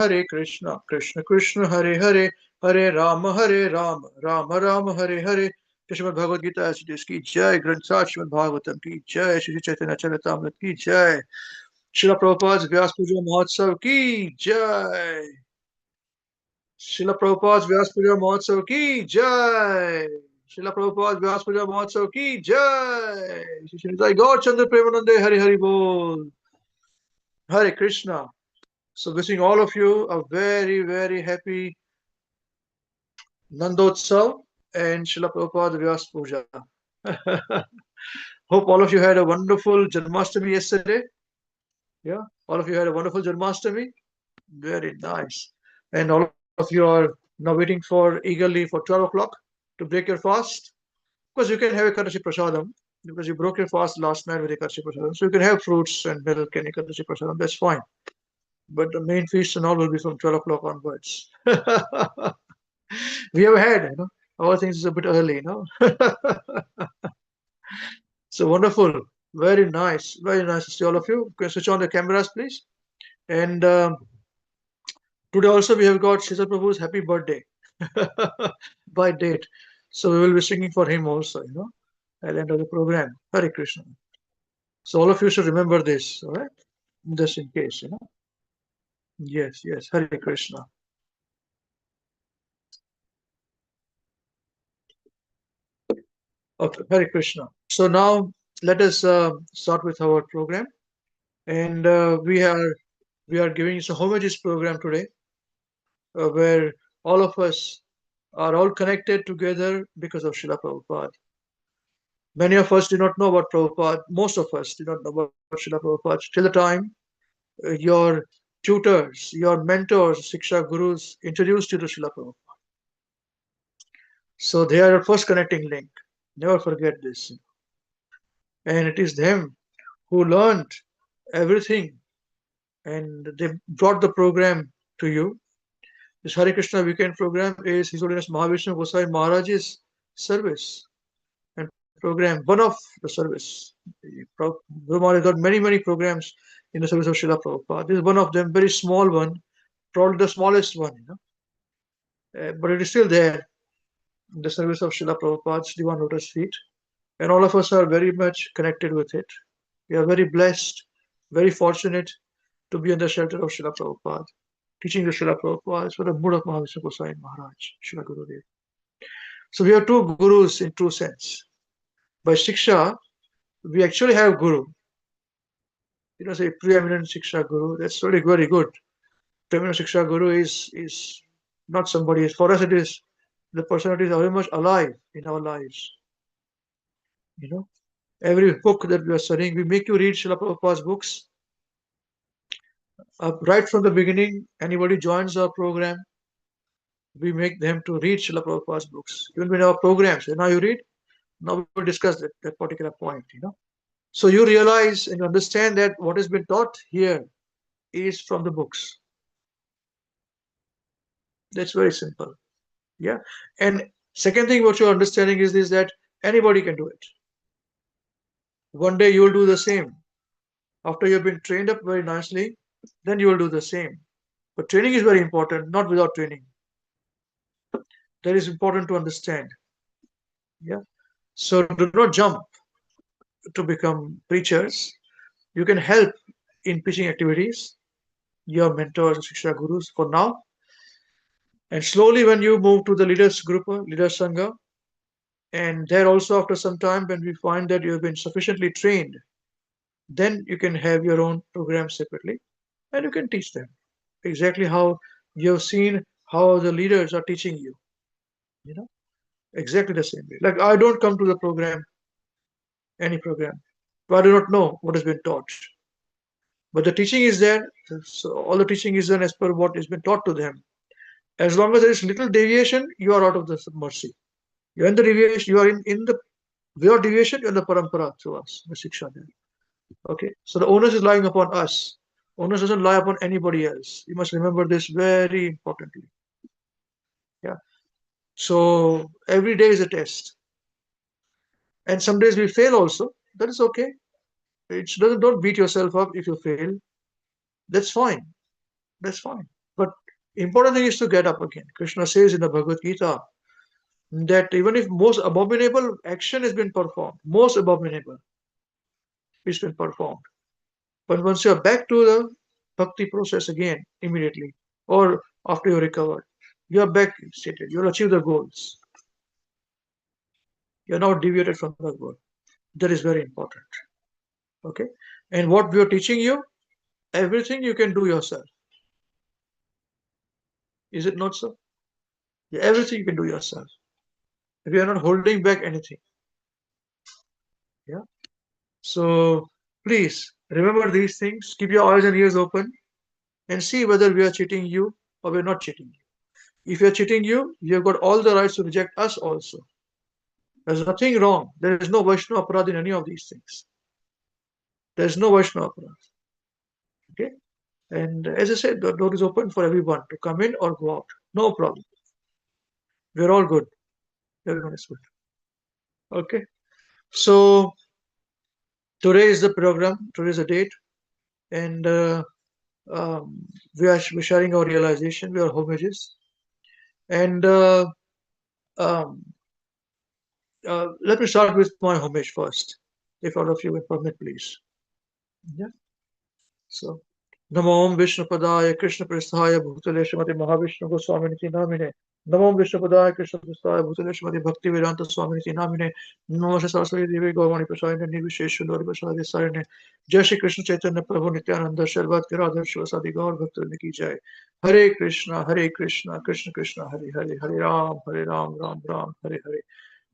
Hare Krishna, Krishna Krishna, Hare Hare, Hare Rama, Rama Rama, Hare Hare. Srimad Bhagavad Gita as it is ki jai, Granth Sahib Srimad Bhagavatam ki jai, Shri Chaitanya Charitamrita ki jai, Srila Prabhupada's Vyasa Puja Mahotsav ki jai, Srila Prabhupada's Vyasa Puja Mahotsav ki jai, Srila Prabhupada's Vyasa Puja Mahotsav ki jai, Shri Sai Gaur Chandra Premanande Hari Hari Bol, Hare Krishna. So wishing all of you a very, very happy Nandotsav and Srila Prabhupada Vyas Puja. Hope all of you had a wonderful Janmashtami yesterday. Yeah, all of you had a wonderful Janmashtami. Very nice. And all of you are now waiting for eagerly for 12 o'clock to break your fast. Of course, you can have a Ekadashi Prasadam because you broke your fast last night with Ekadashi Prasadam. So you can have fruits and milk and Ekadashi Prasadam. That's fine. But the main feast and all will be from 12 o'clock onwards. We have had, all things is a bit early, So wonderful, very nice to see all of you. Can switch on the cameras, please. And today also we have got Srila Prabhu's happy birthday by date. So we will be singing for him also, at the end of the program. Hare Krishna. So all of you should remember this, all right? Just in case, Yes, yes, Hare Krishna. Okay, Hare Krishna. So now let us start with our program. And we are giving a Homages program today, where all of us are all connected together because of Srila Prabhupada. Many of us do not know about Prabhupada. Most of us do not know about Srila Prabhupada. Till the time your tutors, your mentors, Siksha Gurus introduced you to Srila Prabhupada. So they are your first connecting link. Never forget this. And it is them who learned everything and they brought the program to you. This Hare Krishna weekend program is His Holiness Mahavishnu Gosai Maharaj's service and program, one of the service. Guru Maharaj got many, many programs in the service of Srila Prabhupada. This is one of them, very small one, probably the smallest one, but it is still there in the service of Srila Prabhupada's Divan Lotus feet. And all of us are very much connected with it. We are very blessed, very fortunate to be in the shelter of Srila Prabhupada. Teaching the Srila Prabhupada for the mood of Mahavishnu Gosai Maharaj, Srila Gurudev. So we have two gurus in true sense. By Shiksha, we actually have Guru. Say preeminent Shiksha Guru. That's really very good. Preeminent Shiksha Guru is not somebody. For us, it is the personality is very much alive in our lives. Every book that we are studying, we make you read Srila Prabhupada's books. Right from the beginning, anybody joins our program, we make them to read Srila Prabhupada's books. Even in our programs, now you read, now we will discuss that particular point, So you realize and you understand that what has been taught here is from the books. That's very simple. Yeah. And second thing what you're understanding is this, that anybody can do it. One day you will do the same. After you've been trained up very nicely, then you will do the same. But training is very important, not without training. That is important to understand. Yeah. So do not jump to become preachers. You can help in preaching activities, your mentors, Shiksha Gurus for now. And slowly when you move to the leaders group, leaders Sangha, and there also after some time when we find that you have been sufficiently trained, then you can have your own program separately and you can teach them exactly how you have seen how the leaders are teaching you, exactly the same way. Like I don't come to the program, any program, but I do not know what has been taught. But the teaching is there, so all the teaching is done as per what has been taught to them. As long as there is little deviation, you are out of the mercy. You are in the deviation, you are in the without deviation, you are in the parampara through us, the Shiksha there. Okay, so the onus is lying upon us. Onus doesn't lie upon anybody else. You must remember this very importantly. Yeah. So every day is a test. And some days we fail also. That is okay. Don't beat yourself up if you fail. That's fine. That's fine. But Important thing is to get up again. Krishna says in the Bhagavad Gita that even if most abominable action has been performed, most abominable has been performed, but once you are back to the bhakti process again immediately, or after you recover, you are back stated. You will achieve the goals. You are not deviated from the goal. That is very important. Okay. And what we are teaching you, everything you can do yourself. Is it not so? Yeah, everything you can do yourself. We are not holding back anything. Yeah. So please remember these things. Keep your eyes and ears open and see whether we are cheating you or we're not cheating you. If we are cheating you, you have got all the rights to reject us also. There's nothing wrong. There is no Vaishnava aparadh in any of these things. There's no Vaishnava aparadh. Okay? And as I said, the door is open for everyone to come in or go out. No problem. We're all good. Everyone is good. Okay? So today is the program, today is the date, and we're sharing our realization, we are homages. And um, let me start with my homage first, if all of you will permit, please. Yeah. So, Namo Om Vishnupadaya Krishna Prasthaya Bhutale Srimati Mahavishnu Goswamini Namine. Namo Om Vishnupadaya Krishna Prasthaya Bhutale Srimati Bhakti Vedanta Swamini Namine. Namo Saraswati Devi Gaurvani Prasayane Nirvisheshu Lori Prasadi Sarane. Jai Shri Krishna Chaitanya Prabhu Nityananda Sharvat Giradhar Shivasadi Gaur Bhakti Ki Jai. Hare Krishna, Krishna Krishna, Hare Hare, Hare Ram, Ram Ram, Hare Hare.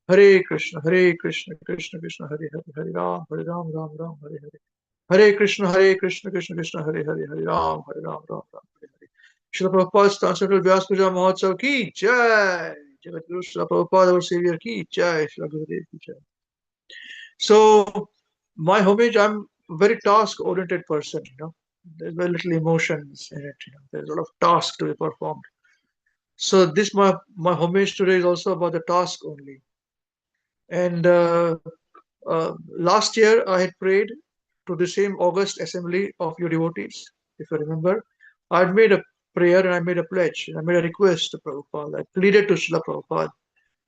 Hare Krishna, Krishna Krishna, Hare Hare, Hare Ram, Ram Ram, Hare Hare. Hare Krishna, Krishna Krishna, Hare Hare, Hare Ram, Ram Ram, Hare Hare. Srila Prabhupada's Transcendental Vyasa Puja Mahotsav ki Jai. Jagat Guru Srila Prabhupada, our Savior ki Jai. Srila Gurudev ki Jai. So, my homage, I'm a very task-oriented person, There's very little emotions in it, There's a lot of tasks to be performed. So, my homage today is also about the task only. And last year, I had prayed to the same August assembly of your devotees, if you remember. I had made a prayer and I made a pledge, and I made a request to Prabhupada. I pleaded to Srila Prabhupada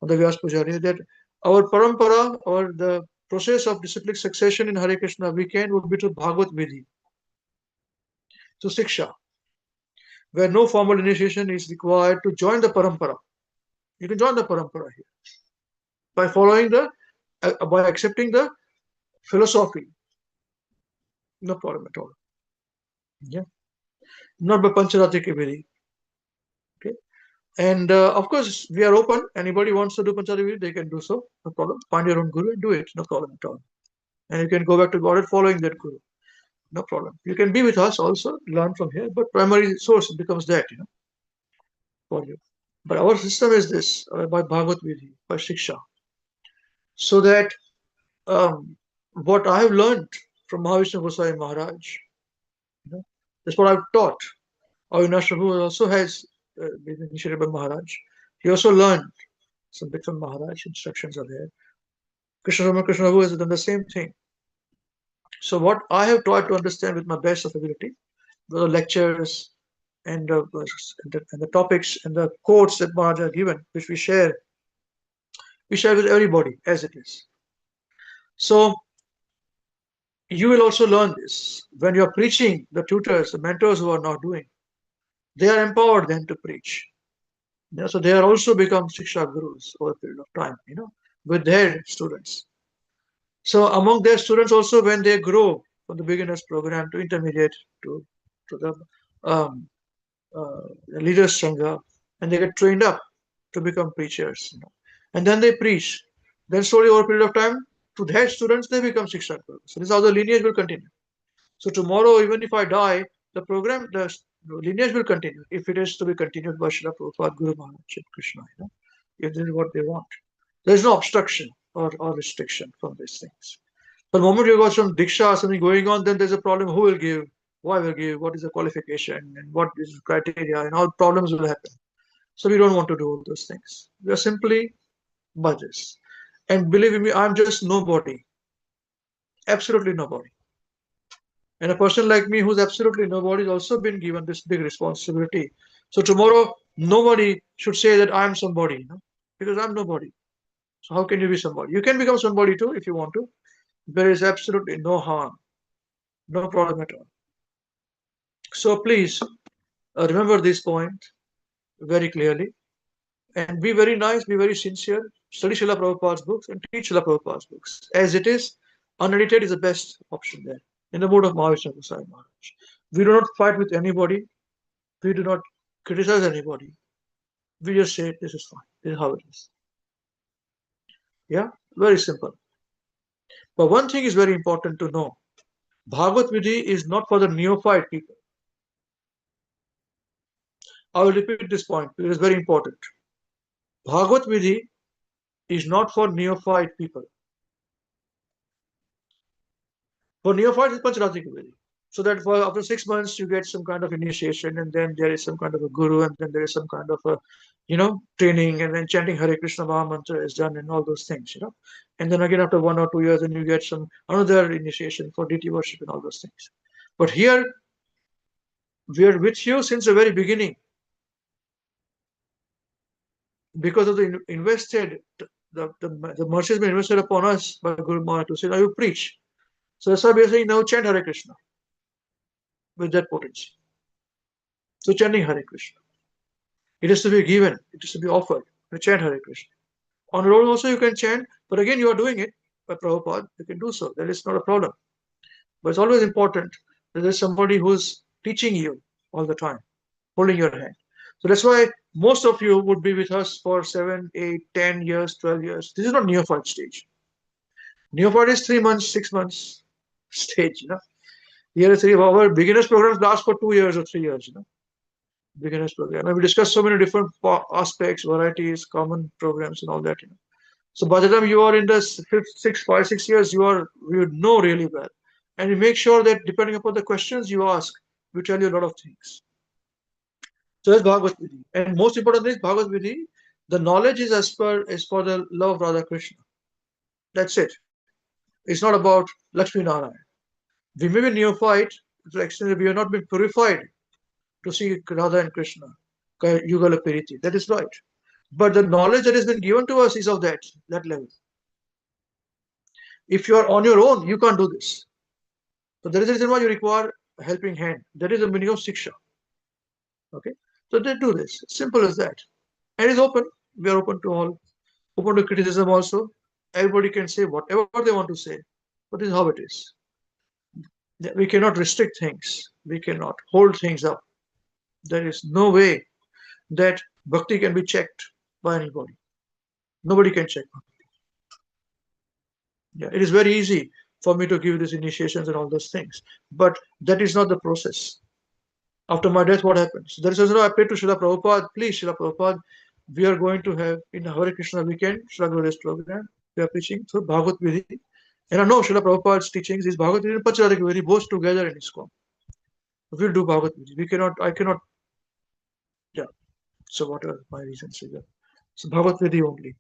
on the Vyasa Pujari that our parampara or the process of disciplic succession in Hare Krishna weekend would be to Bhagavad Vidhi, to Siksha, where no formal initiation is required to join the parampara. You can join the parampara here by following by accepting the philosophy. No problem at all. Yeah. Not by Pancharati Vidhi. Okay. And of course, we are open. Anybody wants to do Pancharati Vidhi, they can do so. No problem. Find your own guru and do it. No problem at all. And you can go back to God following that guru. No problem. You can be with us also, learn from here, but primary source becomes that, for you. But our system is this by Bhagavad Vidhi, by Shiksha. So that what I have learned from Mahavishnu Goswami Maharaj, that's what I've taught. Avinash Prabhu also has been initiated by Maharaj. He also learned some bit from Maharaj, instructions are there. Krishna Prabhu has done the same thing. So what I have tried to understand with my best of ability, the lectures and the topics and the quotes that Maharaj have given, which we share with everybody as it is. So you will also learn this when you are preaching. The tutors, the mentors who are not doing, they are empowered then to preach. So they are also become Shiksha Gurus over a period of time, with their students. So among their students also, when they grow from the beginners program to intermediate to the leaders sangha, and they get trained up to become preachers, and then they preach. Then slowly over a period of time, to their students they become Shiksha Gurus. So this is how the lineage will continue. So tomorrow, even if I die, the lineage will continue if it is to be continued by Srila Prabhupada, Guru Maharaj, and Krishna. If this is what they want, there is no obstruction or restriction from these things. But the moment you got some diksha or something going on, then there's a problem. Who will give? Why will give? What is the qualification? And what is the criteria? And all problems will happen. So we don't want to do all those things. We are simply budgets. And believe me, I'm just nobody. Absolutely nobody. And a person like me who's absolutely nobody has also been given this big responsibility So tomorrow, nobody should say that I'm somebody, because I'm nobody. So how can you be somebody? You can become somebody too if you want to. There is absolutely no harm, no problem at all. So please remember this point very clearly and be very nice, be very sincere. Study Srila Prabhupada's books and teach Srila Prabhupada's books. As it is, unedited is the best option there. In the mood of Mahavishnu Goswami Maharaj. We do not fight with anybody. We do not criticize anybody. We just say this is fine. This is how it is. Yeah, very simple. But one thing is very important to know. Bhagavad Vidhi is not for the neophyte people. I will repeat this point. It is very important. Bhagavad Vidhi is not for neophyte people. For neophytes, it's Pancharatric Vidhi. So that for after 6 months you get some kind of initiation, and then there is some kind of a guru, and then there is some kind of a, training, and then chanting Hare Krishna Maha Mantra is done, and all those things. And then again after 1 or 2 years, then you get some another initiation for deity worship and all those things. But here we are with you since the very beginning because of the invested the mercy has been invested upon us by Guru Maharaj to say, now you preach. So that's why we are saying now chant Hare Krishna with that potency. So chanting Hare Krishna. It is to be given, it is to be offered. You chant Hare Krishna. On your own also you can chant, but again you are doing it by Prabhupada, you can do so. That is not a problem. But it's always important that there is somebody who's teaching you all the time, holding your hand. So that's why most of you would be with us for 7, 8, 10 years, 12 years. This is not neophyte stage. Neophyte is 3 months, 6 months stage. Here is our beginners programs last for 2 years or 3 years. Beginners program. And we discuss so many different aspects, varieties, common programs, and all that. So by the time you are in the 5, 6 years, you know really well, and you make sure that depending upon the questions you ask, we tell you a lot of things. So that's Bhagavad Vidhi, and most important thing is Bhagavad Vidhi. The knowledge is for the love of Radha Krishna. That's it. It's not about Lakshmi Narayan. We may be neophyte to the extent that we have not been purified to see Radha and Krishna, Yugala Piriti. That is right. But the knowledge that has been given to us is of that level. If you are on your own, you can't do this. So there is a reason why you require a helping hand. That is the meaning of Siksha. Okay? So they do this. Simple as that. And it's open. We are open to all. Open to criticism also. Everybody can say whatever they want to say. But this is how it is. We cannot restrict things. We cannot hold things up. There is no way that bhakti can be checked by anybody. Nobody can check. Yeah, it is very easy for me to give these initiations and all those things, but that is not the process. After my death, what happens? There is also I pray to Srila Prabhupada, please, Srila Prabhupada, we are going to have in Hare Krishna weekend, Srila Guru's program, we are preaching through Bhagavad Vidhi. And I know Srila Prabhupada's teachings is Bhagavad Vidhi and Pancharadik Vidhi, both together in ISKCON. We'll do Bhagavad Vidhi. I cannot, yeah. So what are my reasons here? So Bhagavad Vidhi only.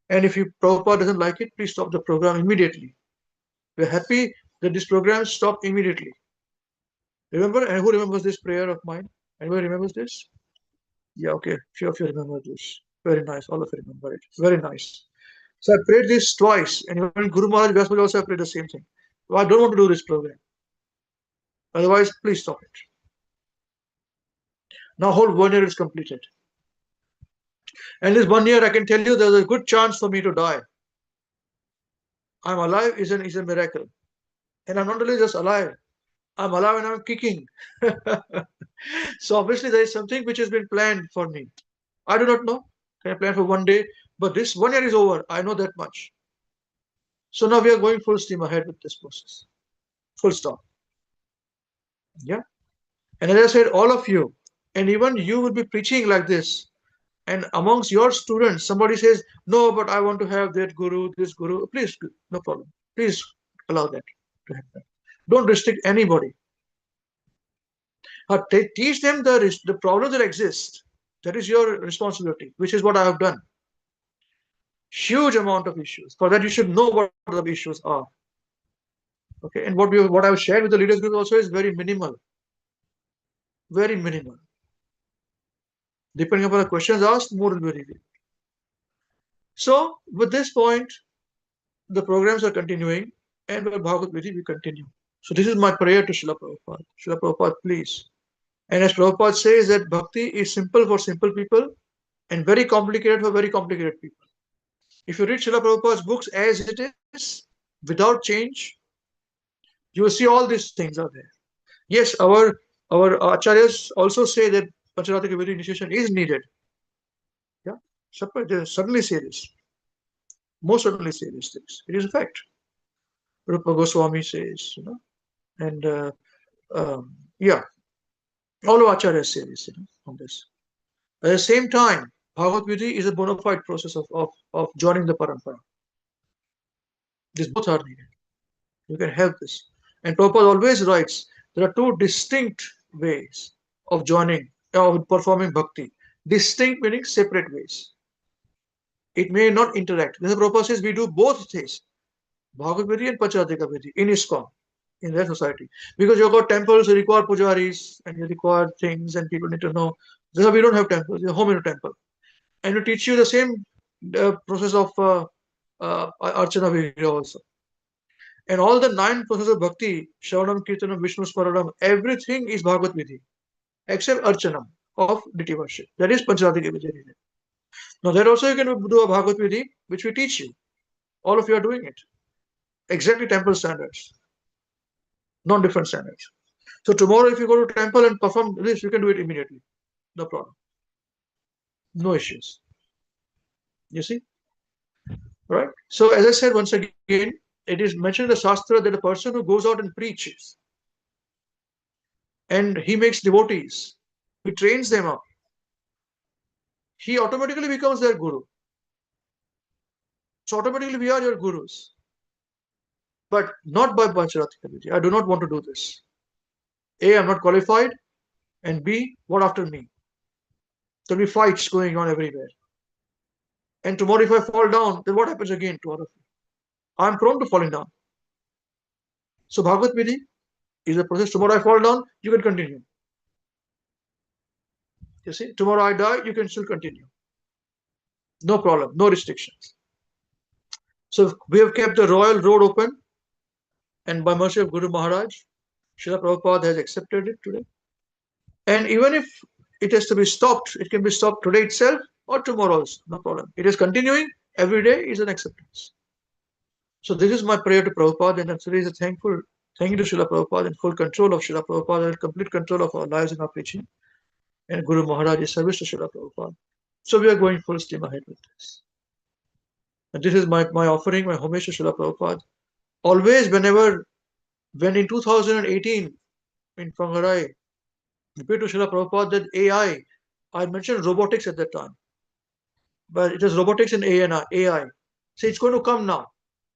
And if you Prabhupada doesn't like it, please stop the program immediately. We're happy that this program stopped immediately. Remember, and who remembers this prayer of mine? Anybody remembers this? Yeah, okay. Few of you remember this. Very nice. All of you remember it. Very nice. So I prayed this twice, and even Guru Maharaj Vyasa also I prayed the same thing. So I don't want to do this program. Otherwise, please stop it. Now whole 1 year is completed. And this 1 year, I can tell you there's a good chance for me to die. I'm alive is a miracle. And I'm not only just alive, I'm alive and I'm kicking. So obviously there is something which has been planned for me. I do not know. Can I plan for one day? But this 1 year is over. I know that much. So now we are going full steam ahead with this process. Full stop. Yeah. And as I said, all of you, and even you will be preaching like this. And amongst your students, somebody says, no, but I want to have that guru, this guru. Please, no problem. Please allow that to happen. Don't restrict anybody. Teach them the problems that exist. That is your responsibility, which is what I have done. Huge amount of issues. For that, you should know what the issues are. Okay, and what I've shared with the leaders group also is very minimal. Very minimal. Depending upon the questions asked, more will be revealed. So, with this point, the programs are continuing, and by Bhagavad Gita, we continue. So, this is my prayer to Srila Prabhupada. Srila Prabhupada, please. And as Prabhupada says, that bhakti is simple for simple people and very complicated for very complicated people. If you read Srila Prabhupada's books as it is, without change, you will see all these things are there. Yes, our acharyas also say that Pancharatrika Vedi initiation is needed. Yeah, they certainly say this. Most certainly say these things. It is a fact. Rupa Goswami says, and yeah, all of acharyas say this, on this. At the same time, Bhagavad Gita is a bona fide process of joining the parampara. These both are needed. You can have this. And Prabhupada always writes there are two distinct ways of joining, of performing bhakti. Distinct meaning separate ways. It may not interact. This Prabhupada says we do both things, Bhagavad Gita and Pancharatrika Vedi in ISKCON, in their society. Because you've got temples, you require pujaris, and you require things, and people need to know. This we don't have temples, you're home in a temple. And we teach you the same process of Archana Vihara also. And all the 9 processes of bhakti, Shravanam, Kirtanam, Vishnu Smaranam, everything is Bhagavad Gita, except Archanam of deity worship. That is Pancharatrika Vidi. Now, that also you can do a Bhagavad Gita, which we teach you. All of you are doing it. Exactly temple standards, non different standards. So, tomorrow, if you go to temple and perform this, you can do it immediately. No problem. No issues. You see? Right? So, as I said once again, it is mentioned in the Shastra that a person who goes out and preaches and he makes devotees, he trains them up, he automatically becomes their guru. So automatically we are your gurus. But not by Pancharatrika Vidi. I do not want to do this. A, I'm not qualified, and B, what after me? There'll be fights going on everywhere. And tomorrow if I fall down, then what happens again to all of you? I'm prone to falling down. So Bhagavad Gita is a process. Tomorrow I fall down, you can continue. You see, tomorrow I die, you can still continue. No problem, no restrictions. So we have kept the royal road open, and by mercy of Guru Maharaj, Srila Prabhupada has accepted it today. And even if it has to be stopped, it can be stopped today itself or tomorrow also, no problem. It is continuing, every day is an acceptance. So this is my prayer to Prabhupada, and I'm really thankful. Thank you to Srila Prabhupada in full control of Srila Prabhupada and complete control of our lives and our preaching. And Guru Maharaj's service to Srila Prabhupada. So we are going full steam ahead with this. And this is my offering, my homage to Srila Prabhupada. Always, when in 2018 in Pangarai, I pray to Srila Prabhupada that AI, I mentioned robotics at that time, but it is robotics and AI. So it's going to come now.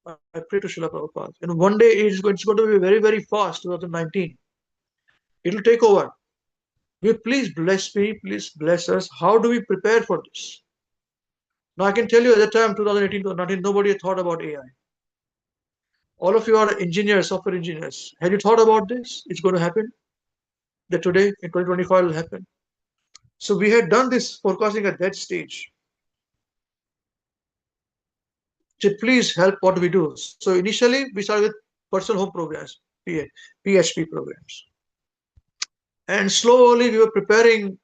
I pray to Srila Prabhupada. And one day it's going to be very, very fast, 2019. It will take over. Will you please bless me, please bless us. How do we prepare for this? Now I can tell you at that time, 2018, 2019, nobody had thought about AI. All of you are engineers, software engineers. Have you thought about this? It's going to happen. That today in 2025 will happen. So we had done this forecasting at that stage. So please help what we do. So initially we started with personal home programs, PHP programs. And slowly we were preparing,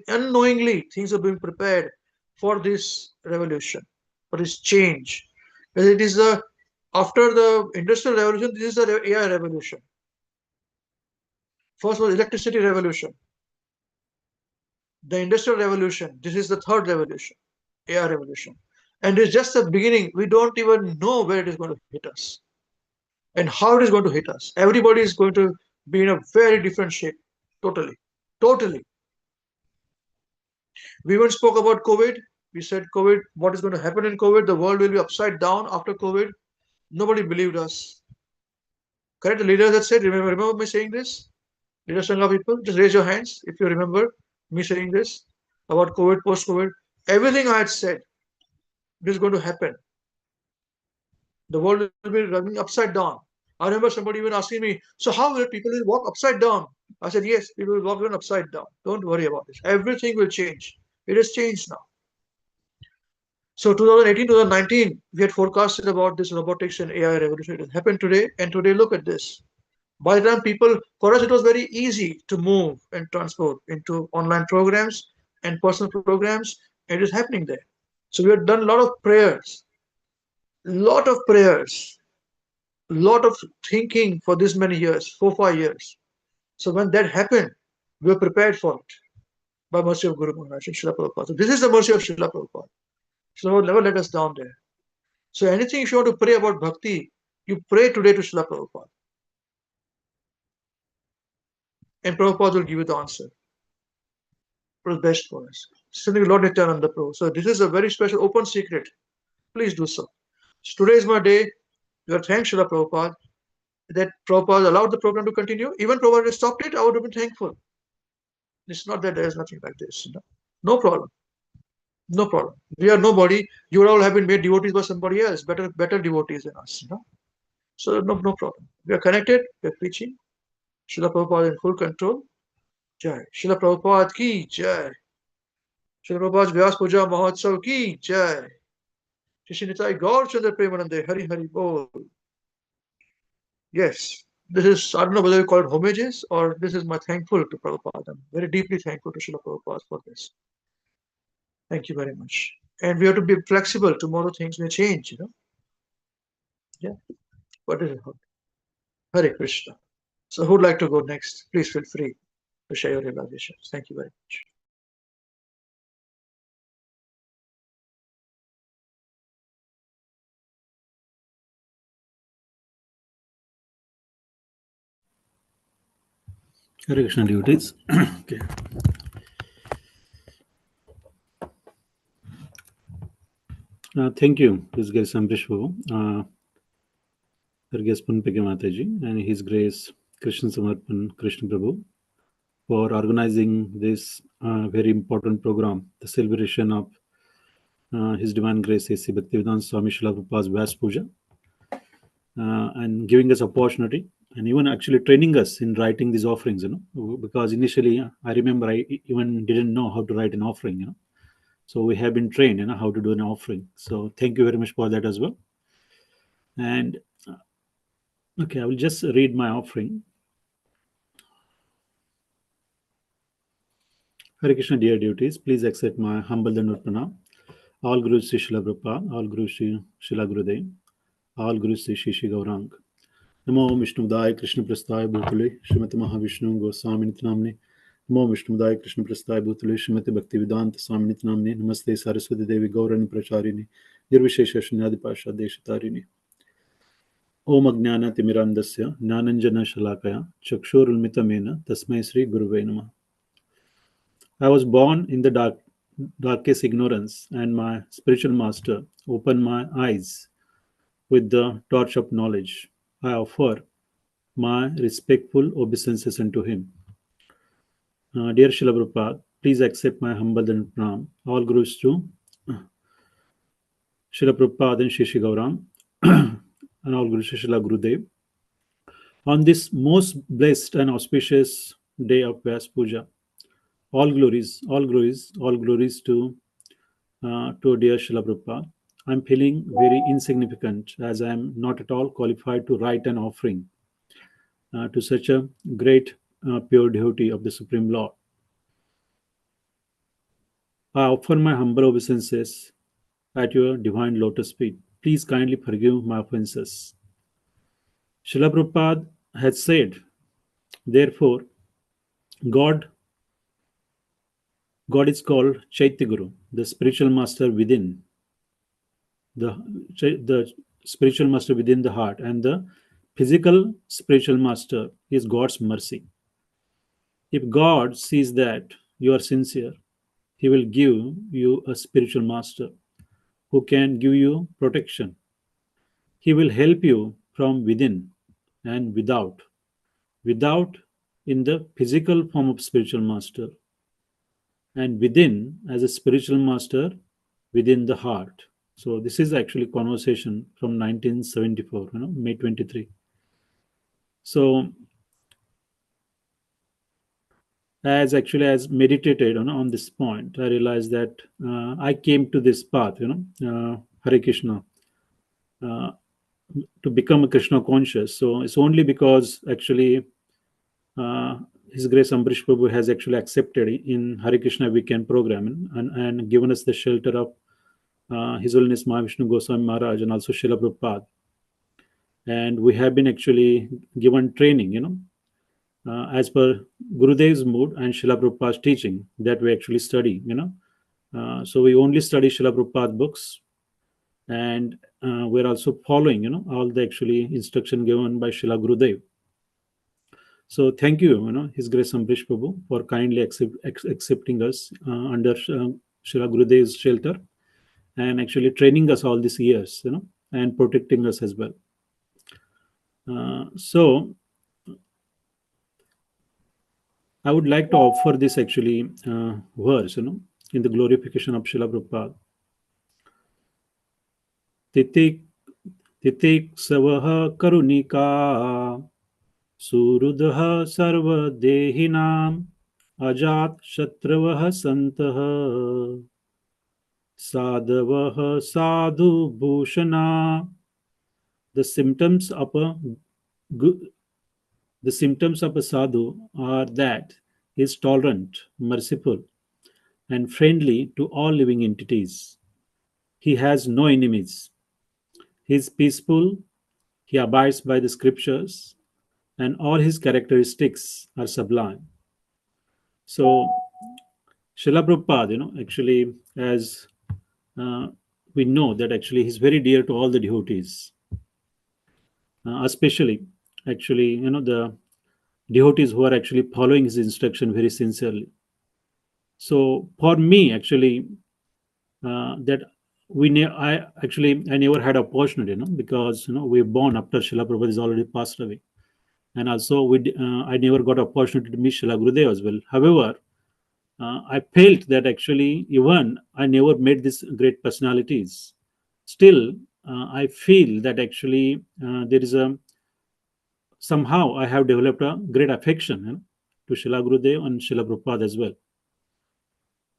unknowingly things are being prepared for this revolution, for this change. Because it is after the industrial revolution, this is the AI revolution. First was electricity revolution. The industrial revolution, this is the third revolution, AI revolution. And it's just the beginning. We don't even know where it is going to hit us and how it is going to hit us. Everybody is going to be in a very different shape. Totally. Totally. We even spoke about COVID. We said COVID, what is going to happen in COVID? The world will be upside down after COVID. Nobody believed us. Correct? The leaders had said, remember me saying this? Leader Sangha people, just raise your hands if you remember me saying this about COVID, post-COVID. Everything I had said, this is going to happen. The world will be running upside down. I remember somebody even asking me, so how will people walk upside down? I said, yes, people will walk even upside down. Don't worry about this. Everything will change. It has changed now. So 2018, 2019, we had forecasted about this robotics and AI revolution. It has happened today, and today look at this. By the time people, for us, it was very easy to move and transport into online programs and personal programs. It is happening there. So we have done a lot of prayers, lot of thinking for this many years, 4, 5 years. So when that happened, we were prepared for it by mercy of Guru Maharaj and Srila Prabhupada. So this is the mercy of Srila Prabhupada. So Lord never let us down there. So anything if you want to pray about bhakti, you pray today to Srila Prabhupada. And Prabhupada will give you the answer. What is best for us. Something Lord Nityananda Prabhu. So this is a very special open secret. Please do so. So today is my day. We are thank Srila Prabhupada that Prabhupada allowed the program to continue. Even Prabhupada stopped it, I would have been thankful. It's not that there is nothing like this. No problem. No problem. We are nobody. You all have been made devotees by somebody else, better devotees than us. So no problem. We are connected. We are preaching. Srila Prabhupada in full control. Jai. Srila Prabhupada ki jai. Srila Prabhupada's Vyasa Puja Mahotsav ki jai. Shri Nitai Gaur Chandra Premanande Hari Hari Bol. Yes. This is, I don't know whether you call it homages or this is my thankful to Prabhupada. I'm very deeply thankful to Srila Prabhupada for this. Thank you very much. And we have to be flexible. Tomorrow things may change. Yeah. What is it? Hare Krishna. So who would like to go next? Please feel free to share your realizations. Thank you very much. Hare Krishna devotees. Okay. Thank you, His Grace Ambrish Prabhu, Her Grace Punpeke Mataji, and His Grace Krishna Samarpan Krishna Prabhu for organizing this very important program, the celebration of His Divine Grace A.C. Bhaktivedanta Swami Srila Prabhupada's Vyasa Puja, and giving us opportunity and even actually training us in writing these offerings, because initially I remember I even didn't know how to write an offering, So we have been trained, how to do an offering. So thank you very much for that as well. And okay, I will just read my offering. Hare Krishna, dear devotees, please accept my humble Dandavat Pranam. All Gurus Sri Srila Prabhupada, all Gurus Sri Srila Gurudev, all Gurus Sri Shri Gaurang. Namo Vishnu Daya Krishna Prasthaya Bhutale, Srimati Mahavishnu Goswami Nityanamne. Namo Vishnu Daya Krishna Prasthaya Bhutale, Srimati Bhaktivedanta Swami Nityanamne. Namaste Saraswati Devi Gaurani Pracharini, Nirvishesha Shunyadi Pasha Deshatarini. Om Ajnana Timirandasya, Jnananjana Shalakaya, Chakshurulmitamena, Tasmai Sri Guruve Namah. I was born in the darkest ignorance, and my spiritual master opened my eyes with the torch of knowledge. I offer my respectful obeisances unto him. Dear Srila Prabhupada, please accept my humble pranam. All Gurus to Srila Prabhupada and Shri Gaurang, and all Gurus Srila Gurudev. On this most blessed and auspicious day of Vyasa Puja, all glories to dear Srila Prabhupada. I'm feeling very insignificant as I am not at all qualified to write an offering to such a great pure devotee of the Supreme Lord. I offer my humble obeisances at your divine lotus feet. Please kindly forgive my offenses. Srila Prabhupada had said, therefore, God is called Chaitya Guru, the spiritual master within, the spiritual master within the heart, and the physical spiritual master is God's mercy. If God sees that you are sincere, He will give you a spiritual master who can give you protection. He will help you from within and without in the physical form of spiritual master, and within as a spiritual master within the heart. So this is actually conversation from 1974, May 23. So as meditated on this point, I realized that I came to this path, Hare Krishna, uh, to become a Krishna conscious. So it's only because actually uh, His Grace Ambrish Prabhu has actually accepted in Hare Krishna WECAN program, and given us the shelter of His Holiness Mahavishnu Goswami Maharaj and also Srila Prabhupada. And we have been actually given training, as per Gurudev's mood and Srila Prabhupada's teaching that we actually study, So we only study Srila Prabhupada books, and we're also following, all the actually instruction given by Srila Gurudev. So thank you, His Grace Ambrish Prabhu, for kindly accepting us under Srila Gurudev's shelter and actually training us all these years, and protecting us as well. So I would like to offer this actually verse, in the glorification of Srila Prabhupada. Titik titik savah karunika surudha sarva dehinam ajat shatravah santah sadhavah sadhu bhushana. The symptoms of a gu- the symptoms of a sadhu are that he is tolerant, merciful, and friendly to all living entities. He has no enemies. He is peaceful. He abides by the scriptures, and all his characteristics are sublime. So, Srila Prabhupada, actually, as uh, we know that actually he's very dear to all the devotees, especially actually, the devotees who are actually following his instruction very sincerely. So, for me, actually, that I never had opportunity, because we were born after Srila Prabhupada is already passed away, and also I never got opportunity to meet Srila Gurudev as well. However, I felt that actually even I never met these great personalities. Still, I feel that actually there is a somehow I have developed a great affection, to Srila Gurudev and Srila Prabhupada as well.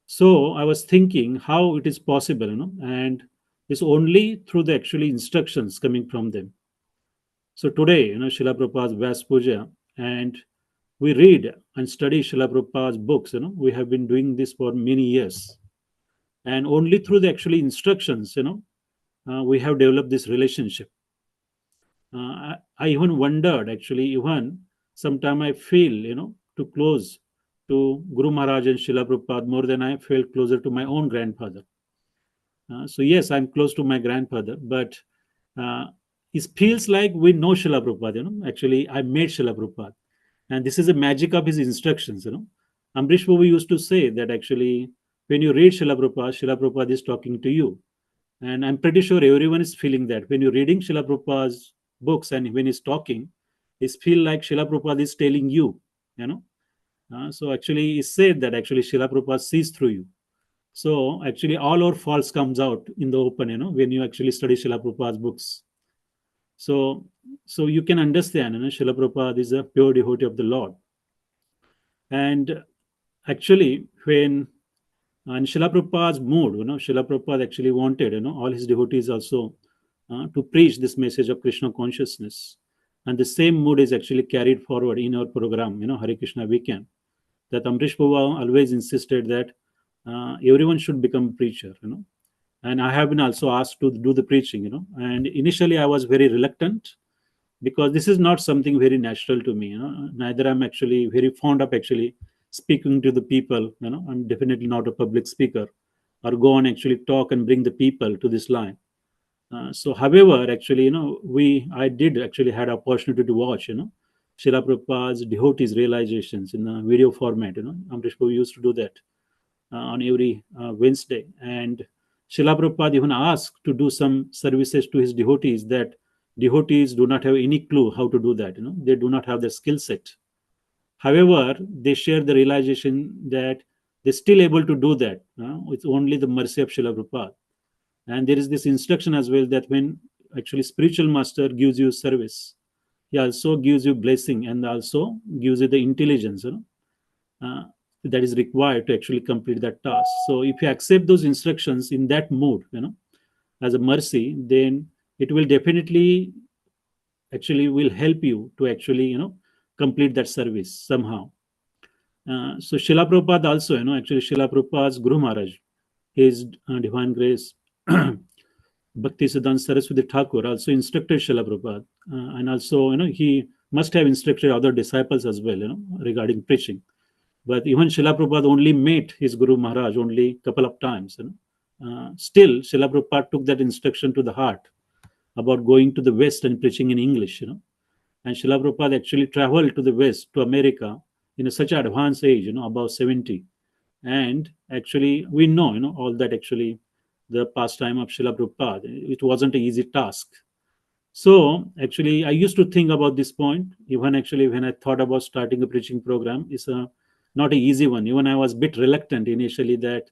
So I was thinking how it is possible, and it's only through the actually instructions coming from them. So today, Srila Prabhupada's Vyasa Puja, and we read and study Srila Prabhupada's books. We have been doing this for many years, and only through the actually instructions, we have developed this relationship. I even wondered actually, even sometime I feel, too close to Guru Maharaj and Srila Prabhupada more than I felt closer to my own grandfather. So yes, I'm close to my grandfather, but uh, it feels like we know Srila Prabhupada. Actually, I met Srila Prabhupada, and this is the magic of his instructions. Ambrish Babu used to say that actually, when you read Srila Prabhupada is talking to you, and I'm pretty sure everyone is feeling that when you're reading Srila Prabhupada's books and when he's talking, it's feel like Srila Prabhupada is telling you. You know, so actually, it's said that actually Srila Prabhupada sees through you. So actually, all our faults comes out in the open, when you actually study Srila Prabhupada's books. So, so you can understand, Srila Prabhupada is a pure devotee of the Lord. And actually, when and Srila Prabhupada's mood, Srila Prabhupada actually wanted, all his devotees also to preach this message of Krishna consciousness. And the same mood is actually carried forward in our program, Hare Krishna WECAN. That Amrish Baba always insisted that everyone should become a preacher, and I have been also asked to do the preaching, and initially I was very reluctant because this is not something very natural to me, neither I'm actually very fond of actually speaking to the people, I'm definitely not a public speaker or go and actually talk and bring the people to this line. So however, actually, I did actually had opportunity to watch, Srila Prabhupada's devotees realizations in a video format. Amrish Prabhu used to do that on every Wednesday. And Srila Prabhupada even asked to do some services to his devotees that devotees do not have any clue how to do that. They do not have the skill set. However, they share the realization that they're still able to do that with only the mercy of Srila Prabhupada. And there is this instruction as well that when actually spiritual master gives you service, he also gives you blessing and also gives you the intelligence, that is required to actually complete that task. So if you accept those instructions in that mood, as a mercy, then it will definitely actually will help you to actually complete that service somehow. So Srila Prabhupada also, actually Srila Prabhupada's Guru Maharaj, his Divine Grace Bhakti Siddhanta Saraswati Thakur also instructed Srila Prabhupada, and also he must have instructed other disciples as well, regarding preaching. But even Srila Prabhupada only met his Guru Maharaj only couple of times. Still, Srila Prabhupada took that instruction to the heart about going to the West and preaching in English. And Srila Prabhupada actually traveled to the West, to America, in such an advanced age, about 70. And actually, we know, all that actually the pastime of Srila Prabhupada. It wasn't an easy task. So actually, I used to think about this point, even actually when I thought about starting a preaching program. It's not an easy one. Even I was a bit reluctant initially that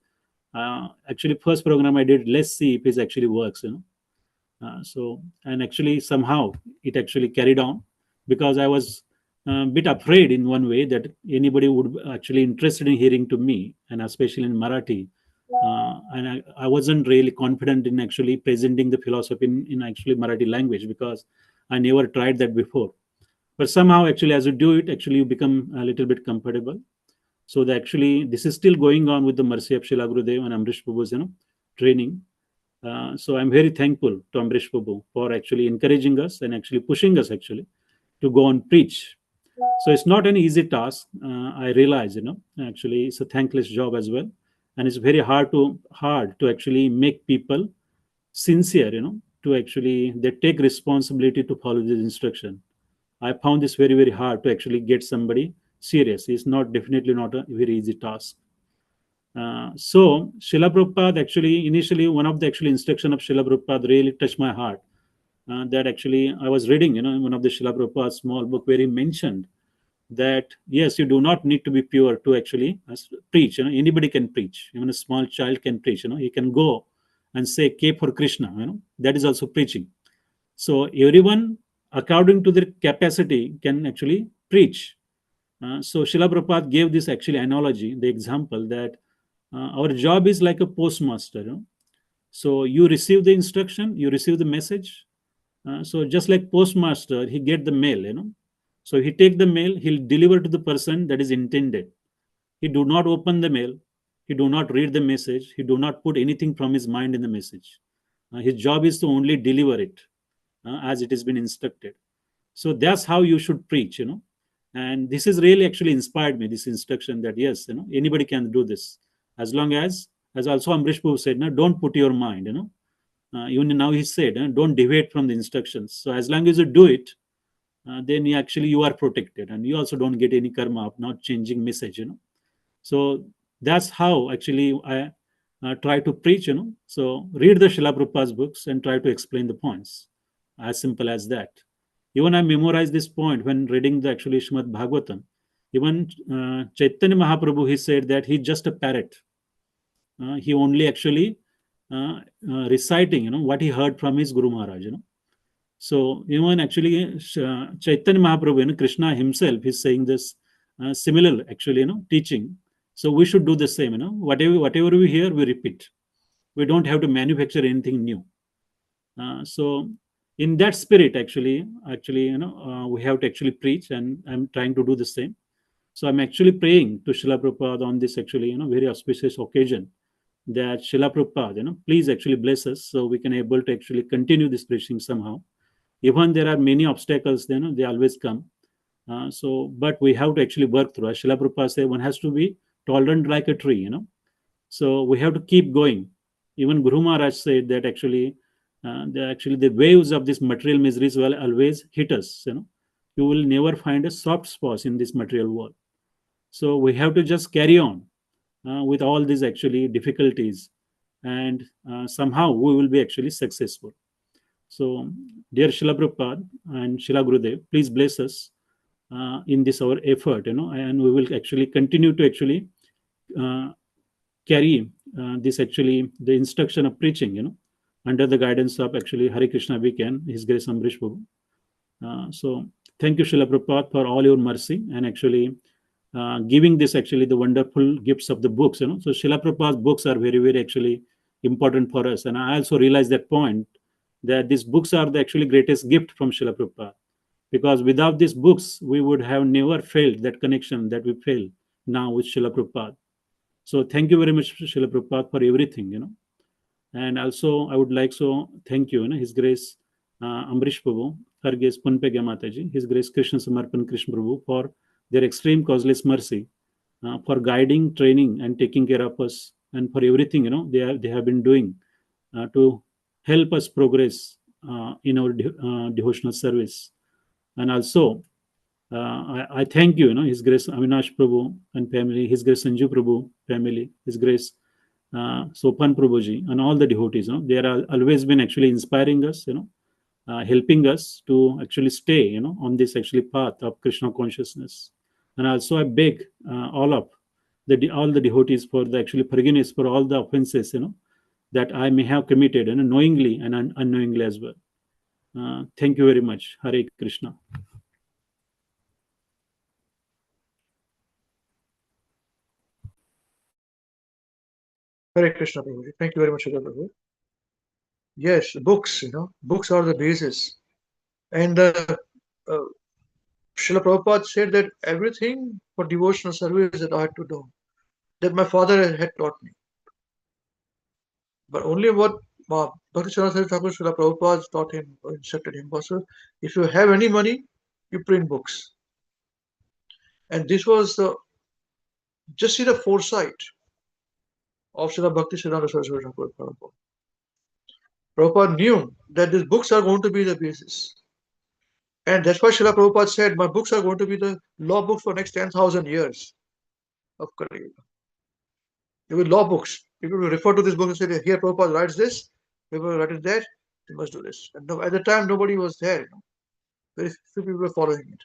actually first program I did, let's see if it actually works. So, and actually somehow it actually carried on, because I was a bit afraid in one way that anybody would actually interested in hearing to me, and especially in Marathi. And I wasn't really confident in actually presenting the philosophy in actually Marathi language, because I never tried that before. But somehow actually as you do it, actually you become a little bit comfortable. So that actually this is still going on with the mercy of Srila Gurudev and Amrish Prabhu's training. So I'm very thankful to Amrish Prabhu for actually encouraging us and actually pushing us actually to go and preach. So it's not an easy task. I realize, actually it's a thankless job as well, and it's very hard to actually make people sincere, to actually they take responsibility to follow this instruction. I found this very very hard to actually get somebody serious. It's not definitely not a very easy task. So Srila Prabhupada actually initially one of the actually instruction of Srila Prabhupada really touched my heart. That actually I was reading, in one of the Srila Prabhupada small book where he mentioned that yes, you do not need to be pure to actually preach. Anybody can preach. Even a small child can preach. He can go and say K for Krishna. That is also preaching. So everyone, according to their capacity, can actually preach. So Srila Prabhupada gave this actually analogy, the example that our job is like a postmaster. So you receive the instruction, you receive the message. So just like postmaster, he get the mail. So he take the mail, he'll deliver to the person that is intended. He do not open the mail, he do not read the message, he do not put anything from his mind in the message. His job is to only deliver it as it has been instructed. So that's how you should preach. And this is really actually inspired me, this instruction that yes, anybody can do this, as long as also Amrish Prabhu said, no, don't put your mind. Even now he said, don't deviate from the instructions. So as long as you do it, then you are protected, and you also don't get any karma of not changing message. So that's how actually I try to preach. So read the Srila Prabhupada's books and try to explain the points. As simple as that. Even I memorized this point when reading the actually Srimad Bhagavatam. Even Chaitanya Mahaprabhu, he said that he's just a parrot. He only actually reciting, what he heard from his Guru Maharaj. So even actually Chaitanya Mahaprabhu, Krishna himself is saying this similar actually, teaching. So we should do the same. Whatever we hear, we repeat. We don't have to manufacture anything new. So in that spirit, actually, we have to actually preach, and I'm trying to do the same. So I'm actually praying to Srila Prabhupada on this actually, very auspicious occasion, that Srila Prabhupada, please actually bless us so we can able to actually continue this preaching somehow. Even there are many obstacles, they always come. But we have to actually work through. As Srila Prabhupada said, one has to be tolerant like a tree, So we have to keep going. Even Guru Maharaj said that actually, the waves of this material miseries will always hit us. You will never find a soft spot in this material world. So we have to just carry on with all these actually difficulties, and somehow we will be actually successful. So, dear Srila Prabhupada and Srila Gurudev, please bless us in this our effort, and we will actually continue to actually uh, carry this actually the instruction of preaching, under the guidance of actually Hare Krishna WECAN, His Grace Amrish Prabhu. So, thank you, Srila Prabhupada, for all your mercy, and actually giving this actually the wonderful gifts of the books. So Srila Prabhupada's books are very, very actually important for us. And I also realized that point, that these books are the actually greatest gift from Srila Prabhupada. Because without these books, we would have never felt that connection that we feel now with Srila Prabhupada. So thank you very much, Srila Prabhupada, for everything. And also, I would like so thank you, His Grace Amrish Prabhu, Her Grace Punpegya Mataji, His Grace Krishna Samarpan Krishna Prabhu for their extreme causeless mercy, for guiding, training, and taking care of us, and for everything they have been doing to help us progress in our devotional service. And also, I thank His Grace Avinash Prabhu and family, His Grace Sanju Prabhu family, His Grace Sopan Prabhuji, and all the devotees. They are always been actually inspiring us, helping us to actually stay, on this actually path of Krishna consciousness. And also, I beg all the devotees for the actually forgiveness for all the offenses, that I may have committed, knowingly and unknowingly as well. Thank you very much. Hare Krishna. Hare Krishna, Prabhuji. Thank you very much, Prabhu. Yes, books, books are the basis. And uh, Srila Prabhupada said that everything for devotional service that I had to do, that my father had taught me. But only what Bhakti Saraswati Thakur Srila Prabhupada taught him, or instructed him was, if you have any money, you print books. And this was just see the foresight of Srila Bhakti Siddhanta Saraswati Thakur Prabhupada. Prabhupada knew that these books are going to be the basis. And that's why Srila Prabhupada said, my books are going to be the law books for next 10,000 years of Kali Yuga. They will law books. People will refer to this book and say, here Prabhupada writes this, people will write that, they must do this. And at the time, nobody was there. Very few people were following it.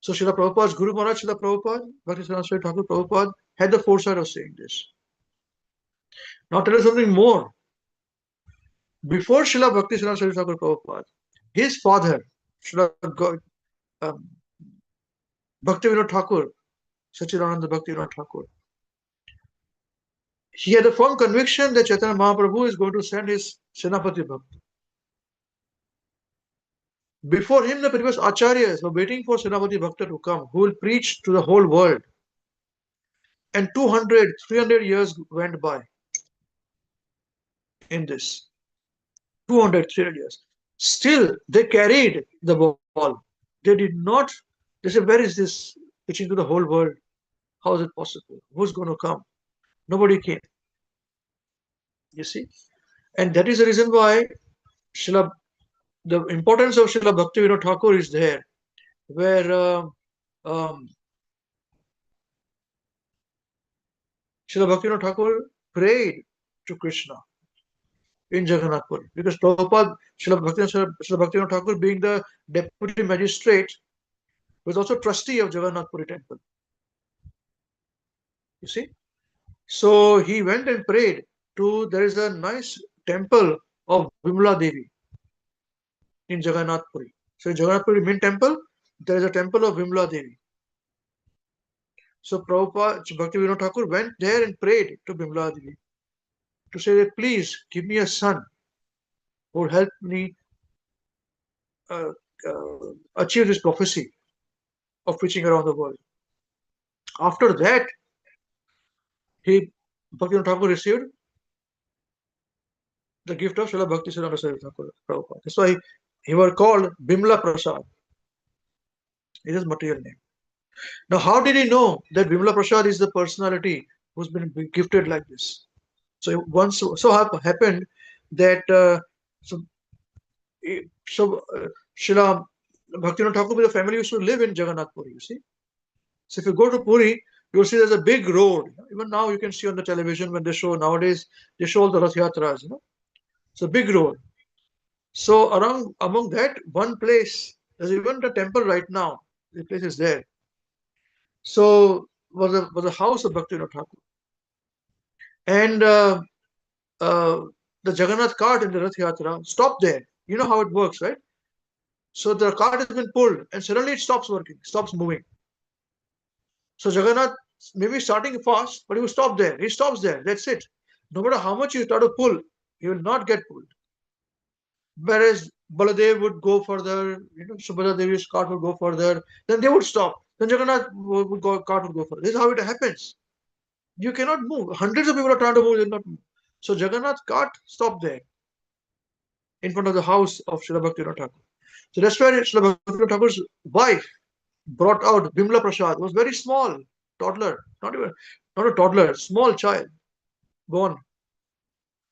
So Srila Prabhupada's Guru Maharaj, Srila Prabhupada, Bhakti Saraswati Thakur Prabhupada, had the foresight of saying this. Now tell us something more. Before Srila Bhakti Saraswati Thakur Prabhupada, his father, Srila Bhaktivinoda Thakur, Sachidananda Bhaktivinoda Thakur, he had a firm conviction that Chaitanya Mahaprabhu is going to send his Senapati Bhakta. Before him, the previous acharyas were waiting for Senapati Bhakta to come, who will preach to the whole world. And 200, 300 years went by in this. 200, 300 years. Still, they carried the ball. They did not, they said, where is this preaching to the whole world? How is it possible? Who's going to come? Nobody came. You see? And that is the reason why the importance of Srila Bhaktivinoda Thakur is there, where Srila Bhaktivinoda Thakur prayed to Krishna in Jagannath Puri, because Prabhupada, Srila Bhaktivinoda Thakur, being the deputy magistrate, was also trustee of Jagannath Puri temple. You see? So he went and prayed there is a nice temple of Vimla Devi in Jagannath Puri. So in Jagannath Puri main temple, there is a temple of Vimla Devi. So Prabhupada, Bhaktivinoda Thakur went there and prayed to Vimla Devi to say that please give me a son who will help me achieve this prophecy of preaching around the world. After that, Bhaktivinoda Thakur received the gift of Srila Bhakti Siddhanta Saraswati Thakur Prabhupada. That's why he was called Bimla Prasad. It is his material name. Now, how did he know that Bimla Prasad is the personality who's been gifted like this? So once so happened that Srila Bhaktivinoda Thakur with the family used to live in Jagannath Puri, you see. So if you go to Puri, you'll see there's a big road. Even now you can see on the television when they show nowadays, they show all the Rath Yatras, It's a big road. So among that one place, there's even the temple right now. The place is there. So was a house of Bhaktivinoda Thakur. And the Jagannath cart in the Rath Yatra stopped there. You know how it works, right? So the cart has been pulled and suddenly it stops working, stops moving. So Jagannath may be starting fast, but he will stop there. He stops there. That's it. No matter how much you try to pull, he will not get pulled. Whereas Baladev would go further, Subhadra Devi's cart would go further, then they would stop. Then Jagannath cart would go further. This is how it happens. You cannot move. Hundreds of people are trying to move, they not move. So Jagannath's cart stopped there in front of the house of Srila Bhaktivinoda Thakur. So that's where Srila Bhaktivinoda Thakur's wife brought out Bimla Prasad, was very small, toddler, not a toddler, small child, born,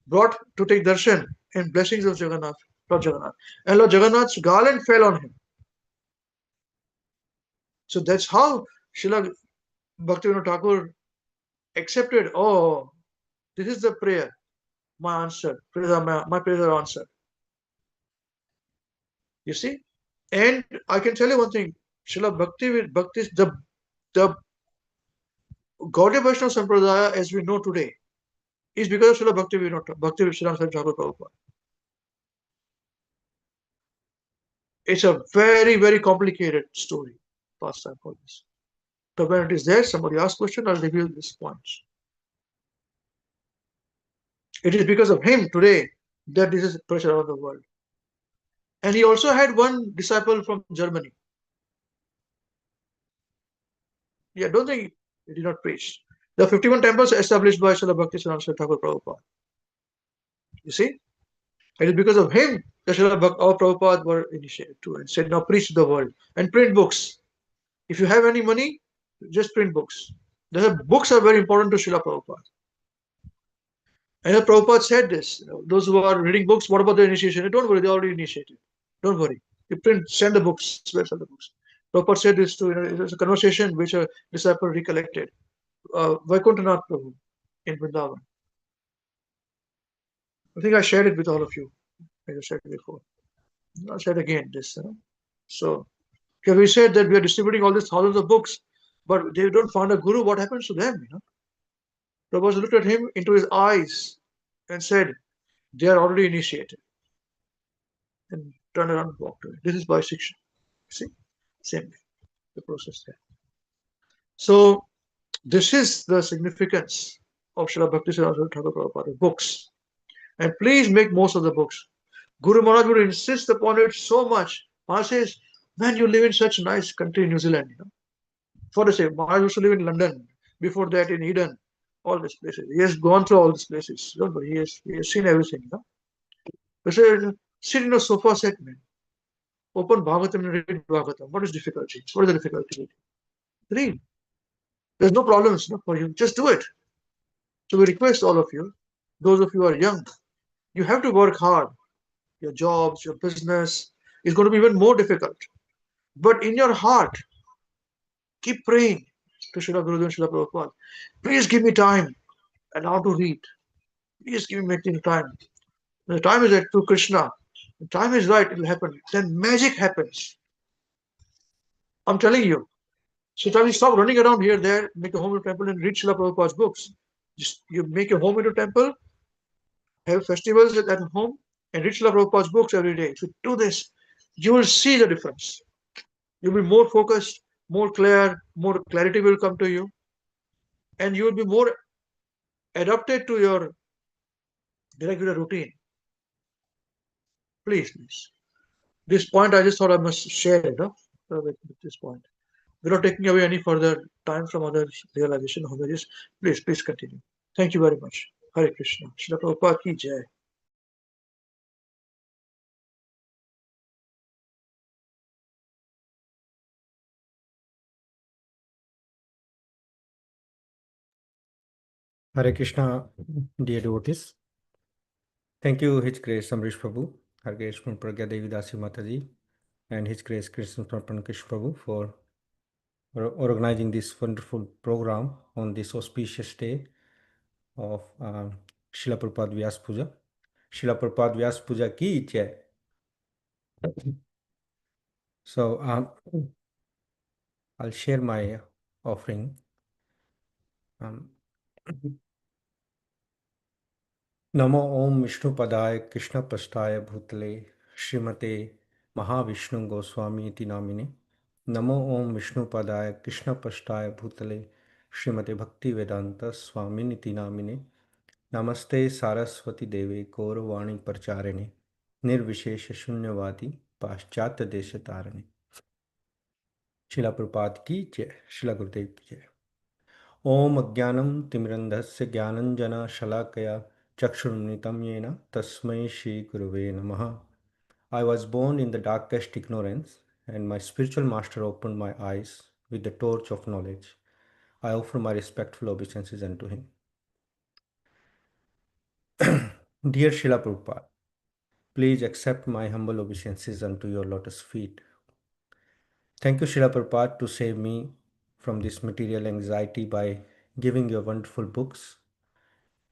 brought to take darshan and blessings of Jagannath, Lord Jagannath. And Lord Jagannath's garland fell on him. So that's how Srila Bhaktivinoda Thakur accepted, oh, this is the prayer, my answer, my prayers are answered. You see? And I can tell you one thing, Srila Bhakti, the Gaudiya Vaishnava Sampradaya as we know today is because of Srila Bhakti Srila Thakur Prabhupada. It's a very, very complicated story, pastime for this. So when it is there, somebody asks question, I'll reveal these points. It is because of him today that this is pressure around the world. And he also had one disciple from Germany. Yeah, don't think he did not preach. There are 51 temples established by Srila Bhakti Siddhanta Thakur Prabhupada. You see? It is because of him that our Prabhupada were initiated to and said, now preach to the world and print books. If you have any money, just print books. Books are very important to Srila Prabhupada. And Prabhupada said this, those who are reading books, what about the initiation? Don't worry, they already initiated. Don't worry. You print, send the books, send the books. Prabhupada said this too, it was a conversation which a disciple recollected. Vaikuntanath Prabhu in Vrindavan. I think I shared it with all of you, as I said before. I'll say it again, this. So, okay, we said that we are distributing all these thousands of books, but they don't find a guru, what happens to them? Prabhupada looked at him into his eyes and said, they are already initiated. And turned around and walked away. This is by Shiksha. See? Same way, the process there. So, this is the significance of Srila Bhakti Siddhanta Thakur Prabhupada books. And please make most of the books. Guru Maharaj would insist upon it so much. Maharaj says, man, you live in such a nice country, New Zealand. For the sake, Maharaj used to live in London. Before that, in Eden, all these places. He has gone through all these places. Don't worry, he has seen everything. He said, sit in a sofa set, man. Open Bhagavatam and read Bhagavatam. What is difficulty? What is the difficulty? Read. There's no problems for you. Just do it. So we request all of you, those of you who are young, you have to work hard. Your jobs, your business is going to be even more difficult. But in your heart, keep praying to Srila Gurudev and Srila Prabhupada. Please give me time and how to read. Please give me making time. When the time is right to Krishna. The time is right, it will happen. Then magic happens. I'm telling you. So tell me, stop running around here, there, make a home into temple and read Srila Prabhupada's books. Just you make your home into temple, have festivals at home, and read Srila Prabhupada's books every day. If you do this, you will see the difference. You'll be more focused, more clear, more clarity will come to you, and you will be more adapted to your regular routine. Please, please. This point I just thought I must share it with this point. Without taking away any further time from others' realization, homages, please continue. Thank you very much. Hare Krishna. Srila Prabhupada ki jai. Hare Krishna, dear devotees. Thank you, His Grace Amrish Prabhu, Her Grace Pragya Devi Dasi Mataji, and His Grace Krishna Kish Prabhu for organizing this wonderful program on this auspicious day of Srila Prabhupada Vyasa Puja. Srila Prabhupada Vyasa Puja ki jai. So I'll share my offering. नमो ओम विष्णुपदाय कृष्णपृष्ठाय भूतले श्रीमते महाविष्णु गोस्वामी इति नामिने नमो ओम विष्णुपदाय कृष्णपष्टाय भूतले श्रीमते भक्ति वेदांत स्वामिनिति नामिने नमस्ते सारस्वती देवे गौरवाणी प्रचारिणे निर्विशेष शून्यवादी पाश्चात्य देश तारिणे। शिला प्रपात की जय। शिला गुरुदेव की जय। ओम अज्ञानं तिमिरन्धस्य ज्ञानञ्जना शलाकया चक्षुरुन्मिलितं येन तस्मै श्रीगुरवे नमः। I was born in the darkest ignorance, and my spiritual master opened my eyes with the torch of knowledge. I offer my respectful obeisances unto him. Dear Srila Prabhupada, please accept my humble obeisances unto your lotus feet. Thank you, Srila Prabhupada, to save me from this material anxiety by giving your wonderful books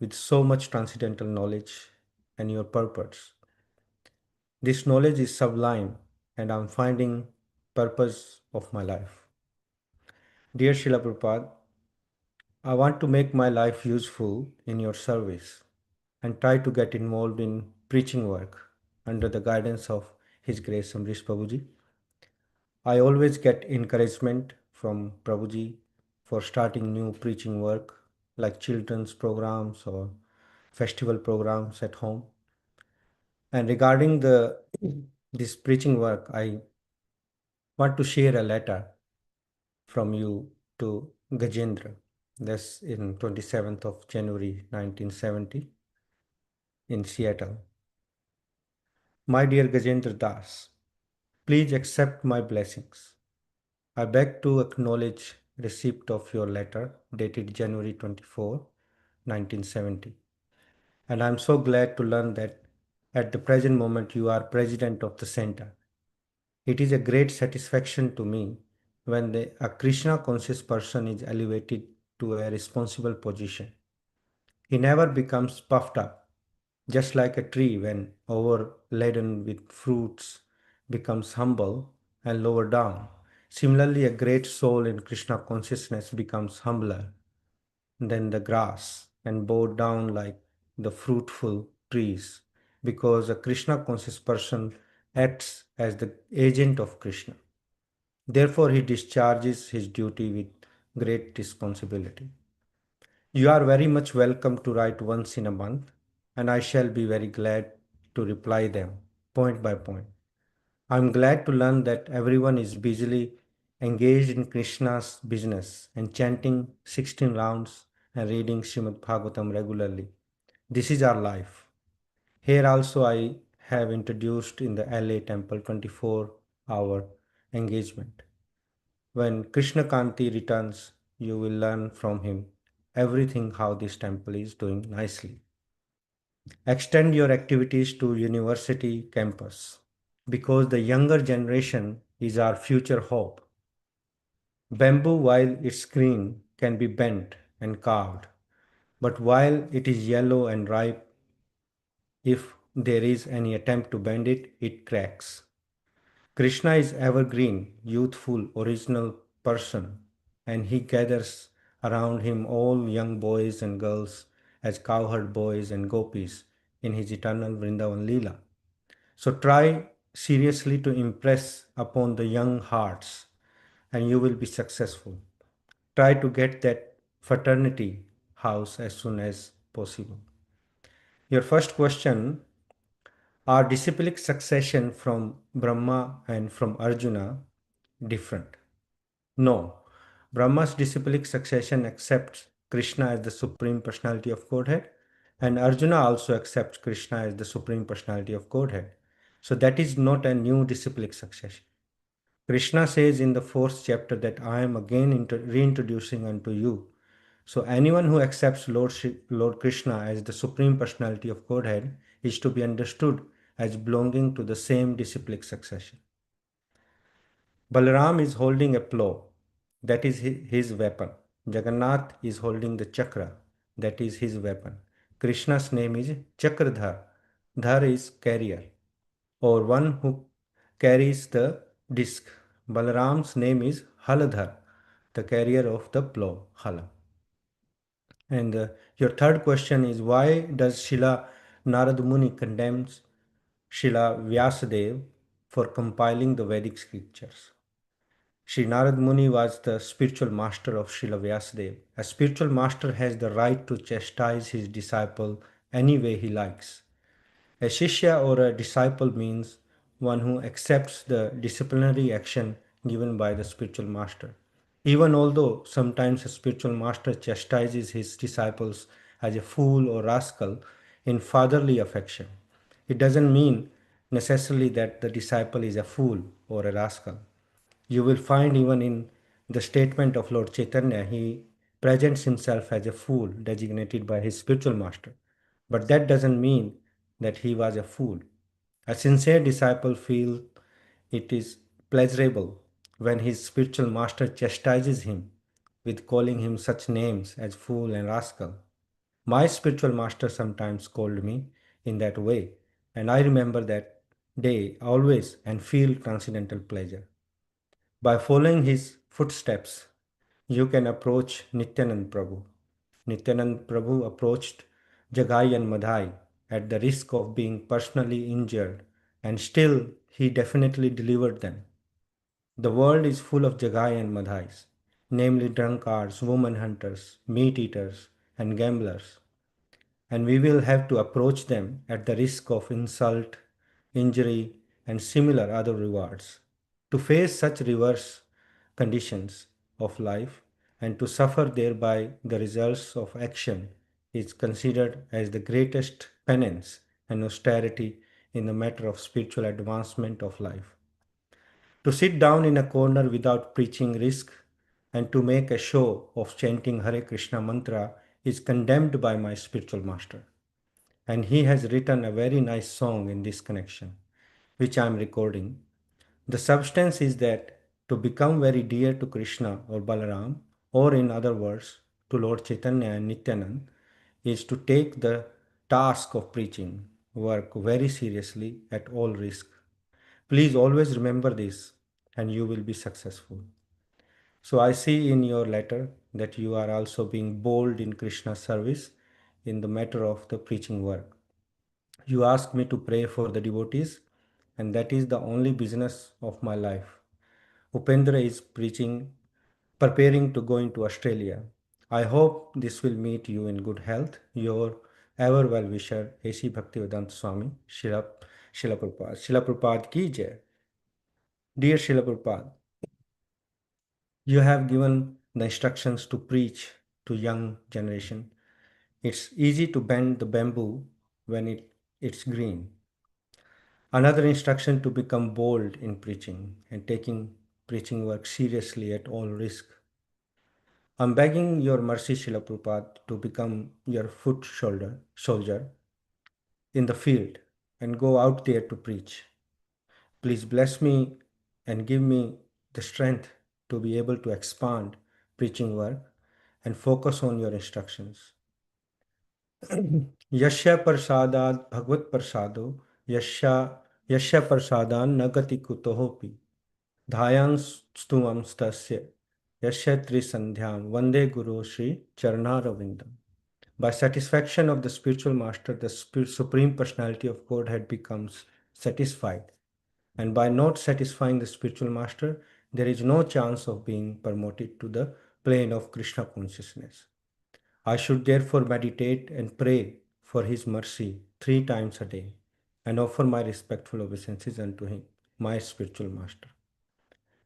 with so much transcendental knowledge and your purpose. This knowledge is sublime, and I'm finding purpose of my life. Dear Srila Prabhupada, I want to make my life useful in your service and try to get involved in preaching work under the guidance of His Grace Amrish Prabhuji. I always get encouragement from Prabhuji for starting new preaching work like children's programs or festival programs at home. And regarding this preaching work, I want to share a letter from you to Gajendra. That's in 27th of January 1970 in Seattle. My dear Gajendra Das, please accept my blessings. I beg to acknowledge receipt of your letter dated January 24, 1970. And I'm so glad to learn that at the present moment you are president of the center. It is a great satisfaction to me when a Krishna conscious person is elevated to a responsible position. He never becomes puffed up, just like a tree when overladen with fruits becomes humble and lower down. Similarly, a great soul in Krishna consciousness becomes humbler than the grass and bowed down like the fruitful trees, because a Krishna conscious person acts as the agent of Krishna. Therefore, he discharges his duty with great responsibility. You are very much welcome to write once in a month, and I shall be very glad to reply them point by point. I am glad to learn that everyone is busily engaged in Krishna's business and chanting 16 rounds and reading Srimad Bhagavatam regularly. This is our life. Here also I have introduced in the LA temple 24-hour engagement. When Krishna Kanti returns, you will learn from him everything how this temple is doing nicely. Extend your activities to university campus because the younger generation is our future hope. Bamboo, while it's green, can be bent and carved, but while it is yellow and ripe, if there is any attempt to bend it, it cracks. Krishna is evergreen, youthful, original person, and he gathers around him all young boys and girls as cowherd boys and gopis in his eternal Vrindavan Leela. So try seriously to impress upon the young hearts and you will be successful. Try to get that fraternity house as soon as possible. Your first question, are disciplic succession from Brahma and from Arjuna different? No. Brahma's disciplic succession accepts Krishna as the Supreme Personality of Godhead, and Arjuna also accepts Krishna as the Supreme Personality of Godhead. So that is not a new disciplic succession. Krishna says in the fourth chapter that I am again reintroducing unto you. So anyone who accepts Lord Krishna as the Supreme Personality of Godhead is to be understood as belonging to the same disciplic succession. Balaram is holding a plow, that is his weapon. Jagannath is holding the chakra, that is his weapon. Krishna's name is Chakradhar. Dhar is carrier, or one who carries the disc. Balaram's name is Haladhar, the carrier of the plow, Hala. And your third question is, why does Srila Narad Muni condemns Srila Vyasadev for compiling the Vedic scriptures? Sri Narad Muni was the spiritual master of Srila Vyasadeva. A spiritual master has the right to chastise his disciple any way he likes. A Shishya or a disciple means one who accepts the disciplinary action given by the spiritual master. Even although sometimes a spiritual master chastises his disciples as a fool or rascal in fatherly affection, it doesn't mean necessarily that the disciple is a fool or a rascal. You will find even in the statement of Lord Chaitanya, he presents himself as a fool designated by his spiritual master. But that doesn't mean that he was a fool. A sincere disciple feels it is pleasurable when his spiritual master chastises him with calling him such names as fool and rascal. My spiritual master sometimes called me in that way, and I remember that day always and feel transcendental pleasure. By following his footsteps, you can approach Nityanand Prabhu. Nityanand Prabhu approached Jagai and Madhai at the risk of being personally injured, and still he definitely delivered them. The world is full of Jagai and Madhais, namely drunkards, woman hunters, meat eaters, and gamblers, and we will have to approach them at the risk of insult, injury, and similar other rewards. To face such reverse conditions of life and to suffer thereby the results of action is considered as the greatest penance and austerity in the matter of spiritual advancement of life. To sit down in a corner without preaching risk and to make a show of chanting Hare Krishna mantra is condemned by my spiritual master. And he has written a very nice song in this connection, which I am recording. The substance is that to become very dear to Krishna or Balaram, or in other words, to Lord Chaitanya and Nityanand, is to take the task of preaching work very seriously at all risk. Please always remember this, and you will be successful. So I see in your letter that you are also being bold in Krishna's service in the matter of the preaching work. You ask me to pray for the devotees, and that is the only business of my life. Upendra is preparing to go into Australia. I hope this will meet you in good health. Your ever well wisher, A.C. Bhaktivedanta Swami, Srila Prabhupada. Srila Prabhupada ki jai. Dear Srila Prabhupada, you have given the instructions to preach to young generation. It's easy to bend the bamboo when it's green. Another instruction to become bold in preaching and taking preaching work seriously at all risk. I'm begging your mercy, Srila Prabhupada, to become your foot soldier in the field and go out there to preach. Please bless me and give me the strength to be able to expand preaching work and focus on your instructions. Yasya prasadat bhagvat prasado yasya prasadan nagati kutohopi धायां स्तुवं सतस्य यस्य त्रिसन्ध्यां वंदे guru Sri Charnaravindam. By satisfaction of the spiritual master, the supreme personality of Godhead becomes satisfied. And by not satisfying the spiritual master, there is no chance of being promoted to the plane of Krishna consciousness. I should therefore meditate and pray for his mercy 3 times a day and offer my respectful obeisances unto him, my spiritual master.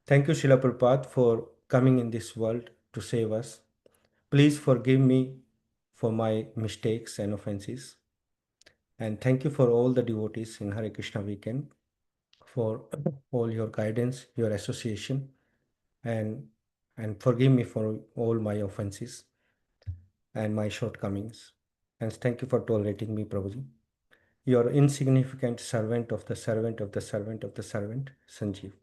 Thank you, Srila Prabhupada, for coming in this world to save us. Please forgive me for my mistakes and offenses. And thank you for all the devotees in Hare Krishna weekend for all your guidance, your association, and forgive me for all my offenses and my shortcomings. And thank you for tolerating me, Prabhuji. Your insignificant servant of the servant of the servant of the servant, Sanjeev.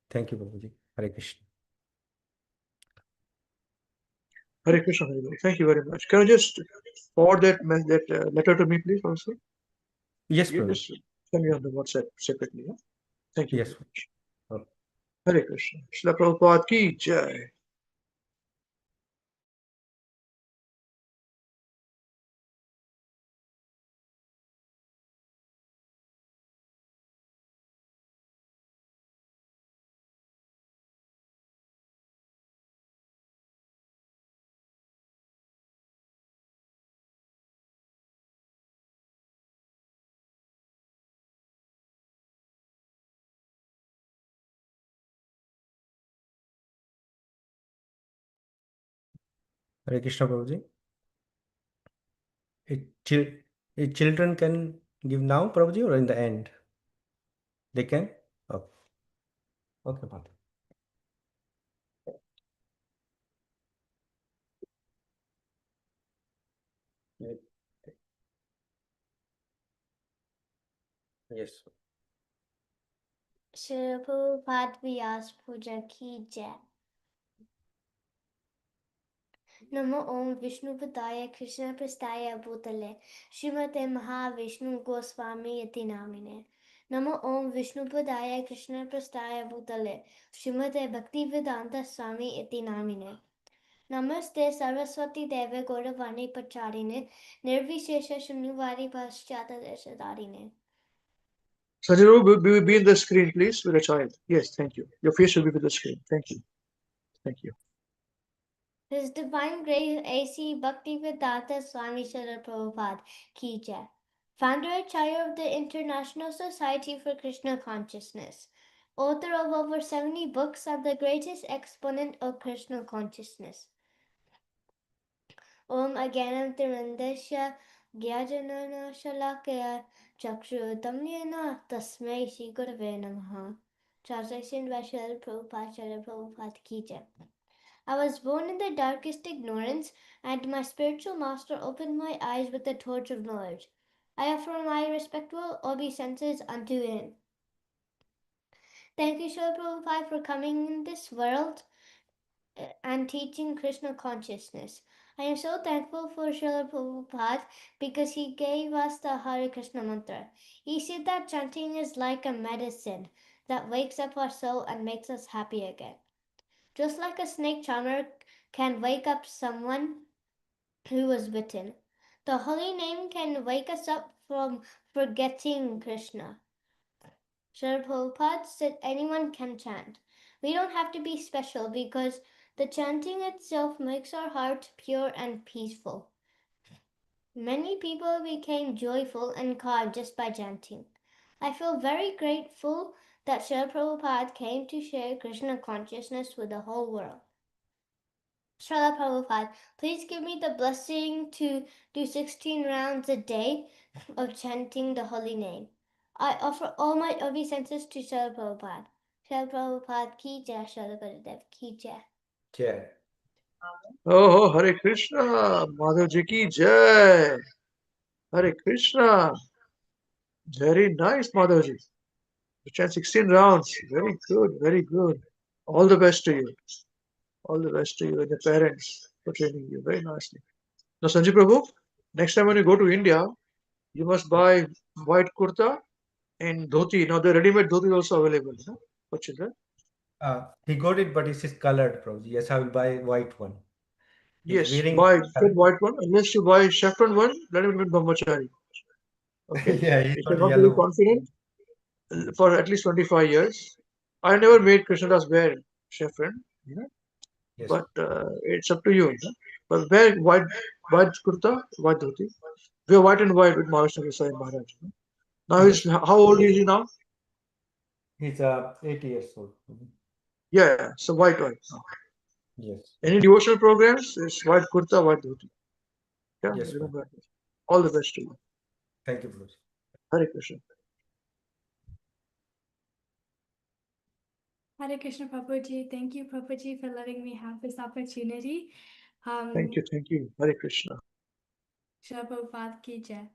Thank you, Prabhuji. Hare Krishna. Hare Krishna, Hare Krishna. Thank you very much. Can you just forward that letter to me, please, also? Yes, You Prabhuji. just send me on the WhatsApp separately. Yeah? Thank you Yes. very much. Okay. Hare Krishna. Srila Prabhupada ki jai. Hare Krishna Prabhuji. Children can give now, Prabhuji, or in the end? They can? Oh. Okay, Mata. Yes. Srila Prabhupada Vyasa Puja ki jai. Namo Om Vishnu Padaya Krishna Prastaya Bhutale Srimate Mahavishnu Goswami Iti Namine. Namo Om Vishnu Padaya Krishna Prastaya Bhutale Srimate Bhaktivedanta Swami Iti Namine. Namaste Saraswati Deve Gauravani Pacharine Nirvishesha Shunyuvari Paschata Deshadarine. Sajiru, be in the screen, please, with a child. Yes, thank you. Your face will be with the screen. Thank you. Thank you. His Divine Grace A.C. Bhaktivedanta Swami Srila Prabhupada ki jai. Founder and chair of the International Society for Krishna Consciousness. Author of over 70 books and the greatest exponent of Krishna consciousness. Om Agyanam Tirandasya Gyajanana Shalakaya Chakshrutamyana Tasmai Shri Gurave Namaha. Translation by Srila Prabhupada ki jai. I was born in the darkest ignorance, and my spiritual master opened my eyes with the torch of knowledge. I offer my respectful obeisances unto him. Thank you, Srila Prabhupada, for coming in this world and teaching Krishna consciousness. I am so thankful for Srila Prabhupada because he gave us the Hare Krishna mantra. He said that chanting is like a medicine that wakes up our soul and makes us happy again. Just like a snake charmer can wake up someone who was bitten, the holy name can wake us up from forgetting Krishna. Srila Prabhupada said anyone can chant. We don't have to be special because the chanting itself makes our heart pure and peaceful. Many people became joyful and calm just by chanting. I feel very grateful that Srila Prabhupada came to share Krishna consciousness with the whole world. Srila Prabhupada, please give me the blessing to do 16 rounds a day of chanting the holy name. I offer all my obeisances to Srila Prabhupada. Srila Prabhupada ki jai, Srila Gurudev ki jai. Jai. Oh, Hare Krishna. Madhavji ki jai. Hare Krishna. Very nice, Madhavji. You chant 16 rounds. Very good, very good. All the best to you. All the best to you and the parents for training you very nicely. Now, Sanjay Prabhu, next time when you go to India, you must buy white kurta and dhoti. Now, the ready-made dhoti is also available, huh, for children. He got it, but it is colored, Prabhuji. Yes, I will buy white one. He's Yes, wearing get white one. Unless you buy saffron one, let him with brahmachari. Okay? yeah, he's If you're got not very yellow. confident, for at least 25 years, I never made Krishnadas wear saffron, Yes. but it's up to you. But wear white kurta, white dhoti. Wear white and white with Maharashtra Sai Maharaj. Now Yes. how old is he now? He's 8 years old. Yeah, so white. Yes. Any devotional programs? It's white kurta, white dhoti. Yeah, Yes, ma'am. remember. All the best to you. Thank you, Prabhuji. Hare Krishna. Hare Krishna Prabhuji. Thank you, Prabhuji, for letting me have this opportunity. Thank you. Hare Krishna. Srila Prabhupada ki jai.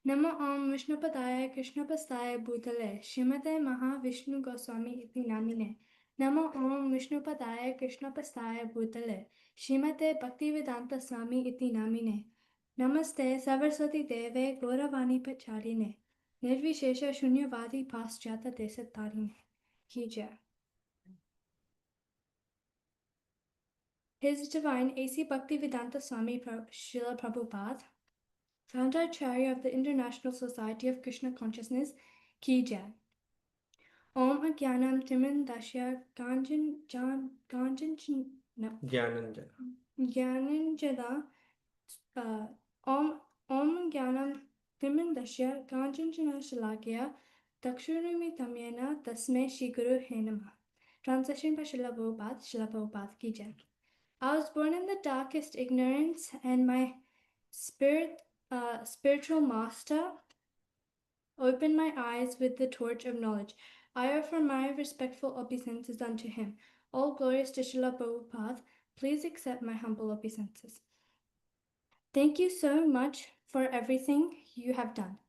Namo Om Vishnu Padaya Krishna Pastaya Bhutale Srimate Mahavishnu Goswami Iti Namine. Namo Om Vishnu Padaya Krishna Pastaya Bhutale Srimate Bhaktivedanta Swami Iti Namine. Namaste Saraswati Deve Gauravani Pacharine Nirvishesha Shunyavadi Paschata Desatarine. Ki jai. His Divine A.C. Bhaktivedanta Swami Srila Prabhupada, founder Acharya of the International Society of Krishna Consciousness, ki jai. Om Agyanam Timindasya Gyananjana Om Gyanam Timindasya Ganjanjana Shalakya Dakshurimi Tamyena Tasme Shri Guru He Namah. Translation by Srila Prabhupada ki jai. I was born in the darkest ignorance, and my spiritual master opened my eyes with the torch of knowledge. I offer my respectful obeisances unto him. All glorious to Srila Prabhupada, please accept my humble obeisances. Thank you so much for everything you have done.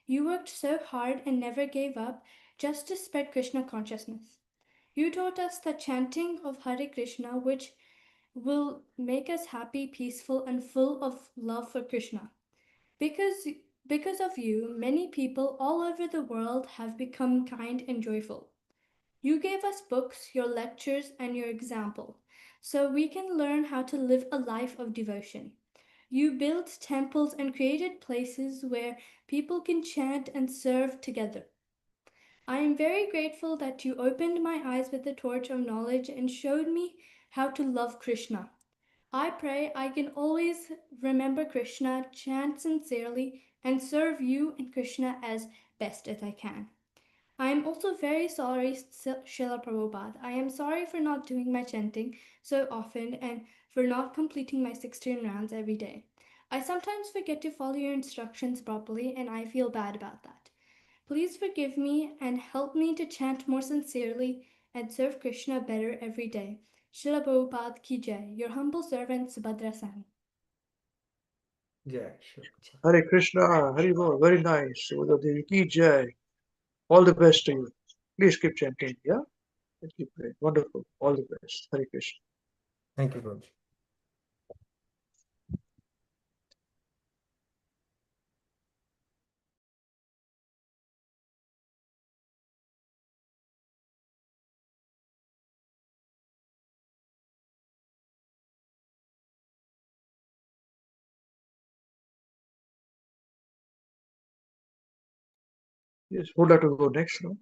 You worked so hard and never gave up just to spread Krishna consciousness. You taught us the chanting of Hare Krishna, which will make us happy, peaceful, and full of love for Krishna. Because of you, many people all over the world have become kind and joyful. You gave us books, your lectures, and your example, so we can learn how to live a life of devotion. You built temples and created places where people can chant and serve together. I am very grateful that you opened my eyes with the torch of knowledge and showed me how to love Krishna. I pray I can always remember Krishna, chant sincerely, and serve you and Krishna as best as I can. I am also very sorry, Srila Prabhupada. I am sorry for not doing my chanting so often and for not completing my 16 rounds every day. I sometimes forget to follow your instructions properly, and I feel bad about that. Please forgive me and help me to chant more sincerely and serve Krishna better every day. Srila Prabhupada ki jai. Your humble servant, Subhadra Sani. Jai Shri Krishna. Hare Krishna, Hare Bol, very nice. Subhadra Devi ki jai. All the best to you. Please keep chanting, yeah? Keep praying. Wonderful. All the best. Hare Krishna. Thank you, Prabhuji. Yes, who would like to go next now?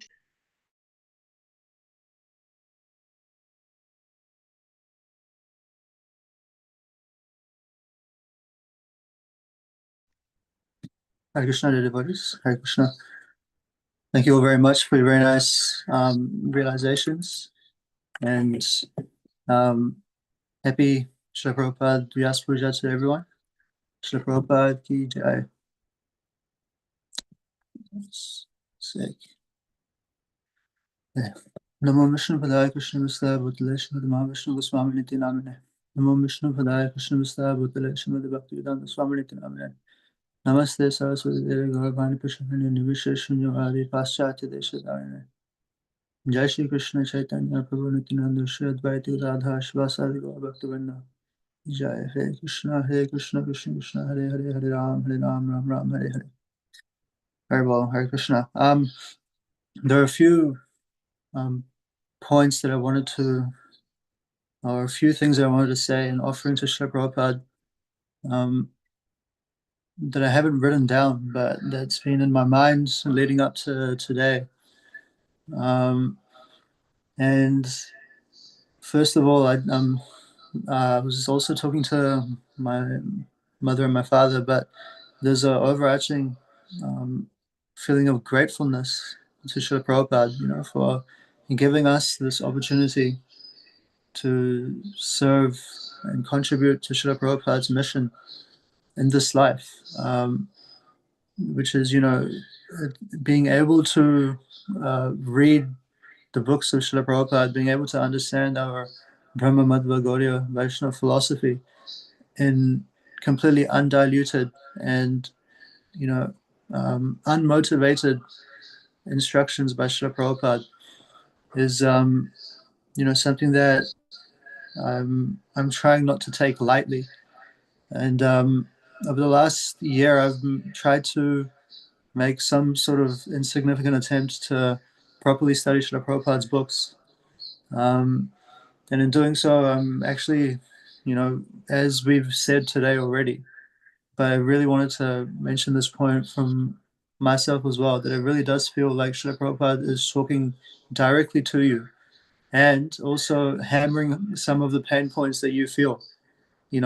Hare Krishna, dear devotees. Hare Krishna. Thank you all very much for your very nice realizations. And happy Srila Prabhupada Vyasa Puja to everyone. Srila Prabhupada ki jai. Sick. Yeah. Namo Vishnu Padaya Krishna Vistaya Bhutale Srimad Mahavishnu Goswami Niti Namine. Namo Vishnu Padaya Krishna Vistaya Bhutale Srimad Bhaktivedanta Swami Niti Namine. Namaste Saraswati Devi Gauravani Prashanani Nivisheshanyo Adi Paschatya Deshadarine. Jai Shri Krishna Chaitanya Prabhu Nityananda Shri Advaita Radha Shivasadi Gaur Bhaktivinoda. Jai Hare Krishna Krishna Krishna Hare Hare Hare Ram Ram Ram Hare Hare. Very well, Hare Krishna. There are a few points that I wanted to, or a few things that I wanted to say in offering to Srila Prabhupada that I haven't written down, but that's been in my mind leading up to today. And first of all, I was also talking to my mother and my father, but there's an overarching feeling of gratefulness to Srila Prabhupada, for giving us this opportunity to serve and contribute to Srila Prabhupada's mission in this life, which is, being able to read the books of Srila Prabhupada, being able to understand our Brahma Madhva Gauriya Vaishnava philosophy in completely undiluted and unmotivated instructions by Srila Prabhupada is something that I'm trying not to take lightly. And over the last year, I've tried to make some sort of insignificant attempt to properly study Srila Prabhupada's books. And in doing so, I'm actually, as we've said today already, but I really wanted to mention this point from myself as well, that it really does feel like Srila Prabhupada is talking directly to you and also hammering some of the pain points that you feel. It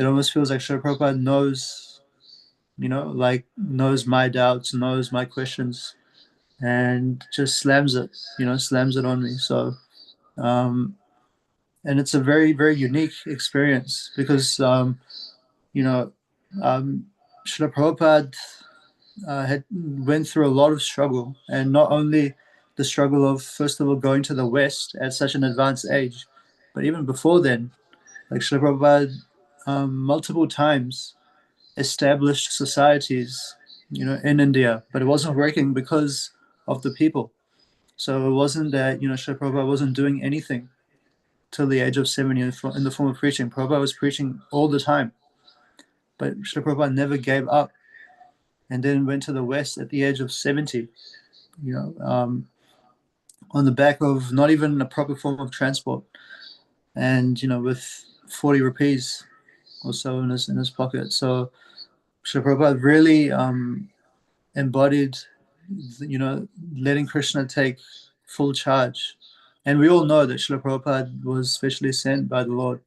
almost feels like Srila Prabhupada knows, knows my doubts, knows my questions, and just slams it on me. So and it's a very, very unique experience because you know, Srila Prabhupada had went through a lot of struggle, and not only the struggle of first of all going to the West at such an advanced age, but even before then, like Srila Prabhupada multiple times established societies, in India, but it wasn't working because of the people. So it wasn't that Srila Prabhupada wasn't doing anything till the age of 70 in the form of preaching. Prabhupada was preaching all the time, but Srila Prabhupada never gave up, and then went to the West at the age of 70. You know, on the back of not even a proper form of transport, and with 40 rupees or so in his pocket. So Srila Prabhupada really embodied, letting Krishna take full charge. And we all know that Srila Prabhupada was specially sent by the Lord.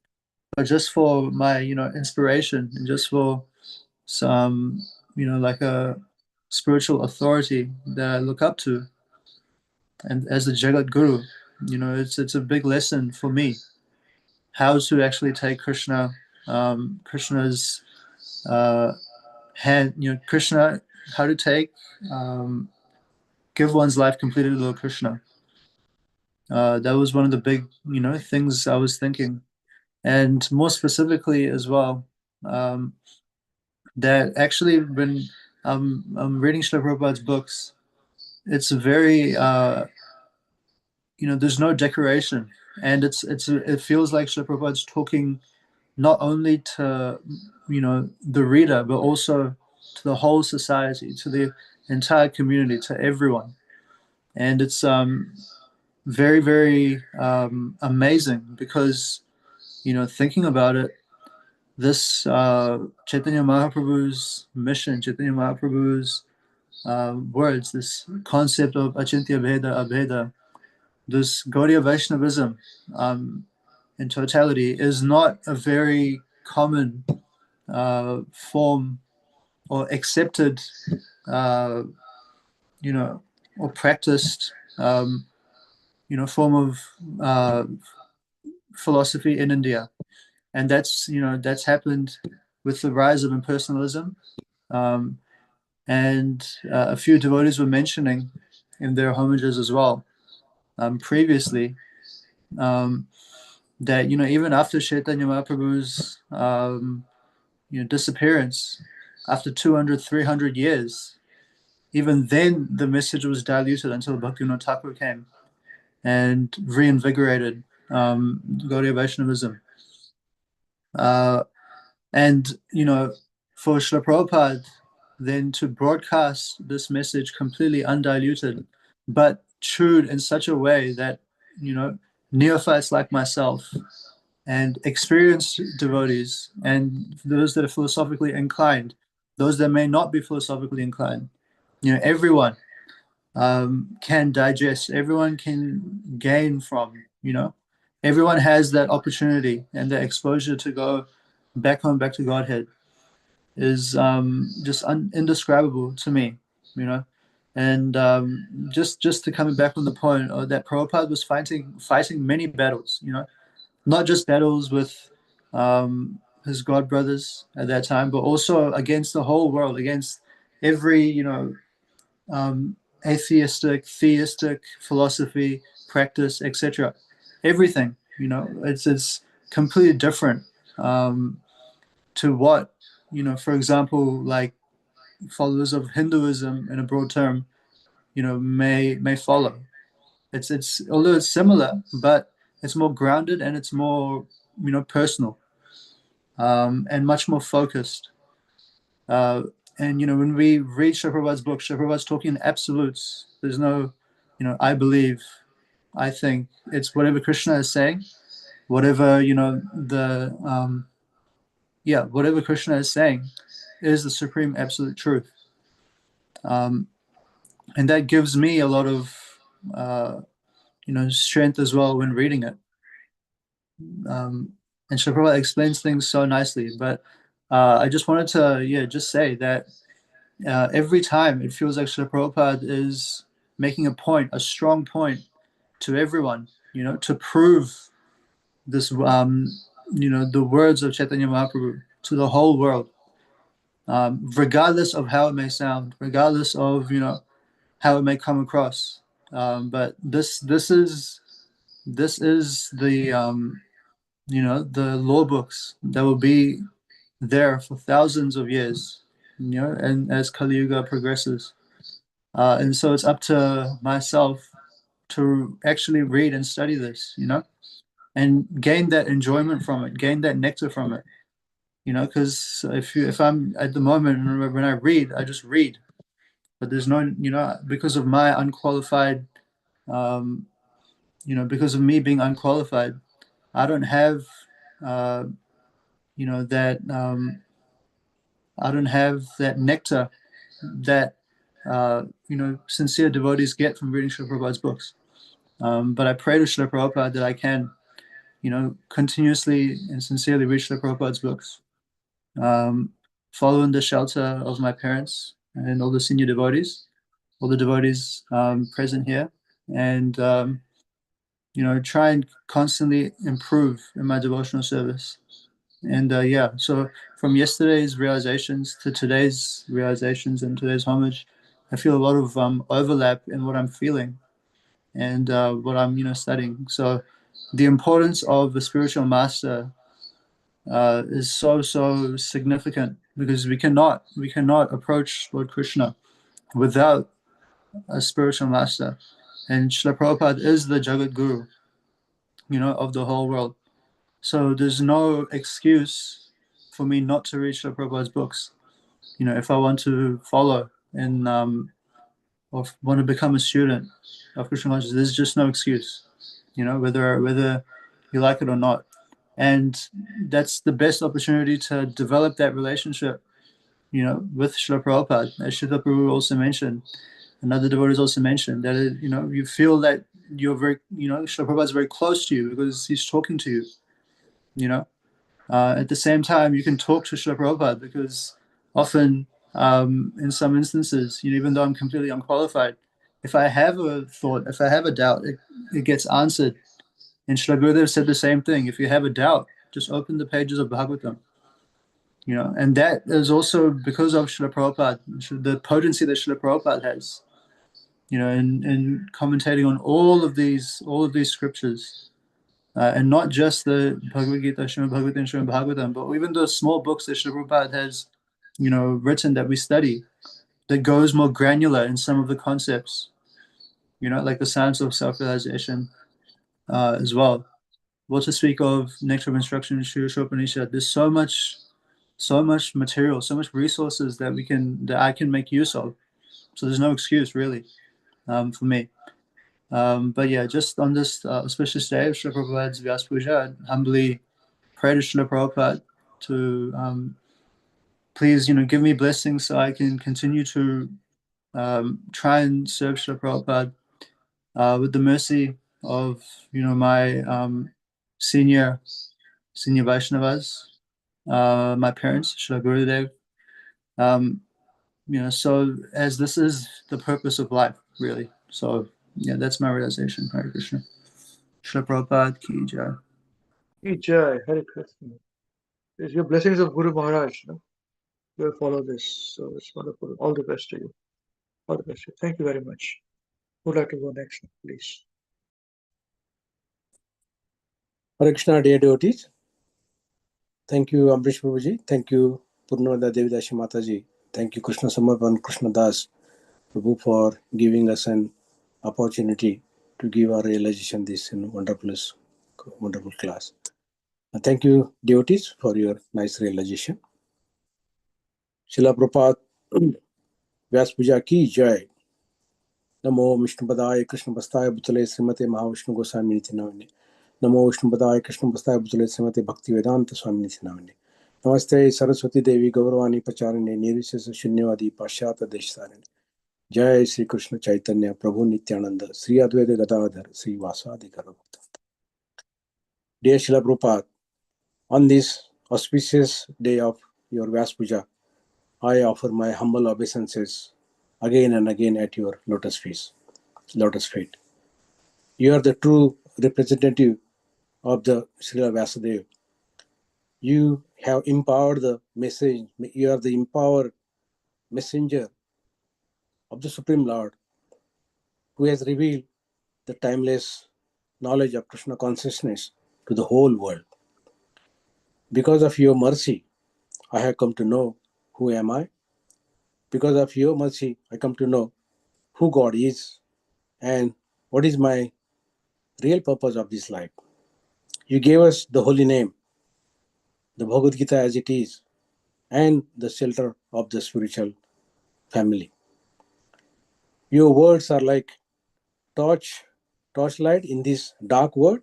But just for my, inspiration, and just for some, like a spiritual authority that I look up to, and as the Jagat Guru, it's a big lesson for me how to actually take Krishna's hand, Krishna, how to take, give one's life completely to Lord Krishna. That was one of the big, things I was thinking, and more specifically as well, that actually when I'm reading Srila Prabhupada's books, it's very, there's no decoration, and it feels like Srila Prabhupada's talking not only to the reader, but also to the whole society, to the entire community, to everyone. And it's very, very amazing because thinking about it, this Chaitanya Mahaprabhu's mission, Chaitanya Mahaprabhu's words, this concept of Achintya Bheda Abheda, this Gaudiya Vaishnavism in totality is not a very common form or accepted, uh, or practiced, form of philosophy in India. And that's happened with the rise of impersonalism. And a few devotees were mentioning in their homages as well, previously, that even after Chaitanya Mahaprabhu's disappearance, after 200, 300 years, even then the message was diluted until Bhaktivinoda Thakur came and reinvigorated Gaudiya Vaishnavism. And for Srila Prabhupada then to broadcast this message completely undiluted, but chewed in such a way that neophytes like myself and experienced devotees and those that are philosophically inclined, those that may not be philosophically inclined, everyone can digest, everyone can gain from, everyone has that opportunity, and the exposure to go back home, back to Godhead is just indescribable to me, and just to coming back on the point that Prabhupada was fighting many battles, not just battles with his god brothers at that time, but also against the whole world, against every atheistic, theistic philosophy, practice, etc. Everything, it's completely different to what, for example, like followers of Hinduism in a broad term, may follow. It's although it's similar, but it's more grounded and it's more, personal, and much more focused. And when we read Srila Prabhupada's book, Srila Prabhupada's talking in absolutes. There's no, I believe, I think. It's whatever Krishna is saying, whatever whatever Krishna is saying is the supreme absolute truth. And that gives me a lot of strength as well when reading it. And Srila Prabhupada explains things so nicely. But I just wanted to just say that every time it feels like Srila Prabhupada is making a point, a strong point to everyone, to prove this the words of Chaitanya Mahaprabhu to the whole world, regardless of how it may sound, regardless of how it may come across. But this is the the law books that will be there for thousands of years, and as Kali Yuga progresses. And so it's up to myself to actually read and study this, and gain that enjoyment from it, gain that nectar from it, because if I'm at the moment when I read, I just read, but there's no, because of my unqualified, because of me being unqualified, I don't have, that, I don't have that nectar that, sincere devotees get from reading Srila Prabhupada's books. But I pray to Srila Prabhupada that I can, continuously and sincerely read Srila Prabhupada's books, follow in the shelter of my parents and all the senior devotees, all the devotees present here, and try and constantly improve in my devotional service. And so from yesterday's realizations to today's realizations and today's homage, I feel a lot of overlap in what I'm feeling and what I'm studying. So the importance of the spiritual master is so significant, because we cannot approach Lord Krishna without a spiritual master, and Srila Prabhupada is the Jagat Guru, of the whole world. So there's no excuse for me not to read Srila Prabhupada's books. If I want to follow and or want to become a student of Krishna consciousness, there's just no excuse. Whether you like it or not. And that's the best opportunity to develop that relationship, with Srila Prabhupada. As Srila Prabhupada also mentioned, and other devotees also mentioned, that you feel that you're very, Srila Prabhupada is very close to you because he's talking to you. At the same time, you can talk to Srila Prabhupada, because often, in some instances, even though I'm completely unqualified, if I have a thought, if I have a doubt, it gets answered. And Srila Gurudev said the same thing. If you have a doubt, just open the pages of Bhagavatam. And that is also because of Srila Prabhupada, the potency that Srila Prabhupada has, in commentating on all of these scriptures, and not just the Bhagavad Gita, Srimad Bhagavatam, Srimad Bhagavatam, but even the small books that Srila Prabhupada has, written that we study, that goes more granular in some of the concepts, like the science of self-realization, as well. What to speak of Nectar of Instruction in Sri Upanishad. There's so much material, so much resources that I can make use of. So there's no excuse really, for me. But yeah, just on this auspicious day of Srila Prabhupada's Vyasa Puja, I humbly pray to Srila Prabhupada to please, give me blessings so I can continue to try and serve Srila Prabhupada with the mercy of my senior Vaishnavas, my parents, Srila Gurudev. So as this is the purpose of life, really. So yeah, that's my realization. Hare Krishna. Srila Prabhupada ki jai. Ki jai, Hare Krishna. It's your blessings of Guru Maharaj. You'll follow this. So it's wonderful. All the best to you. All the best to you. Thank you very much. Who'd like to go next, please? Hare Krishna, dear devotees. Thank you, Amrish Prabhuji. Thank you, Purnavada Devidasi Mataji. Thank you, Krishna Samarpan Krishna Das Prabhu, for giving us an opportunity to give our realization this in wonderful class. And thank you, devotees, for your nice realization. Srila Prabhupada Vyasa Puja ki jai. Namo Vishnupadaya Krishna Bastaya Bhutale Srimate Mahavishnu Goswami Niti Namane. Namo Vishnupadaya Krishna Bastaya Bhutale Srimate Bhakti Vedanta Swami Niti Namane. Namaste Saraswati Devi Gauravani Pacharine Nirvisesa Shunyavadi Pashyata Deshtarine. Jai Sri Krishna Chaitanya Prabhu Nityananda Sri Advaita Gadadhar Sri Vasadi Garavata. Dear Srila Prabhupada, on this auspicious day of your Vyasa Puja, I offer my humble obeisances again and again at your lotus feet. You are the true representative of the Srila Vyasadeva. You have empowered the message. You are the empowered messenger of the Supreme Lord, who has revealed the timeless knowledge of Krishna consciousness to the whole world. Because of your mercy, I have come to know who am I. Because of your mercy, I come to know who God is and what is my real purpose of this life. You gave us the holy name, the Bhagavad Gita as it is, and the shelter of the spiritual family. Your words are like torchlight in this dark world.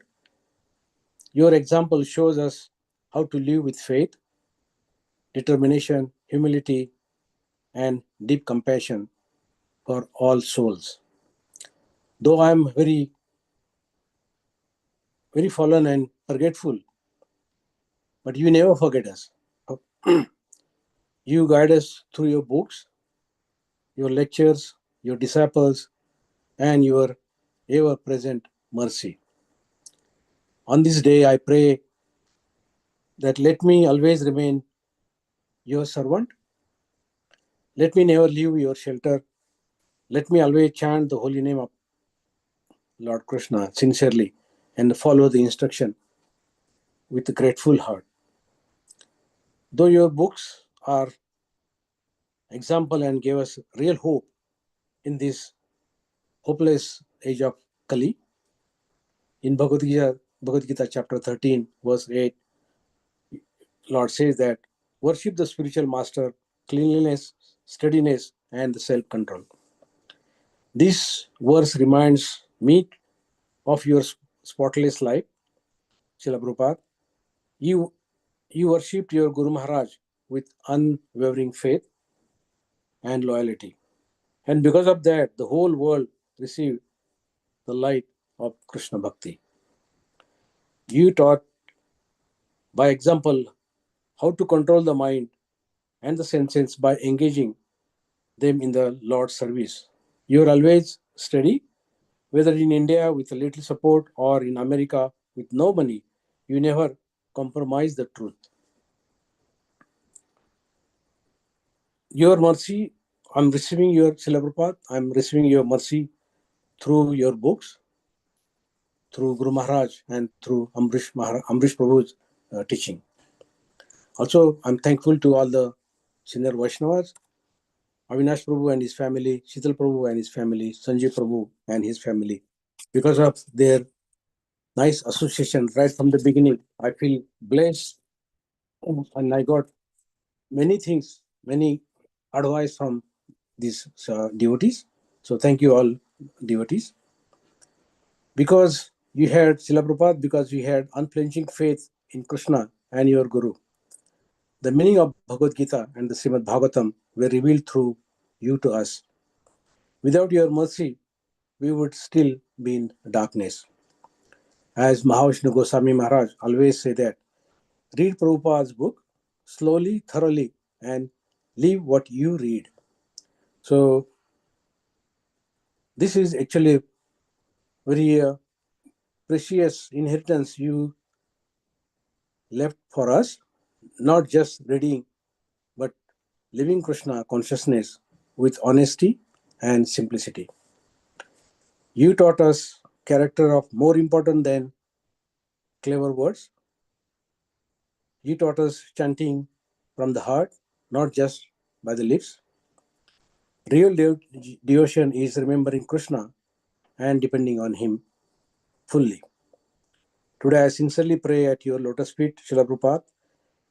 Your example shows us how to live with faith, determination, humility, and deep compassion for all souls. Though I am very, very fallen and forgetful, but you never forget us. You guide us through your books, your lectures, your disciples, and your ever-present mercy. On this day, I pray that let me always remain your servant. Let me never leave your shelter. Let me always chant the holy name of Lord Krishna sincerely and follow the instruction with a grateful heart. Though your books are example and gave us real hope in this hopeless age of Kali, in Bhagavad Gita chapter 13, verse 8, Lord says that worship the spiritual master, cleanliness, steadiness, and self-control. This verse reminds me of your spotless life, Srila Prabhupada. You worshipped your Guru Maharaj with unwavering faith and loyalty. And because of that, the whole world received the light of Krishna Bhakti. You taught by example how to control the mind and the senses by engaging them in the Lord's service. You are always steady, whether in India with a little support or in America with no money. You never compromise the truth. Your mercy, I'm receiving your Srila Prabhupada, I'm receiving your mercy through your books, through Guru Maharaj, and through Ambrish Prabhu's teaching. Also, I'm thankful to all the senior Vaishnavas, Avinash Prabhu and his family, Shital Prabhu and his family, Sanjay Prabhu and his family. Because of their nice association right from the beginning, I feel blessed and I got many things, many advice from these devotees. So thank you all devotees. Because you had Srila Prabhupada, because you had unflinching faith in Krishna and your Guru. The meaning of Bhagavad Gita and the Srimad Bhagavatam were revealed through you to us. Without your mercy, we would still be in darkness. As Mahavishnu Goswami Maharaj always say that, read Prabhupada's book slowly, thoroughly, and leave what you read. So this is actually very precious inheritance you left for us, not just reading, but living Krishna consciousness with honesty and simplicity. You taught us character of more important than clever words. You taught us chanting from the heart, not just by the lips. Real devotion is remembering Krishna and depending on him fully. Today I sincerely pray at your lotus feet, Srila Prabhupada.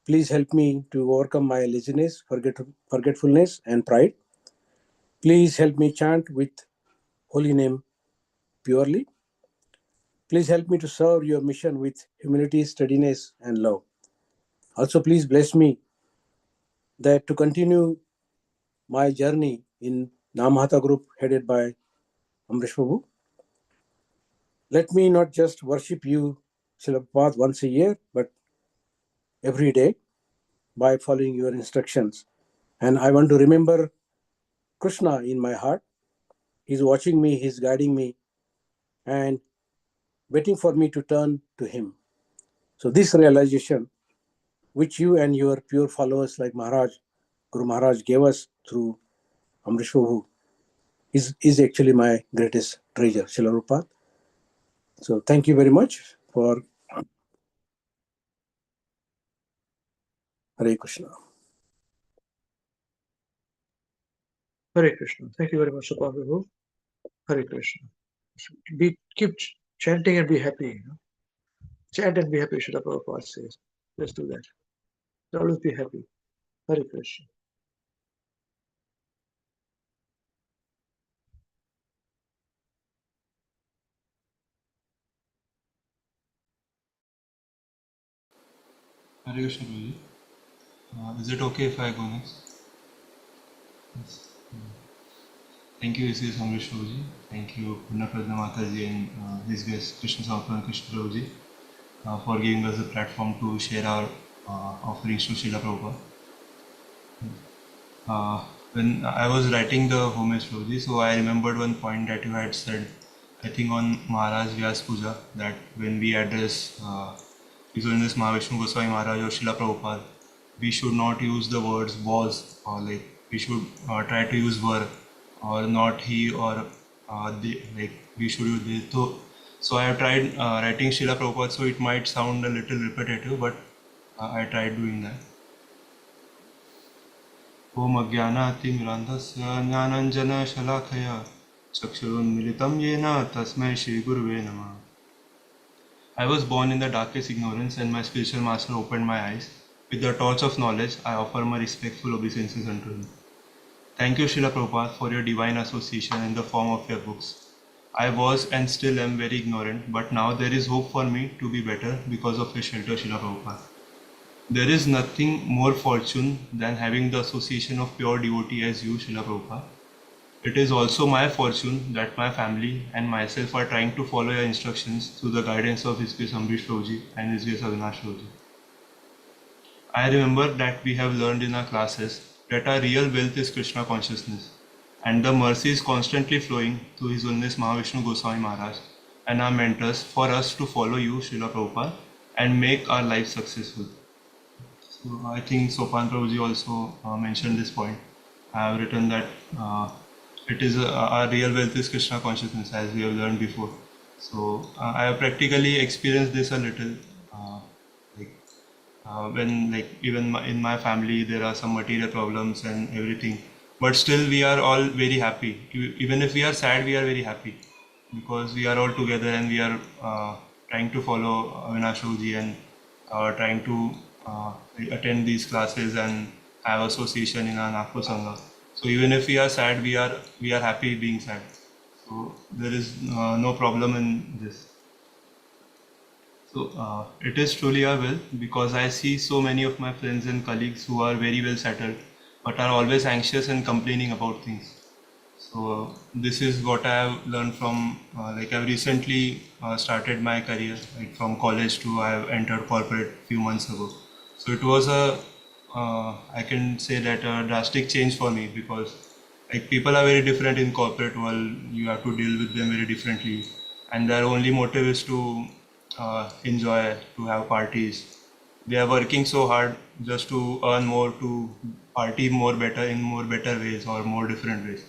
Please help me to overcome my laziness, forgetfulness, and pride. Please help me chant with holy name purely. Please help me to serve your mission with humility, steadiness, and love. Also, please bless me that to continue my journey in Namhata group headed by Amrish Prabhu. Let me not just worship you, Srila Prabhupada, once a year, but every day by following your instructions. And I want to remember Krishna in my heart. He's watching me, he's guiding me, and waiting for me to turn to him. So this realization, which you and your pure followers like Guru Maharaj gave us through Amrish Prabhu, is actually my greatest treasure, Srila Prabhupada. So thank you very much for Hare Krishna. Hare Krishna. Thank you very much, Sopan Prabhu. Hare Krishna. Keep chanting and be happy. Chant and be happy, Srila Prabhupada says. Just do that. Always be happy. Hare Krishna. Hare Krishna Guruji. Is it okay if I go next? Yes. Thank you, His Amrish Prabhuji. Thank you, Purnapradna Mataji and His guest Krishna Sampran Krishna Prabhuji for giving us the platform to share our offerings to Srila Prabhupada. When I was writing the Homages Prabhuji, so I remembered one point that you had said, I think on Maharaj Vyasa Puja, that when we address His Holiness Mahavishnu Goswami Maharaj or Srila Prabhupada, we should not use the words was, or like we should try to use were, or not he, or they, like we should use they. So I have tried writing Srila Prabhupada, so it might sound a little repetitive, but I tried doing that. Om Ajnanaatimirandhasya Jnananjana Shalakaya Chakshurunmilitam Yena Tasmai Shri Guruve Namah. I was born in the darkest ignorance, and my spiritual master opened my eyes. With the torch of knowledge, I offer my respectful obeisances unto him. Thank you, Srila Prabhupada, for your divine association in the form of your books. I was and still am very ignorant, but now there is hope for me to be better because of your shelter, Srila Prabhupada. There is nothing more fortune than having the association of pure devotee as you, Srila Prabhupada. It is also my fortune that my family and myself are trying to follow your instructions through the guidance of His Grace Amrish Prabhuji and His Grace Avinash Prabhuji. I remember that we have learned in our classes that our real wealth is Krishna consciousness, and the mercy is constantly flowing through His Holiness Mahavishnu Goswami Maharaj and our mentors for us to follow you, Srila Prabhupada, and make our life successful. So I think Sopan Prabhuji also mentioned this point. I have written that it is our real wealth is Krishna consciousness, as we have learned before. So I have practically experienced this a little. When like even in my family there are some material problems and everything, but still we are all very happy. Even if we are sad, we are very happy because we are all together and we are trying to follow Avinash Prabhuji and trying to attend these classes and have association in our Nagpur Sangha. So even if we are sad, we are happy being sad. So there is no problem in this. So it is truly a will, because I see so many of my friends and colleagues who are very well settled but are always anxious and complaining about things. So this is what I have learned from like I've recently started my career, like from college to I have entered corporate few months ago. So it was a I can say that a drastic change for me, because like people are very different in corporate world. You have to deal with them very differently, and their only motive is to enjoy, to have parties. They are working so hard just to earn more, to party more better in more better ways or more different ways.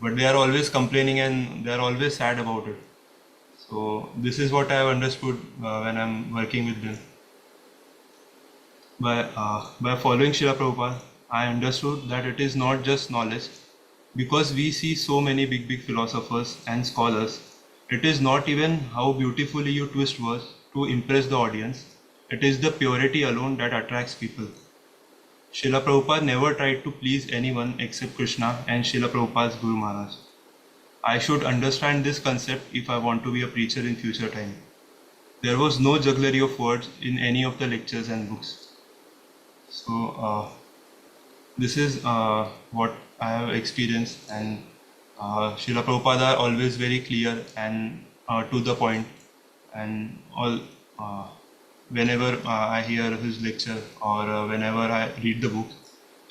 But they are always complaining and they are always sad about it. So this is what I have understood when I'm working with them. By following Srila Prabhupada, I understood that it is not just knowledge. Because we see so many big philosophers and scholars, it is not even how beautifully you twist words to impress the audience. It is the purity alone that attracts people. Srila Prabhupada never tried to please anyone except Krishna and Srila Prabhupada's Guru Maharaj. I should understand this concept if I want to be a preacher in future time. There was no jugglery of words in any of the lectures and books. So this is what I have experienced, and Srila Prabhupada are always very clear and to the point, and all whenever I hear his lecture or whenever I read the book,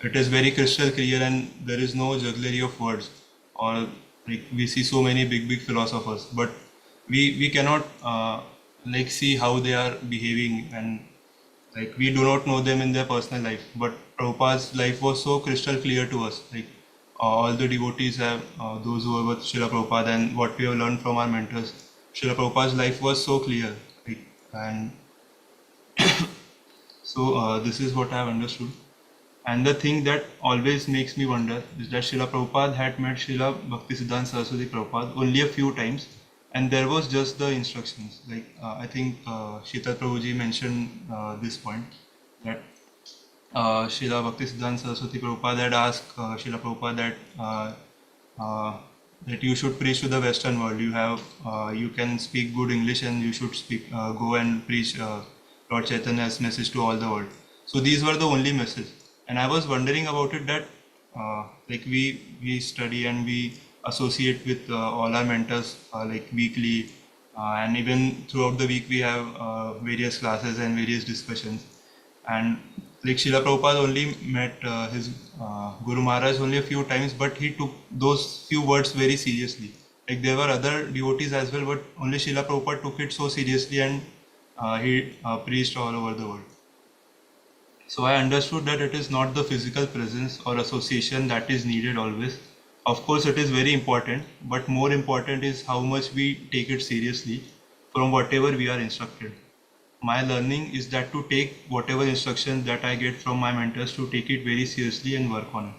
it is very crystal clear and there is no jugglery of words. Or like we see so many big philosophers, but we cannot like see how they are behaving, and like we do not know them in their personal life, but Prabhupada's life was so crystal clear to us. Like all the devotees have those who are with Srila Prabhupada and what we have learned from our mentors. Srila Prabhupada's life was so clear, like, and so this is what I have understood. And the thing that always makes me wonder is that Srila Prabhupada had met Srila Bhaktisiddhanta Saraswati Prabhupada only a few times, and there was just the instructions. Like I think Sheetal Prabhuji mentioned this point, that Srila Bhaktisiddhanta Saraswati Prabhupada had asked Srila Prabhupada that you should preach to the Western world. You can speak good English and you should go and preach Lord Chaitanya's message to all the world. So these were the only message, and I was wondering about it, that like we study and we associate with all our mentors like weekly, and even throughout the week we have various classes and various discussions. And like Srila Prabhupada only met his Guru Maharaj only a few times, but he took those few words very seriously. Like there were other devotees as well, but only Srila Prabhupada took it so seriously, and he preached all over the world. So I understood that it is not the physical presence or association that is needed always. Of course, it is very important, but more important is how much we take it seriously from whatever we are instructed. My learning is that to take whatever instruction that I get from my mentors, to take it very seriously and work on it.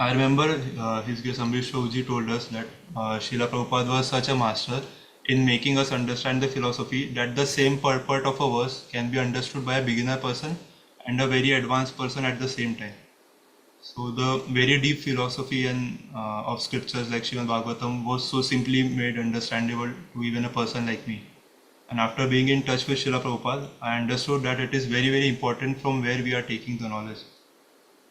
I remember His Grace Amrish Prabhuji told us that Srila Prabhupada was such a master in making us understand the philosophy that the same purport of a verse can be understood by a beginner person and a very advanced person at the same time. So the very deep philosophy and of scriptures like Srimad Bhagavatam was so simply made understandable to even a person like me. And after being in touch with Srila Prabhupada, I understood that it is very, very important from where we are taking the knowledge.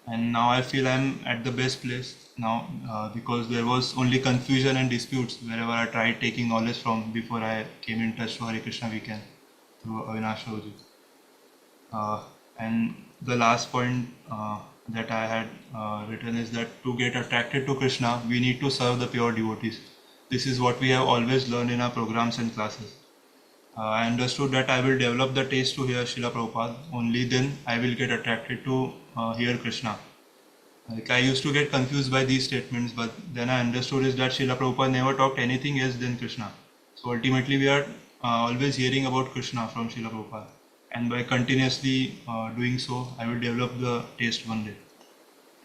And now I feel I'm at the best place now, because there was only confusion and disputes wherever I tried taking knowledge from before I came in touch to Hare Krishna WECAN through Avinash Prabhuji. And the last point that I had written is that to get attracted to Krishna, we need to serve the pure devotees. This is what we have always learned in our programs and classes. I understood that I will develop the taste to hear Srila Prabhupada. Only then I will get attracted to hear Krishna. Like I used to get confused by these statements, but then I understood is that Srila Prabhupada never talked anything else than Krishna. So ultimately we are always hearing about Krishna from Srila Prabhupada. And by continuously doing so, I will develop the taste one day.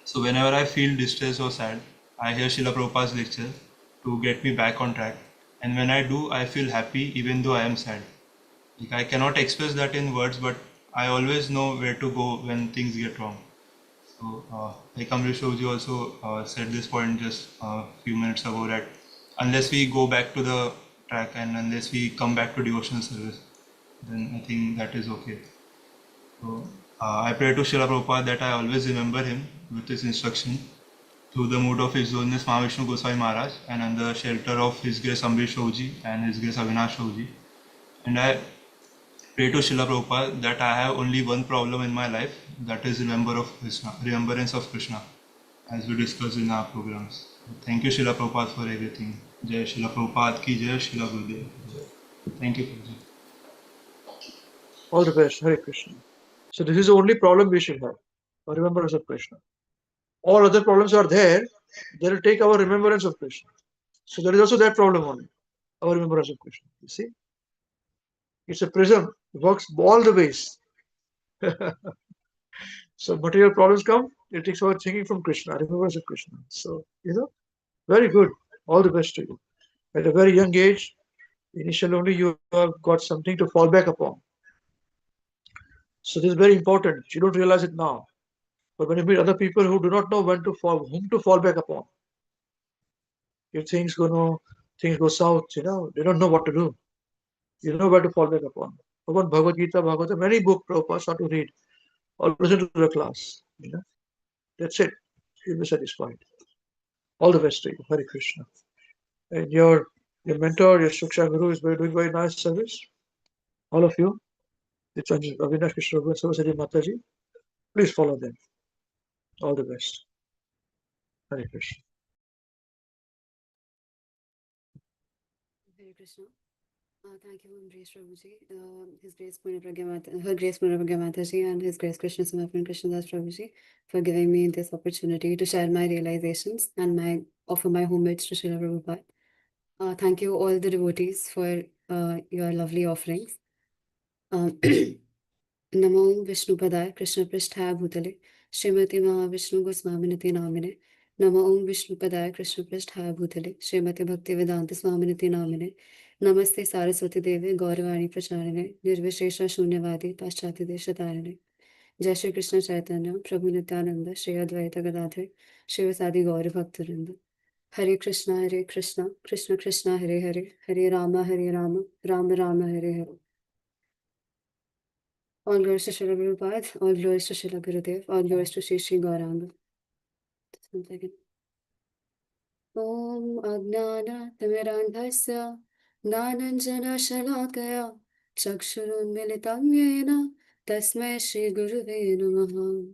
So whenever I feel distressed or sad, I hear Srila Prabhupada's lecture to get me back on track. And when I do, I feel happy even though I am sad. Like I cannot express that in words, but I always know where to go when things get wrong. So like Amrish Prabhuji also said this point just a few minutes ago, that unless we go back to the track and unless we come back to devotional service, then I think that is okay. So I pray to Srila Prabhupada that I always remember him with his instruction through the mood of His Holiness Mahavishnu Goswami Maharaj and under the shelter of His Grace Amrish Prabhuji and His Grace Avinash Prabhuji. And I pray to Srila Prabhupada that I have only one problem in my life, that is remembrance of Krishna, as we discussed in our programs. Thank you, Srila Prabhupada, for everything. Jai Srila Prabhupada ki Jai, Srila Gurudev. Thank you, Prabhuji. All the best. Hare Krishna. So this is the only problem we should have, a remembrance of Krishna. All other problems are there, they will take our remembrance of Krishna. So there is also that problem only, our remembrance of Krishna. You see? It's a prism, it works all the ways. So material problems come, it takes our thinking from Krishna, remembrance of Krishna. So, very good. All the best to you. At a very young age, initially only you have got something to fall back upon. So this is very important. You don't realize it now. But when you meet other people who do not know whom to fall back upon, if things go south, they don't know what to do. You know where to fall back upon. Open Bhagavad Gita, Bhagavatam, any book Prabhupada start to read, or listen to the class. That's it. You'll be satisfied. All the best to you. Hare Krishna. And your mentor, your Shiksha Guru is doing very nice service. All of you. It's Avinash Krishna Saraswati Mataji. Please follow them. All the best. Hare Krishna. Krishna. Thank you, Amrish Prabhuji, His Grace Purna Pragya Mata, Her Grace Purna Pragya Mataji, and His Grace Krishna Samarpan Krishnadas Prabhuji for giving me this opportunity to share my realizations and offer my homage to Srila Prabhupada. Thank you all the devotees for your lovely offerings. नमो विष्णुपदाय कृष्णपृष्ठाय भूतले श्रीमती महाविष्णु गोस्वामिनिति नामिने नमो ओम विष्णुपदाय कृष्णपृष्ठाय भूतले श्रीमती भक्तिवेदांत स्वामिनिति नामिने नमस्ते सारस्वती देवे गौरवाणी प्रचारिणे निर्विशेष शून्यवादी पाश्चात्य देशतारिणे जय श्री कृष्ण चैतन्य प्रभु नित्यानंद श्री अद्वैत गदाधर शिवसादि गौर भक्तवृंद हरे Krishna Krishna Krishna Hare Hare Hare Ram Ram Ram Hare Hare. All glories to Srila Prabhupada, all glories to Srila Gurudev, all glories to Shri Shri Gauranga. Just 1 second. Om Ajnana Timirandhasya Dhananjana Shalakaya Chakshurun Militam Yena Tasmai Shri Guruve Namaha.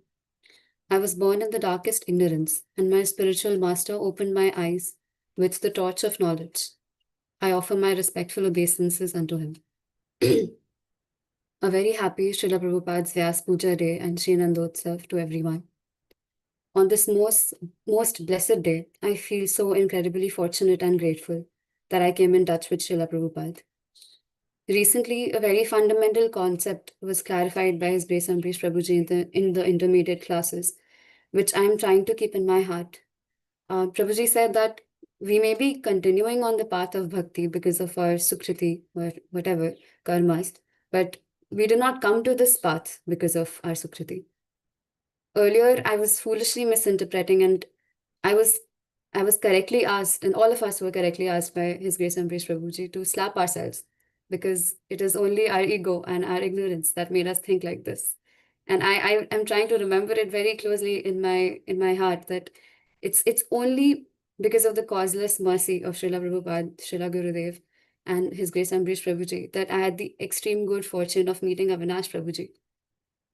I was born in the darkest ignorance, and my spiritual master opened my eyes with the torch of knowledge. I offer my respectful obeisances unto him. A very happy Srila Prabhupada's Vyasa Puja day and Sri Nandotsav to everyone. On this most blessed day, I feel so incredibly fortunate and grateful that I came in touch with Srila Prabhupada. Recently, a very fundamental concept was clarified by His Grace Amrish Prabhuji in the intermediate classes, which I am trying to keep in my heart. Prabhuji said that we may be continuing on the path of bhakti because of our sukriti or whatever karmas, but we do not come to this path because of our sukriti. Earlier, I was foolishly misinterpreting, and I was correctly asked, and all of us were correctly asked by His Grace Amrish Prabhuji to slap ourselves because it is only our ego and our ignorance that made us think like this. And I am trying to remember it very closely in my heart that it's only because of the causeless mercy of Srila Prabhupada, Srila Gurudev, and His Grace Amrish Prabhuji that I had the extreme good fortune of meeting Avinash Prabhuji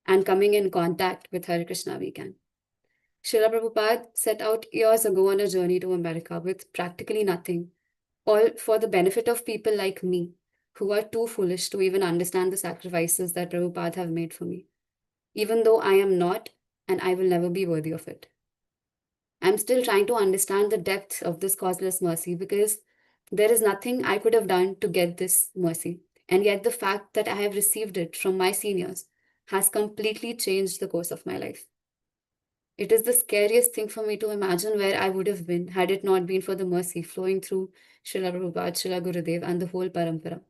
and coming in contact with Hare Krishna WECAN. Srila Prabhupada set out years ago on a journey to America with practically nothing, all for the benefit of people like me, who are too foolish to even understand the sacrifices that Prabhupada have made for me, even though I am not and I will never be worthy of it. I'm still trying to understand the depth of this causeless mercy because there is nothing I could have done to get this mercy. And yet the fact that I have received it from my seniors has completely changed the course of my life. It is the scariest thing for me to imagine where I would have been had it not been for the mercy flowing through Srila Prabhupada, Srila Gurudev, and the whole parampara.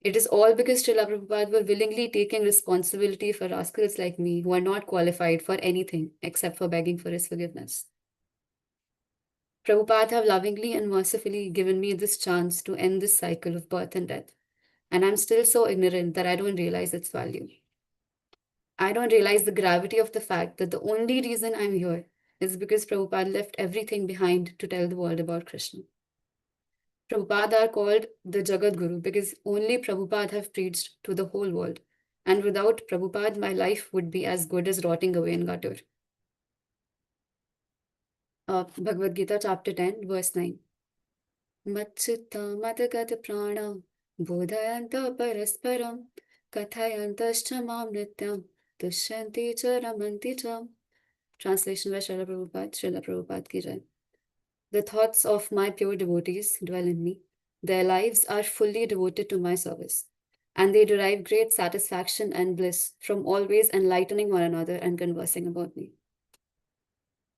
It is all because Srila Prabhupada were willingly taking responsibility for rascals like me who are not qualified for anything except for begging for his forgiveness. Prabhupada have lovingly and mercifully given me this chance to end this cycle of birth and death, and I'm still so ignorant that I don't realize its value. I don't realize the gravity of the fact that the only reason I'm here is because Prabhupada left everything behind to tell the world about Krishna. Prabhupada are called the Jagat Guru because only Prabhupada have preached to the whole world, and without Prabhupada, my life would be as good as rotting away in gutter. Bhagavad Gita chapter 10 verse 9. Matchitta matagata prana bodhayanta parasparam kathayantascha mam nityam dushanti cha ramanti cha. Translation by Srila Prabhupada ki jai. The thoughts of my pure devotees dwell in me. Their lives are fully devoted to my service, and they derive great satisfaction and bliss from always enlightening one another and conversing about me.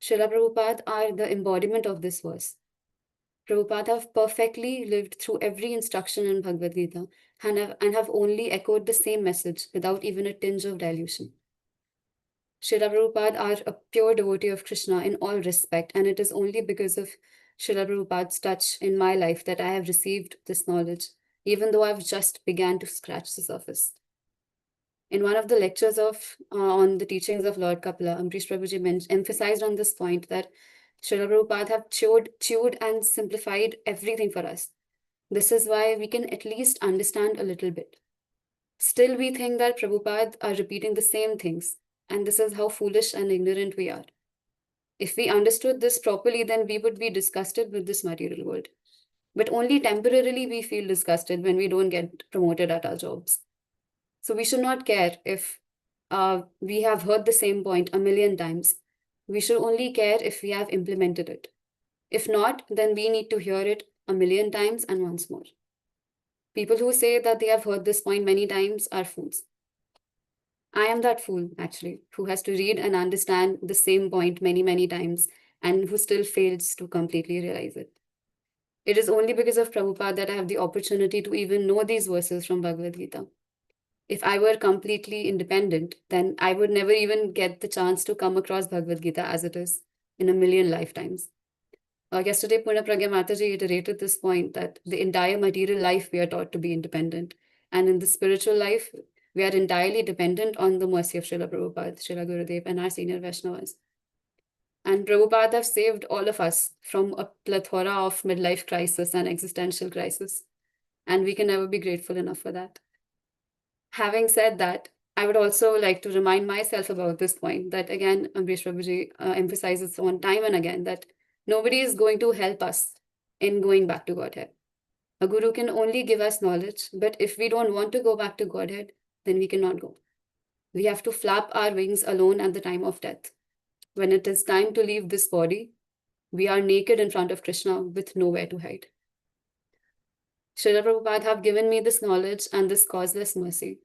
Srila Prabhupada are the embodiment of this verse. Prabhupada have perfectly lived through every instruction in Bhagavad Gita and have only echoed the same message without even a tinge of dilution. Srila Prabhupada are a pure devotee of Krishna in all respect, and it is only because of Srila Prabhupada's touch in my life that I have received this knowledge, even though I've just began to scratch the surface. In one of the lectures on the teachings of Lord Kapila, Amrish Prabhuji emphasized on this point that Srila Prabhupada have chewed and simplified everything for us. This is why we can at least understand a little bit. Still, we think that Prabhupada are repeating the same things, and this is how foolish and ignorant we are. If we understood this properly, then we would be disgusted with this material world. but only temporarily we feel disgusted when we don't get promoted at our jobs. So we should not care if we have heard the same point a million times. We should only care if we have implemented it. If not, then we need to hear it a million times and once more. People who say that they have heard this point many times are fools. I am that fool, actually, who has to read and understand the same point many, many times and who still fails to completely realize it. It is only because of Prabhupada that I have the opportunity to even know these verses from Bhagavad Gita. If I were completely independent, then I would never even get the chance to come across Bhagavad Gita as it is in a million lifetimes. Yesterday, Purna Pragya Mataji iterated this point that the entire material life we are taught to be independent. And in the spiritual life, we are entirely dependent on the mercy of Srila Prabhupada, Srila Gurudev, and our senior Vaishnavas. And Prabhupada have saved all of us from a plethora of midlife crisis and existential crisis. And we can never be grateful enough for that. Having said that, I would also like to remind myself about this point that again, Ambrish Prabhuji emphasizes on time and again that nobody is going to help us in going back to Godhead. A guru can only give us knowledge, but if we don't want to go back to Godhead, then we cannot go. We have to flap our wings alone at the time of death. When it is time to leave this body, we are naked in front of Krishna with nowhere to hide. Srila Prabhupada have given me this knowledge and this causeless mercy,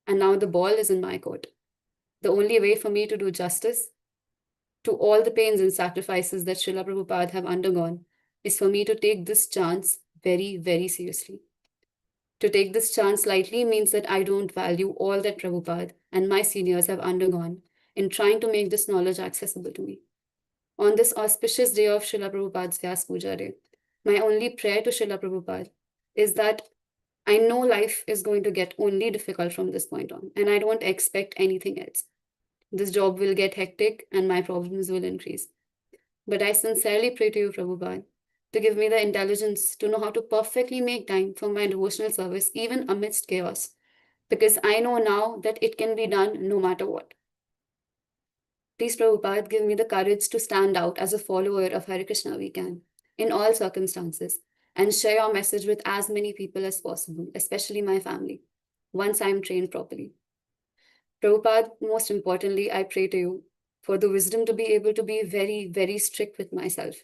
and now the ball is in my court. The only way for me to do justice to all the pains and sacrifices that Srila Prabhupada have undergone is for me to take this chance very, very seriously. To take this chance lightly means that I don't value all that Prabhupada and my seniors have undergone in trying to make this knowledge accessible to me. On this auspicious day of Srila Prabhupada's Vyasa Puja day, my only prayer to Srila Prabhupada is that I know life is going to get only difficult from this point on, and I don't expect anything else. This job will get hectic and my problems will increase. But I sincerely pray to you, Prabhupada, to give me the intelligence to know how to perfectly make time for my devotional service, even amidst chaos, because I know now that it can be done no matter what. Please, Prabhupada, give me the courage to stand out as a follower of Hare Krishna WECAN in all circumstances and share your message with as many people as possible, especially my family, once I'm trained properly. Prabhupada, most importantly, I pray to you for the wisdom to be able to be very, very strict with myself,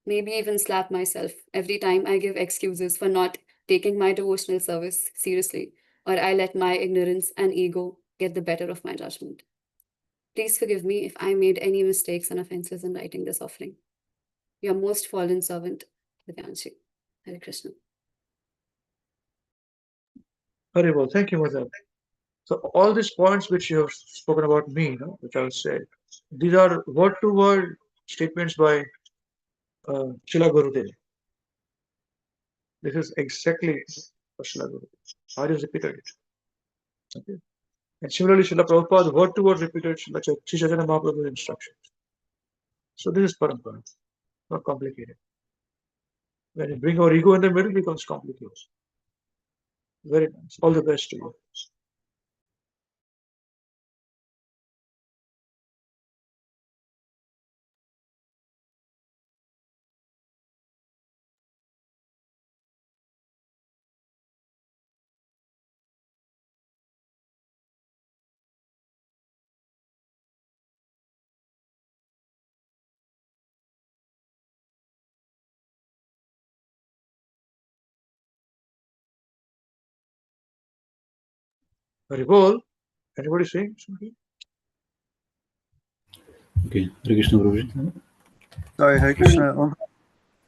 maybe even slap myself every time I give excuses for not taking my devotional service seriously, or I let my ignorance and ego get the better of my judgment. Please forgive me if I made any mistakes and offenses in writing this offering. Your most fallen servant, Divyanshi. Hare Krishna. Very well. Thank you for that. So all these points which you have spoken about me, which I have said, these are word-to-word statements by Srila Gurudev. This is exactly what Srila Gurudev. I just repeated it. Okay. And similarly, Srila Prabhupada word-to-word repeated Sri Chaitanya Mahaprabhu's instructions. So this is parampara, not complicated. When you bring our ego in the middle, it becomes complicated. Very nice. All the best to you. Very well. Anybody saying something? Okay, Hare Krishna Prabhuji. Sorry, Hare Krishna. Om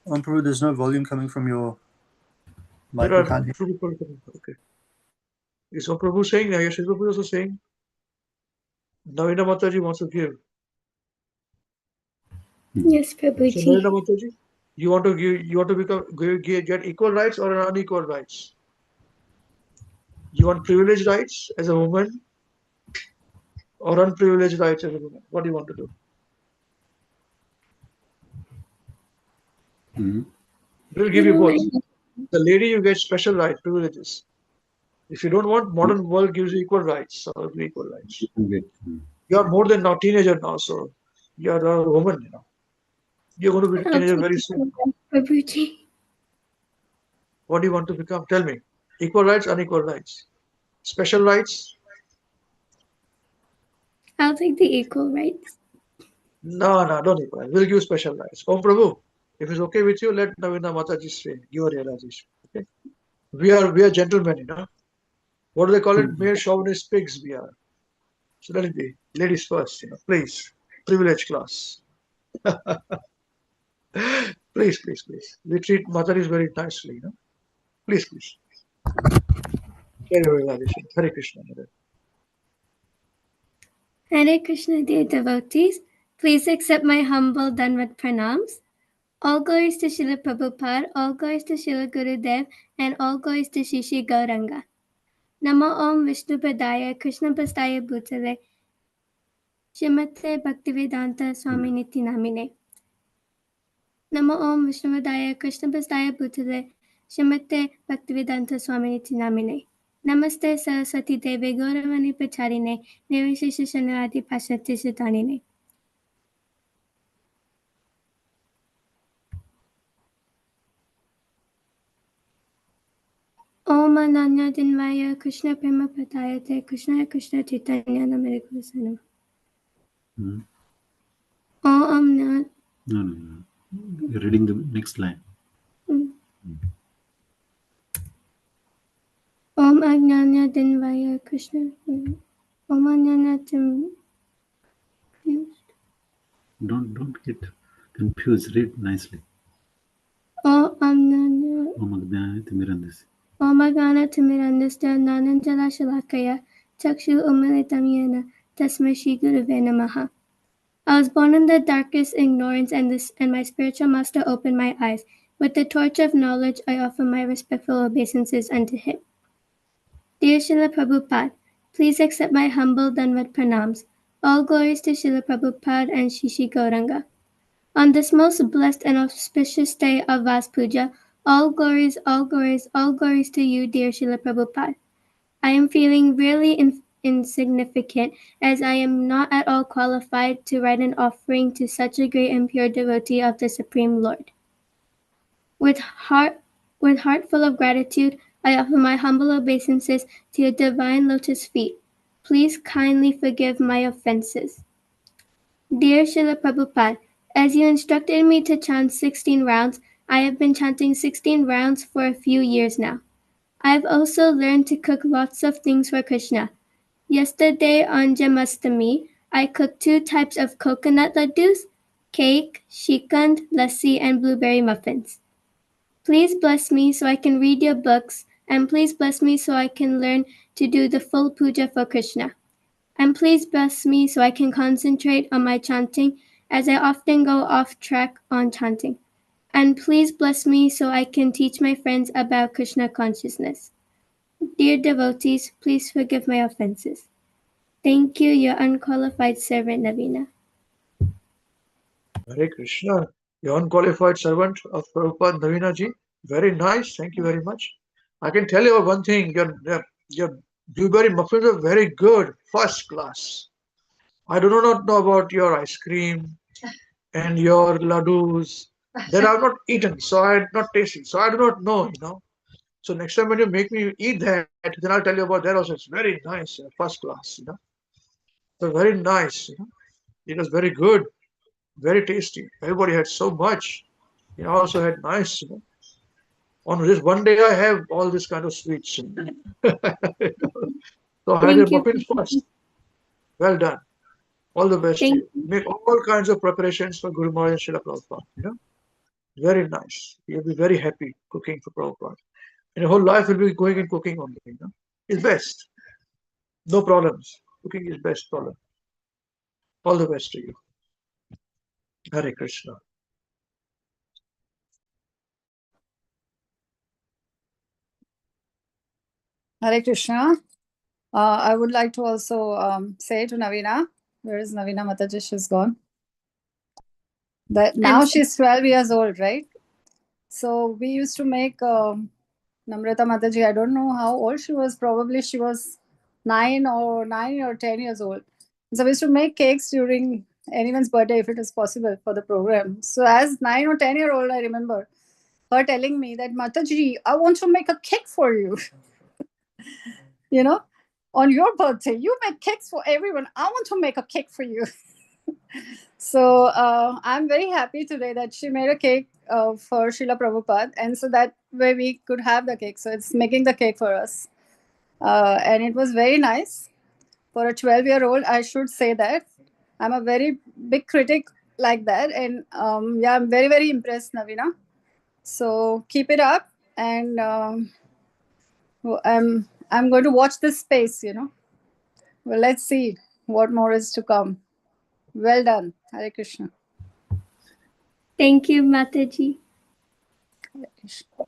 Prabhu, there's no volume coming from your mic. There We can't are hear. two people coming. Okay. Is Om Prabhu saying? Yes, Prabhu also saying. Navina Mataji wants to give. Yes, So Prabhuji. Navina Mataji, you want to give? You want to get equal rights or unequal rights? You want privileged rights as a woman or unprivileged rights as a woman? What do you want to do? We'll give you both. The lady, you get special rights, privileges. If you don't want, modern world gives you equal rights, so it'll be equal rights. You are more than now teenager now, so you are a woman, You're going to be a teenager very soon. Prabhuji. What do you want to become? Tell me. Equal rights, unequal rights. Special rights? I'll take the equal rights. No, don't equal rights. We'll give special rights. Om Prabhu, if it's okay with you, let Navina Mataji say, give a realization. Okay? We are gentlemen, you know. What do they call it? Mere chauvinist pigs we are. So let it be. Ladies first, you know, please. Privileged class. Please. We treat Mataris very nicely, you know. Please. Share your realization. Hare Krishna. Hare Krishna, dear devotees. Please accept my humble Danvat pranams. All glories to Srila Prabhupada, all glories to Srila Gurudev, and all glories to Shishi Gauranga. Namo Om Vishnu Padaya Krishna Pastaya Bhutale Shrimate Bhaktivedanta Swami Niti Namine. Namo Om Vishnu Padaya Krishna Pastaya Bhutale Shrimate Bhaktivedanta Swami Niti Namine. Namaste Saraswati Deve Gauravani Pacharine Nirvishesha Shanavati Pashati Sitanine. Om Ananya Dinvaya Krishna Prema Patayate Krishna Krishna Chaitanya Namare Guru Om Nat. No. You're reading the next line. Om Ajnana Dinvaya Krishna. Om Ajnana Din. Don't get confused. Read nicely. Om Ajnana. Om Ajnana Timirandasi. Om Ajnana Timirandasya Nananjala Shalakaya Chakshu Umalitam Yena Tasmai Shri Guruve Namaha. I was born in the darkest ignorance, and my spiritual master opened my eyes. With the torch of knowledge, I offer my respectful obeisances unto him. Dear Srila Prabhupada, please accept my humble Danvat pranams. All glories to Srila Prabhupada and Shishi Gauranga. On this most blessed and auspicious day of Vyasa Puja, all glories to you, dear Srila Prabhupada. I am feeling really insignificant, as I am not at all qualified to write an offering to such a great and pure devotee of the Supreme Lord. With heart full of gratitude, I offer my humble obeisances to your divine lotus feet. Please kindly forgive my offenses. Dear Srila Prabhupada, as you instructed me to chant 16 rounds, I have been chanting 16 rounds for a few years now. I have also learned to cook lots of things for Krishna. Yesterday on Janmashtami, I cooked 2 types of coconut laddus, cake, shikand, lassi, and blueberry muffins. Please bless me so I can read your books, and please bless me so I can learn to do the full puja for Krishna. And please bless me so I can concentrate on my chanting, as I often go off track on chanting. And please bless me so I can teach my friends about Krishna consciousness. Dear devotees, please forgive my offenses. Thank you, your unqualified servant, Navina. Hare Krishna, the unqualified servant of Prabhupada Navina ji. Very nice. Thank you very much. I can tell you one thing. Your blueberry muffins are very good. First class. I do not know about your ice cream and your laddus. That I have not eaten, so I had not tasted. So I do not know, you know. So next time when you make me eat that, then I'll tell you about that also. It's very nice, first class, you know. So very nice, you know. It was very good, very tasty. Everybody had so much. You know, I also had nice, you know. On this one day I have all this kind of sweets. You know. So I had your Thank you. muffins first. Well done. All the best to Thank you. Make all kinds of preparations for Guru Maharaj and Srila Prabhupada, you know. Very nice. You'll be very happy cooking for Prabhupada. And your whole life will be going in cooking only, you know. It's best. No problems. Cooking is best problem. All the best to you. Hare Krishna. Hare Krishna. I would like to also say to Navina, where is Navina Mataji? She's gone. That now she's 12 years old, right? So we used to make Namrata Mataji. I don't know how old she was. Probably she was 9 or 10 years old. So we used to make cakes during anyone's birthday if it is possible for the program. So as 9 or 10-year-old, I remember her telling me that, Mataji, I want to make a cake for you. You know, on your birthday, you make cakes for everyone. I want to make a cake for you. So I'm very happy today that she made a cake for Srila Prabhupada, and so that way we could have the cake. So it's making the cake for us. And it was very nice. For a 12-year-old, I should say that. I'm a very big critic like that. And yeah, I'm very, very impressed, Navina. So keep it up. And I'm going to watch this space, you know. Well, let's see what more is to come. Well done. Hare Krishna. Thank you, Mataji. Hare Krishna.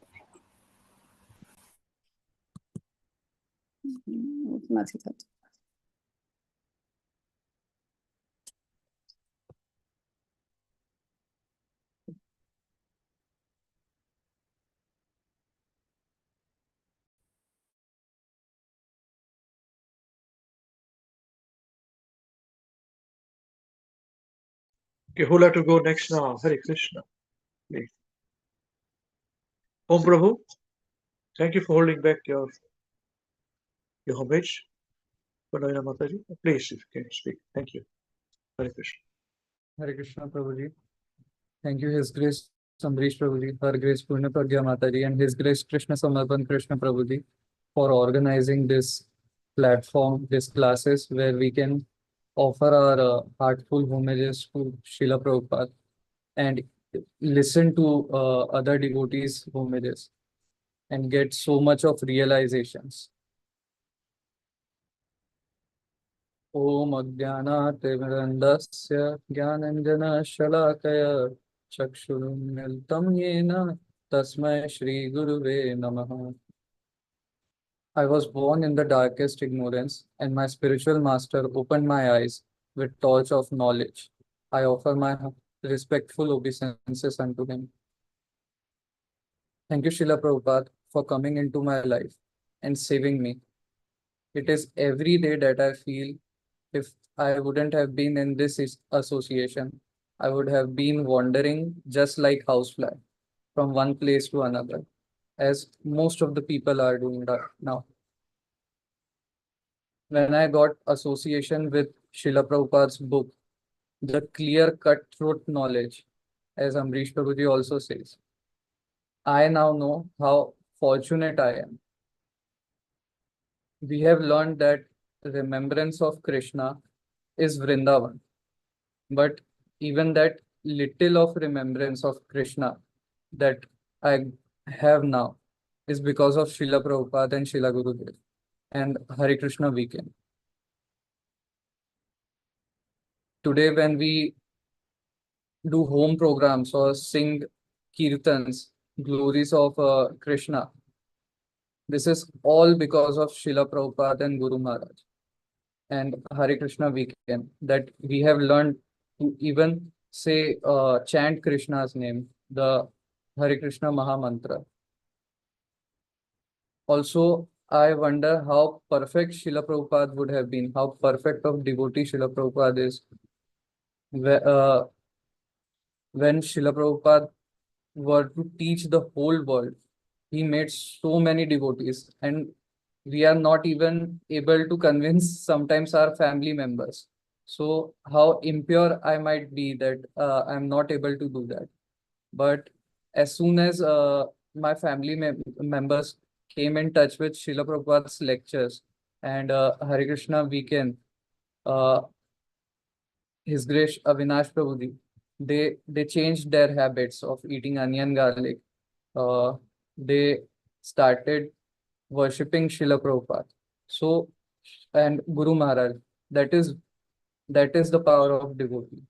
Okay, who'd like to go next now? Hare Krishna. Please. Om Prabhu, thank you for holding back your homage for Navina Mataji. Please, if you can speak. Thank you. Hare Krishna. Hare Krishna Prabhuji. Thank you, His Grace Amrish Prabhuji, Her Grace Purna Pragya Mataji, and His Grace Krishna Samarpan Krishna Prabhuji for organizing this platform, these classes where we can offer our heartful homages to Srila Prabhupada and listen to other devotees' homages and get so much of realizations. Om Ajnanatirmirandasya Jnananjana Shalakaya Chakshurunmilitam Yena Tasmai Shri Guruve Namaha. I was born in the darkest ignorance, and my spiritual master opened my eyes with torch of knowledge. I offer my respectful obeisances unto him. Thank you, Srila Prabhupada, for coming into my life and saving me. It is every day that I feel if I wouldn't have been in this association, I would have been wandering just like housefly from one place to another, as most of the people are doing right now. When I got association with Srila Prabhupada's book, the clear cut-throat knowledge, as Amrish Prabhuji also says, I now know how fortunate I am. We have learned that remembrance of Krishna is Vrindavan. But even that little of remembrance of Krishna that I have now is because of Srila Prabhupada and Srila Gurudev and Hare Krishna WECAN. Today, when we do home programs or sing kirtans, glories of Krishna, this is all because of Srila Prabhupada and Guru Maharaj and Hare Krishna WECAN, that we have learned to even say, chant Krishna's name, the Hare Krishna Maha Mantra. Also, I wonder how perfect Srila Prabhupada would have been, how perfect of devotee Srila Prabhupada is. When Srila Prabhupada were to teach the whole world, he made so many devotees, and we are not even able to convince sometimes our family members. So how impure I might be that I'm not able to do that. But as soon as my family members came in touch with Srila Prabhupada's lectures and Hare Krishna WECAN, His Grace Avinash Prabhuji, they changed their habits of eating onion garlic. They started worshipping Srila Prabhupada. So, and Guru Maharaj, that is the power of devotee.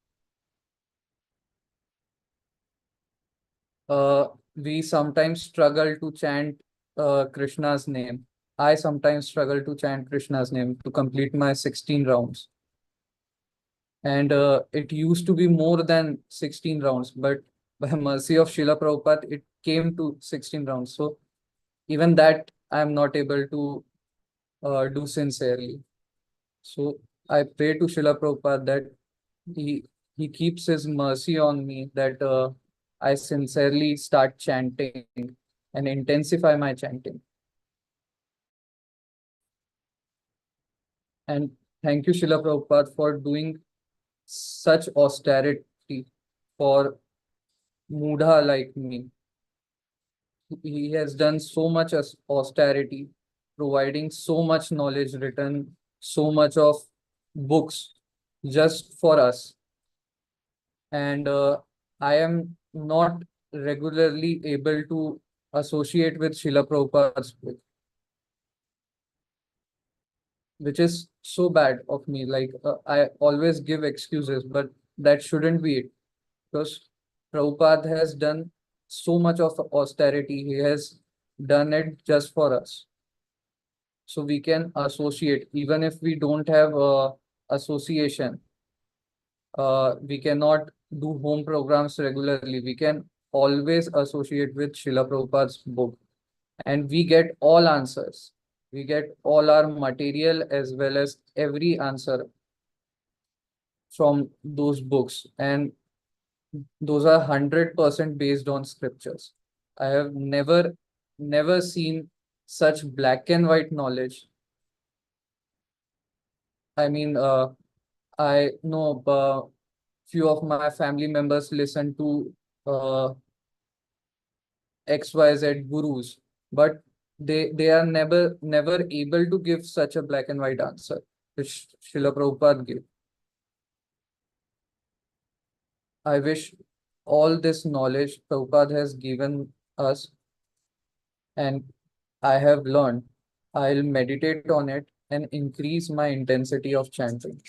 We sometimes struggle to chant Krishna's name. I sometimes struggle to chant Krishna's name to complete my 16 rounds. And it used to be more than 16 rounds, but by mercy of Srila Prabhupada, it came to 16 rounds. So even that I'm not able to do sincerely. So I pray to Srila Prabhupada that he keeps his mercy on me, that I sincerely start chanting and intensify my chanting. And thank you, Srila Prabhupada, for doing such austerity for Mudha like me. He has done so much as austerity, providing so much knowledge, written so much of books just for us. And I am not regularly able to associate with Srila Prabhupada's book, which is so bad of me. Like I always give excuses, but that shouldn't be it, because Prabhupada has done so much of austerity. He has done it just for us. So we can associate, even if we don't have association, we cannot do home programs regularly. We can always associate with Srila Prabhupada's book, and we get all answers. We get all our material as well as every answer from those books, and those are 100% based on scriptures. I have never seen such black and white knowledge. I mean, I know few of my family members listen to XYZ gurus, but they are never able to give such a black and white answer which Srila Prabhupada gave. I wish all this knowledge Prabhupada has given us and I have learned, I'll meditate on it and increase my intensity of chanting.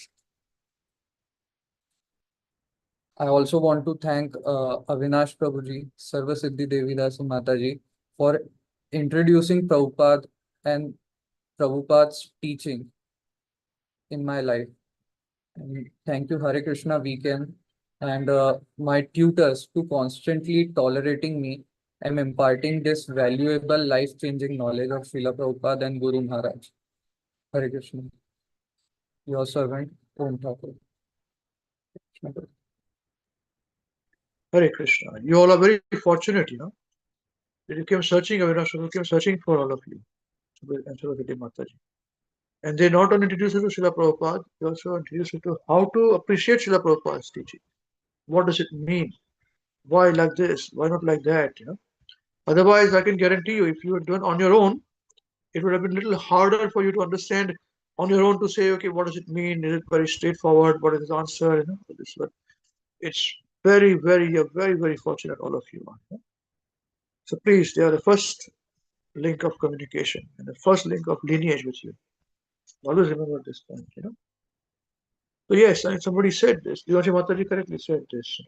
I also want to thank Avinash Prabhuji, Sarvasiddhi Devidasi Mataji for introducing Prabhupada and Prabhupada's teaching in my life. And thank you, Hare Krishna WECAN, and my tutors to constantly tolerating me and imparting this valuable life-changing knowledge of Srila Prabhupada and Guru Maharaj. Hare Krishna. Your servant, Om Thakur. Hare Krishna. You all are very fortunate, that you came searching, Avinash came searching for all of you, and Saraswati Mataji. And they not only introduce you to Srila Prabhupada, they also introduce you to how to appreciate Srila Prabhupada's teaching. What does it mean? Why like this? Why not like that? Otherwise, I can guarantee you, if you had done on your own, it would have been a little harder for you to understand on your own to say, okay, what does it mean? Is it very straightforward? What is the answer? But it's you're very, very fortunate, all of you are. So please, they are the first link of communication and the first link of lineage with you. Always remember this point. So yes, and somebody said this, Devashi Mataji correctly said this,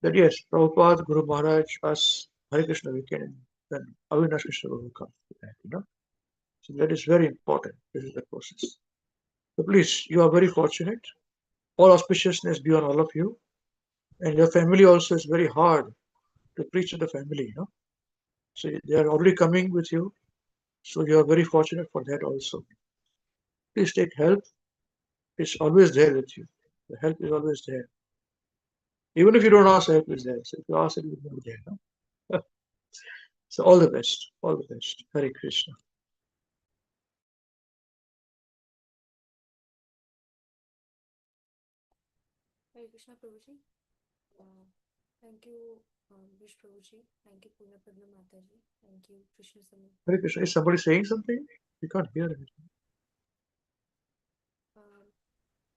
that yes, Prabhupada, Guru Maharaj, us, Hare Krishna WECAN, and Avinash Krishna will come. So that is very important. This is the process. So please, you are very fortunate. All auspiciousness be on all of you. And your family also is very hard to preach to the family. So they are already coming with you. So you are very fortunate for that also. Please take help. It's always there with you. The help is always there. Even if you don't ask, help is there. So if you ask, it will be there. So all the best. All the best. Hare Krishna. Hare Krishna Prabhuji. Thank you, Vish Prabhuji. Thank you, Purna Padma Mataji. Thank you, Krishna Sami. Hare Krishna. Is somebody saying something? We can't hear anything.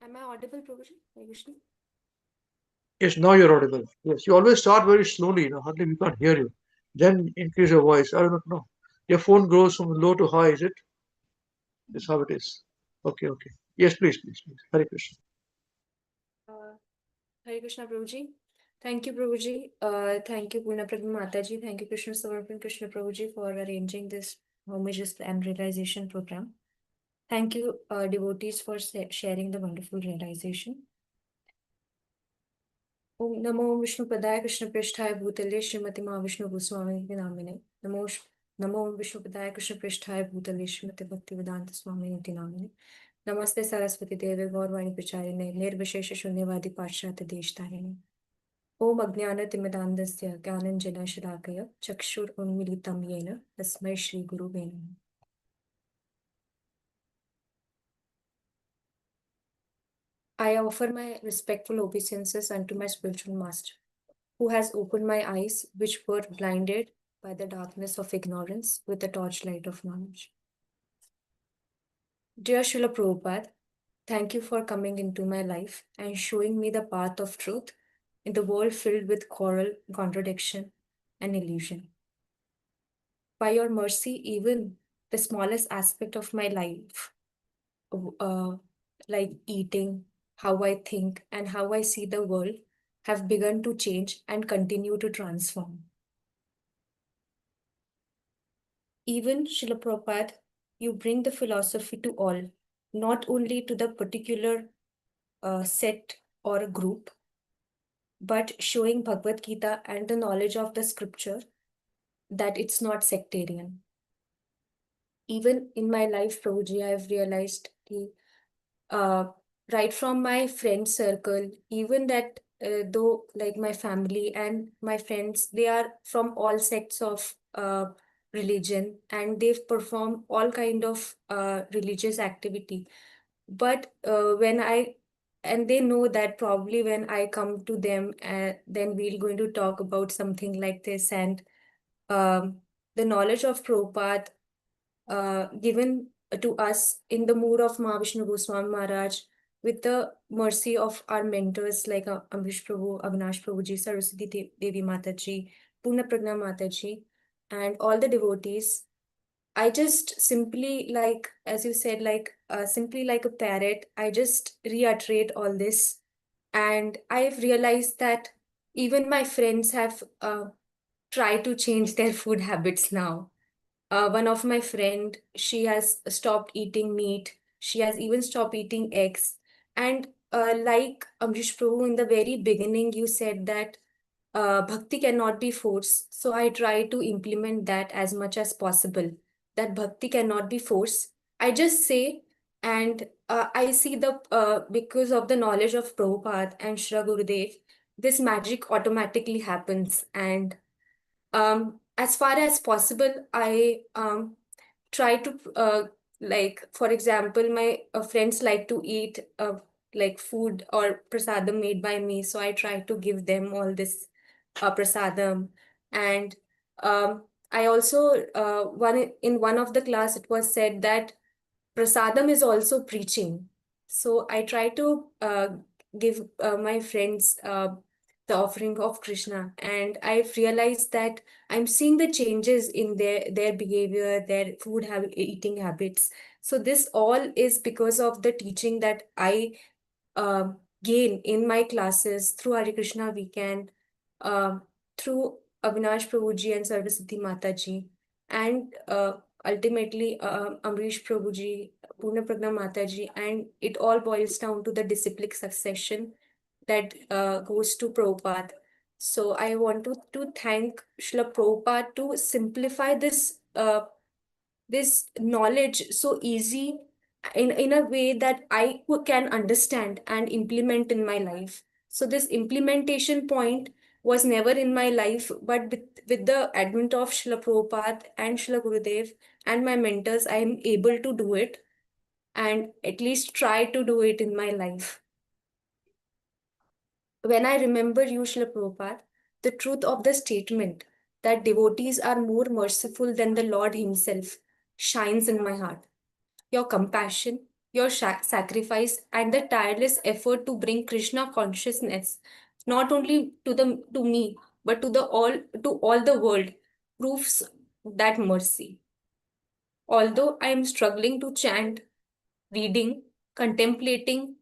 Am I audible, Prabhuji? Hare Krishna. Yes, now you're audible. Yes, you always start very slowly. Hardly we can't hear you. Then increase your voice. I don't know. Your phone goes from low to high, is it? That's how it is. Okay, okay. Yes, please. Hare Krishna. Hare Krishna Prabhuji. Thank you, Prabhuji. Thank you, Purna Padma Mataji. Thank you, Krishna Samarpan Krishna Prabhuji, for arranging this Homages and Realization program. Thank you, devotees, for sharing the wonderful realization. Om Namo Vishnu Padaya Krishna Prishthaya Bhutale Srimati Mahavishnu Goswami Namine. Namo Vishnu Padaya Krishna Prishthaya Bhutale Srimati Bhaktivedanta Swami Namine. Namaste Saraswati Deve Gaurvani Pracharine Nirvishesha Shunyavadi Pashchata Deshtharine. Om Ajnanatimirandasya Gyananjanashalakaya Chakshurunmilitam Yena Tasmai Shri Guru Namaha. I offer my respectful obeisances unto my spiritual master, who has opened my eyes, which were blinded by the darkness of ignorance with the torchlight of knowledge. Dear Srila Prabhupada, thank you for coming into my life and showing me the path of truth in the world filled with quarrel, contradiction, and illusion. By your mercy, even the smallest aspect of my life, like eating, how I think, and how I see the world, have begun to change and continue to transform. Even Srila Prabhupada, you bring the philosophy to all, not only to the particular sect or group, but showing Bhagavad Gita and the knowledge of the scripture that it's not sectarian. Even in my life, Prabhuji, I've realized right from my friend circle, even that though like my family and my friends, they are from all sects of religion and they've performed all kind of religious activity. But and they know that probably when I come to them, then we're going to talk about something like this, and the knowledge of Prabhupada given to us in the mood of Mahavishnu Goswami Maharaj, with the mercy of our mentors like Amrish Prabhu, Avinash Prabhuji, Saraswati Devi Mataji, Purna Pragna Mataji, and all the devotees. I just simply, like, as you said, like simply like a parrot, I just reiterate all this. And I've realized that even my friends have tried to change their food habits now. One of my friend, she has stopped eating meat. She has even stopped eating eggs. And like Amrish Prabhu, in the very beginning, you said that bhakti cannot be forced. So I try to implement that as much as possible, that bhakti cannot be forced. I just say, and I see because of the knowledge of Prabhupada and Shra Gurudev, this magic automatically happens. And as far as possible, I try to like, for example, my friends like to eat like food or prasadam made by me, so I try to give them all this prasadam. And I also in one of the class it was said that prasadam is also preaching. So I try to give my friends the offering of Krishna, and I've realized that I'm seeing the changes in their behavior, their eating habits. So this all is because of the teaching that I gain in my classes through Hare Krishna WECAN, through Avinash Prabhuji and Saraswati Mataji, and ultimately Amrish Prabhuji, Purna Pragna Mataji, and it all boils down to the disciplic succession that goes to Prabhupada. So I want to thank Srila Prabhupada to simplify this knowledge so easy in a way that I can understand and implement in my life. So this implementation point was never in my life, but with the advent of Srila Prabhupada and Srila Gurudev and my mentors, I am able to do it and at least try to do it in my life. When I remember you, Srila Prabhupada, the truth of the statement that devotees are more merciful than the Lord Himself shines in my heart. Your compassion, your sacrifice, and the tireless effort to bring Krishna consciousness not only to me but to all the world proves that mercy. Although I am struggling to chant, reading, contemplating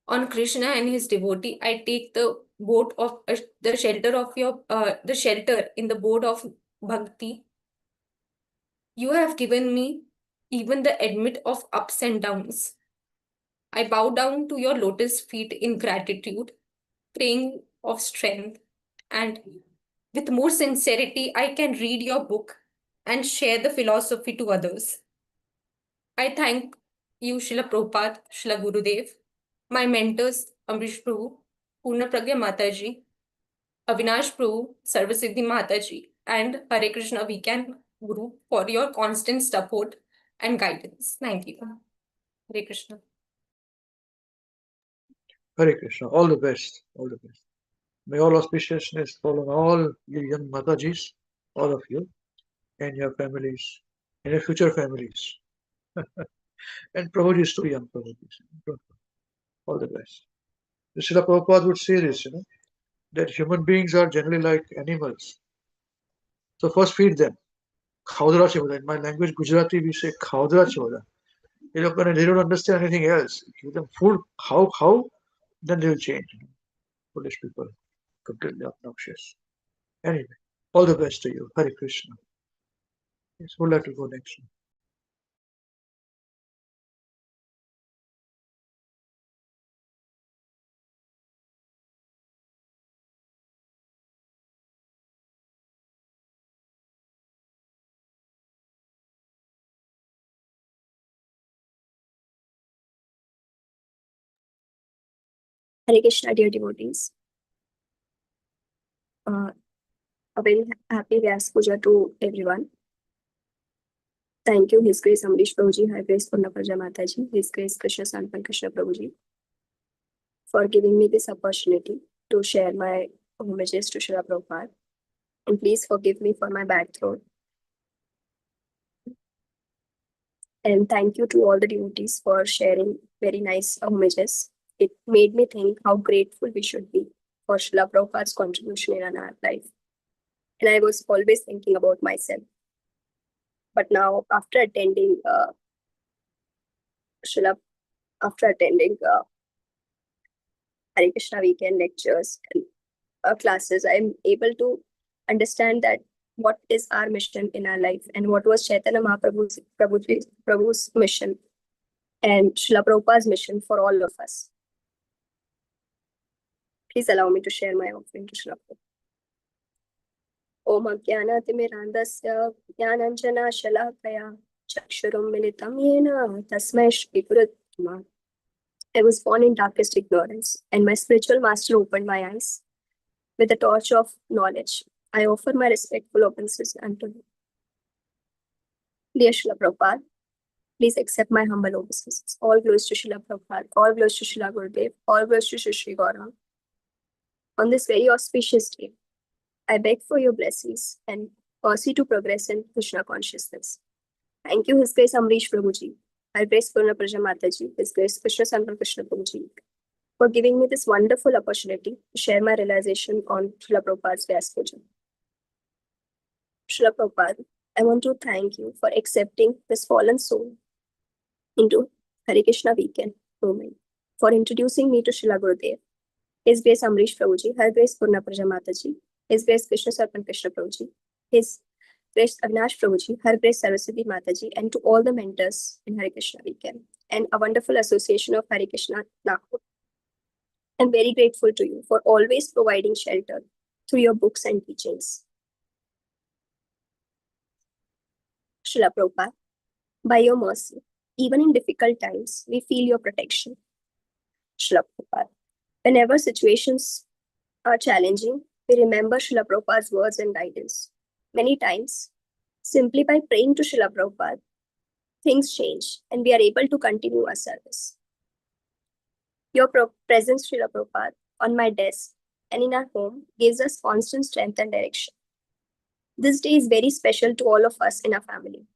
on Krishna and his devotee, I take the boat of the shelter of the shelter in the boat of bhakti. You have given me even the admit of ups and downs. I bow down to your lotus feet in gratitude, praying of strength, and with more sincerity, I can read your book and share the philosophy to others. I thank you, Srila Prabhupada, Srila Gurudev, my mentors, Amrish Prabhu, Purna Pragya Mataji, Avinash Prabhu, Sarvasiddhi Mataji, and Hare Krishna WECAN group for your constant support and guidance. Thank you. Hare Krishna. Hare Krishna. All the best. All the best. May all auspiciousness fall on all you young Matajis, all of you, and your families, and your future families. And Prabhuji is too young, Prabhuji. All the best. Srila Prabhupada would say this, that human beings are generally like animals. So first feed them. Khaudra chavoda. In my language, Gujarati, we say khaudra chavoda. They don't understand anything else. Give them food, how, then they'll change. Foolish people, completely obnoxious. Anyway, all the best to you. Hare Krishna. Yes, who would like to go next? Hare Krishna, dear devotees. A very happy Vyasa Puja to everyone. Thank you, His Grace Amrish Prabhuji, High Grace Purna Praja Mataji, His Grace Krishna Sanpan Krishna Prabhuji, for giving me this opportunity to share my homages to Srila Prabhupada. And please forgive me for my bad throat. And thank you to all the devotees for sharing very nice homages. It made me think how grateful we should be for Srila Prabhupada's contribution in our life. And I was always thinking about myself. But now, after attending Hare Krishna weekend lectures and classes, I'm able to understand that what is our mission in our life and what was Chaitanya Mahaprabhu's mission and Srila Prabhupada's mission for all of us. Please allow me to share my offering to Srila Prabhupada. Om Ajnanatimirandasya Jnananjana Shalakaya Chakshurum Militam Yena Tasmai Shri Guru Namaः. I was born in darkest ignorance, and my spiritual master opened my eyes with the torch of knowledge. I offer my respectful obeisances unto him. Dear Srila Prabhupada, please accept my humble obeisances. All glories to Srila Prabhupada, all glories to Srila Gurudev, all glories to Shri Gaurang. On this very auspicious day, I beg for your blessings and mercy to progress in Krishna consciousness. Thank you, His Grace Amrish Prabhuji, High Grace Purna Praja Mataji, His Grace Krishna Sanpan Krishna Prabhuji, for giving me this wonderful opportunity to share my realization on Srila Prabhupada's Vyasa Puja. Srila Prabhupada, I want to thank you for accepting this fallen soul into Hare Krishna weekend movement, for introducing me to Srila Gurudev, His Grace Amrish Prabhuji, High Grace Purna Praja Mataji, His Grace Krishna Sanpan Krishna Prabhuji, His Grace Avinash Prabhuji, Hare Grace Sarvasiddhi Mataji, and to all the mentors in Hare Krishna weekend, and a wonderful association of Hare Krishna Nagpur. I'm very grateful to you for always providing shelter through your books and teachings. Srila Prabhupada, by your mercy, even in difficult times, we feel your protection. Srila Prabhupada, whenever situations are challenging, we remember Srila Prabhupada's words and guidance. Many times, simply by praying to Srila Prabhupada, things change and we are able to continue our service. Your presence, Srila Prabhupada, on my desk and in our home gives us constant strength and direction. This day is very special to all of us in our family.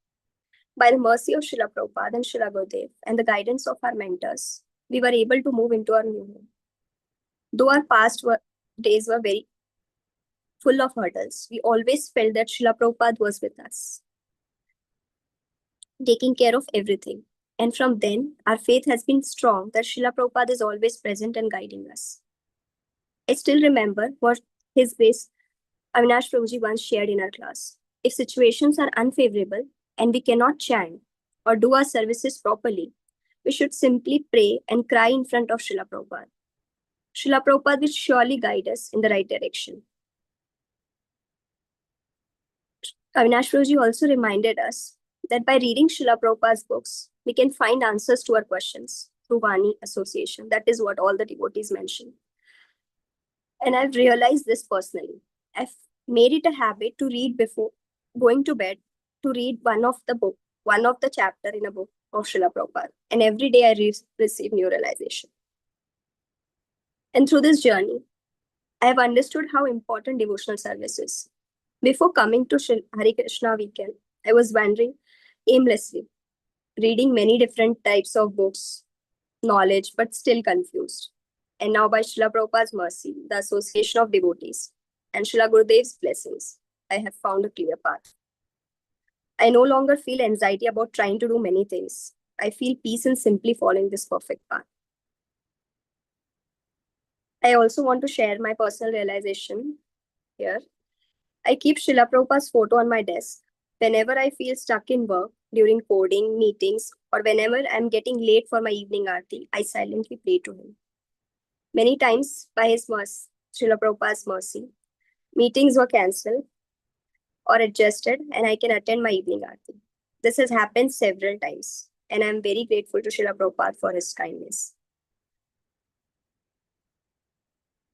By the mercy of Srila Prabhupada and Srila Gurudev and the guidance of our mentors, we were able to move into our new home. Though our past days were very full of hurdles, we always felt that Srila Prabhupada was with us, taking care of everything. And from then, our faith has been strong that Srila Prabhupada is always present and guiding us. I still remember what His Grace Avinash Prabhuji once shared in our class. If situations are unfavorable and we cannot chant or do our services properly, we should simply pray and cry in front of Srila Prabhupada. Srila Prabhupada will surely guide us in the right direction. Avinash Prabhuji also reminded us that by reading Srila Prabhupada's books, we can find answers to our questions through Vani association. That is what all the devotees mentioned. And I've realized this personally. I've made it a habit to read before going to bed, to read one of the chapter in a book of Srila Prabhupada. And every day I receive new realization. And through this journey, I have understood how important devotional service is. Before coming to Hare Krishna weekend, I was wandering aimlessly, reading many different types of books, knowledge, but still confused. And now by Srila Prabhupada's mercy, the association of devotees, and Srila Gurudev's blessings, I have found a clear path. I no longer feel anxiety about trying to do many things. I feel peace in simply following this perfect path. I also want to share my personal realization here. I keep Srila Prabhupada's photo on my desk. Whenever I feel stuck in work, during coding, meetings, or whenever I'm getting late for my evening aarti, I silently pray to him. Many times, by his mercy, Srila Prabhupada's mercy, meetings were cancelled or adjusted and I can attend my evening aarti. This has happened several times and I'm very grateful to Srila Prabhupada for his kindness.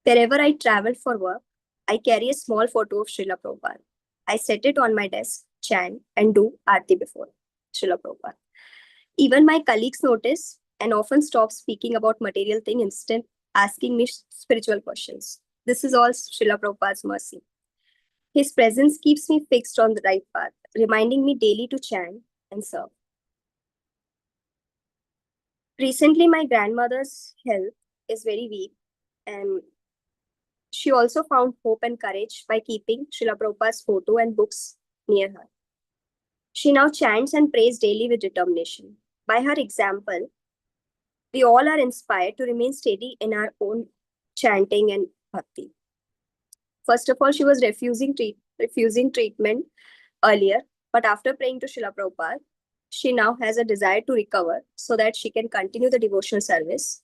Wherever I travel for work, I carry a small photo of Srila Prabhupada. I set it on my desk, chant, and do aarti before Srila Prabhupada. Even my colleagues notice and often stop speaking about material things, instead asking me spiritual questions. This is all Srila Prabhupada's mercy. His presence keeps me fixed on the right path, reminding me daily to chant and serve. Recently, my grandmother's health is very weak, and she also found hope and courage by keeping Srila Prabhupada's photo and books near her. She now chants and prays daily with determination. By her example, we all are inspired to remain steady in our own chanting and bhakti. First of all, she was refusing treatment earlier, but after praying to Srila Prabhupada, she now has a desire to recover so that she can continue the devotional service.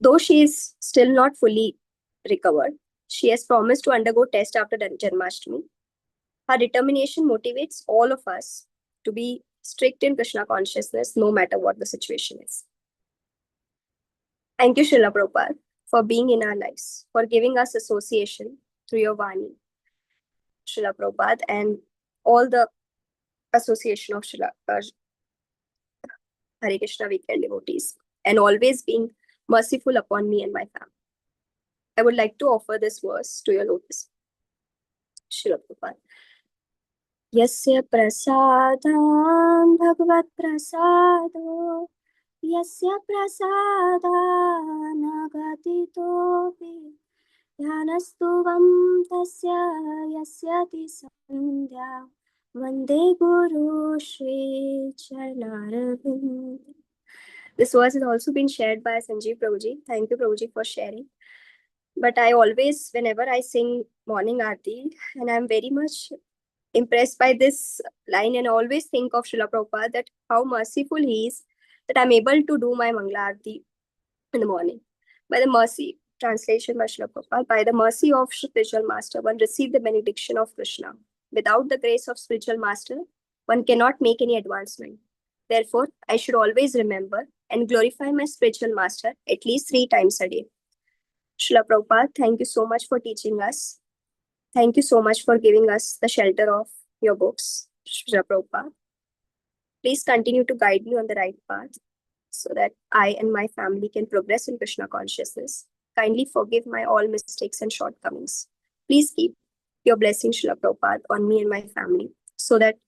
Though she is still not fully recovered, she has promised to undergo test after Janmashtami. Her determination motivates all of us to be strict in Krishna consciousness no matter what the situation is. Thank you, Srila Prabhupada, for being in our lives, for giving us association through your Vani, Srila Prabhupada, and all the association of Hare Krishna weekend devotees, and always being merciful upon me and my family. I would like to offer this verse to your notice. Srila Prabhupada. Yasya prasadam bhagavat prasado Yasya prasadana gatitopi Dhanastuvam tasya yasyati sandhya Vande Guru Shri Charnaravind. This verse has also been shared by Sanjeev Prabhuji. Thank you, Prabhuji, for sharing. But I always, whenever I sing morning aarti, and I'm very much impressed by this line and always think of Srila Prabhupada, that how merciful he is, that I'm able to do my Mangala Aarti in the morning. By the mercy, translation by Srila Prabhupada, by the mercy of spiritual master, one receives the benediction of Krishna. Without the grace of spiritual master, one cannot make any advancement. Therefore, I should always remember and glorify my spiritual master at least 3 times a day. Srila Prabhupada, thank you so much for teaching us. Thank you so much for giving us the shelter of your books, Srila Prabhupada. Please continue to guide me on the right path so that I and my family can progress in Krishna consciousness. Kindly forgive my all mistakes and shortcomings. Please keep your blessing, Srila Prabhupada, on me and my family so that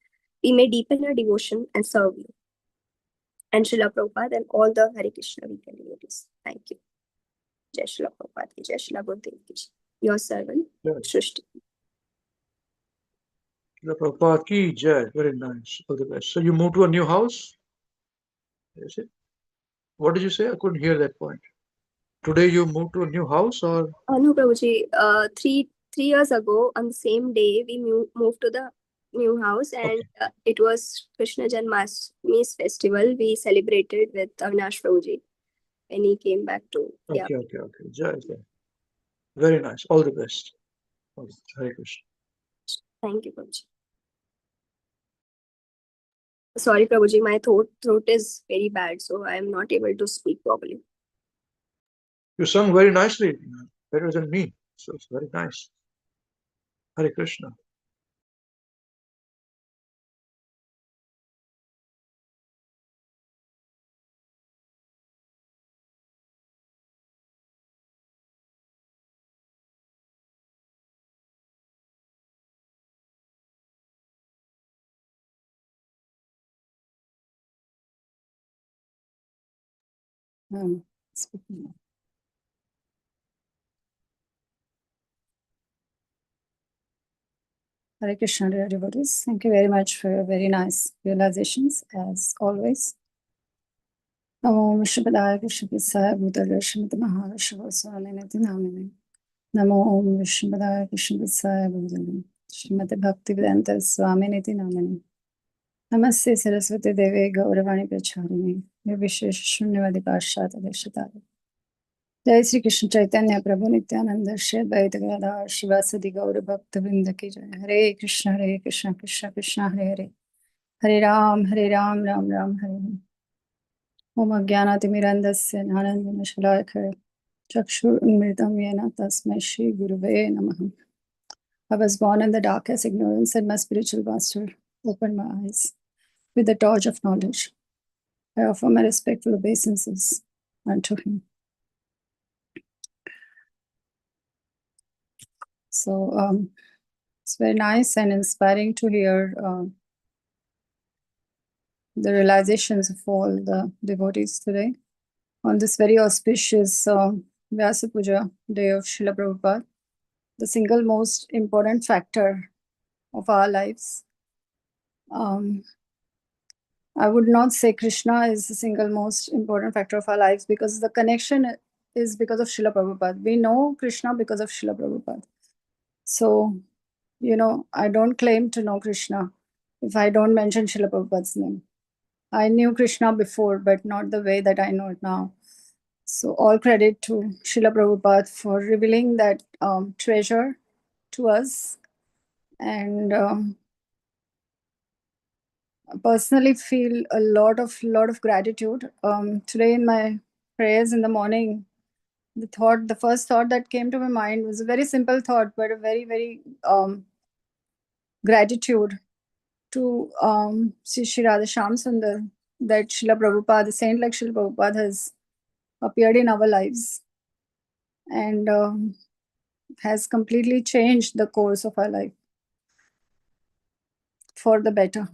we may deepen our devotion and serve you. And Srila Prabhupada and all the Hare Krishna weekend devotees. Thank you. Jai Srila Prabhupada ki Jai, Srila Gurudev ki Jai. Your servant, Srishti. Srila Prabhupada ki Jai. Very nice. All the best. So you moved to a new house? Is it? What did you say? I couldn't hear that point. Today you moved to a new house, or? No, Prabhuji. 3 years ago, on the same day, we moved to the new house, and it was Krishna Janmashtami's festival. We celebrated with Avinash Prabhuji when he came back to. Okay. Jai Jai. Very nice. All the best. Hare Krishna. Thank you, Prabhuji. Sorry, Prabhuji, my throat is very bad, so I am not able to speak properly. You sung very nicely. better than me. So it's very nice. Hare Krishna. Speaking. Hare Krishna, dear devotees. Thank you very much for your very nice realizations, as always. Namo Vishnupadaya Krishnaprasaya Bhutale Srimati Mahavishwaswamini Namini. Namo Vishnupadaya Krishnaprasaya Bhutale Srimati Bhaktivedanta Swamini Namini. Namaste Saraswati Devi Gauravani Pracharini. Nirvishesh Shunyavadi Pashata Deshatari. Jai Sri Krishna Chaitanya Prabhu Nityananda Shri Advaita Gadadhar Shivasadi Gaura Bhakta Vrinda Ki Jai. Hare Krishna Krishna Krishna Hare Hare. Hare Ram Ram Ram Hare Hare. Om Ajnanaatimirandasya Jnananjana Shalakaya Chakshur Unmilitam Yena Tasmai Shri Guruve Namaha. I was born in the darkest ignorance, and my spiritual master opened my eyes with the torch of knowledge. I offer my respectful obeisances unto him. So it's very nice and inspiring to hear the realizations of all the devotees today on this very auspicious Vyasa Puja day of Srila Prabhupada, the single most important factor of our lives. I would not say Krishna is the single most important factor of our lives, because the connection is because of Srila Prabhupada. We know Krishna because of Srila Prabhupada. So, I don't claim to know Krishna if I don't mention Srila Prabhupada's name. I knew Krishna before, but not the way that I know it now. So all credit to Srila Prabhupada for revealing that treasure to us. And I personally feel a lot of gratitude. Today in my prayers in the morning, the first thought that came to my mind was a very simple thought, but a very, very gratitude to Shri Radha Shyam Sundar, that Srila Prabhupada, the saint like Srila Prabhupada, has appeared in our lives and has completely changed the course of our life for the better.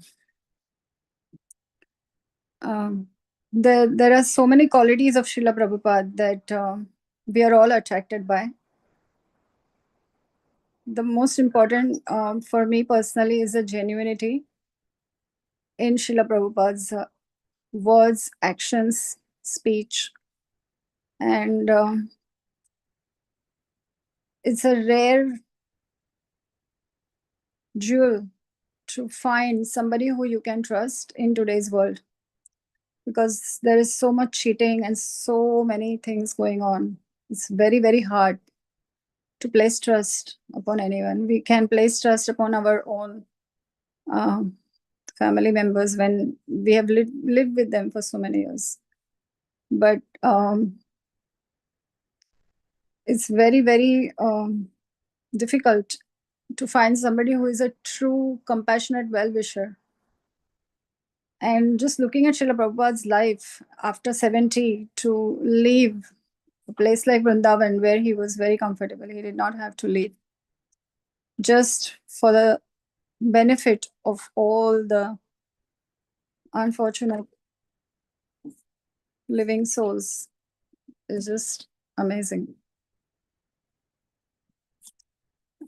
There are so many qualities of Srila Prabhupada that we are all attracted by. The most important for me personally is the genuinity in Srila Prabhupada's words, actions, speech. And it's a rare jewel to find somebody who you can trust in today's world, because there is so much cheating and so many things going on. It's very, very hard to place trust upon anyone. We can place trust upon our own family members when we have lived with them for so many years. But it's very, very difficult to find somebody who is a true, compassionate well-wisher. And just looking at Srila Prabhupada's life after 70, to leave a place like Vrindavan where he was very comfortable, he did not have to leave, just for the benefit of all the unfortunate living souls, is just amazing.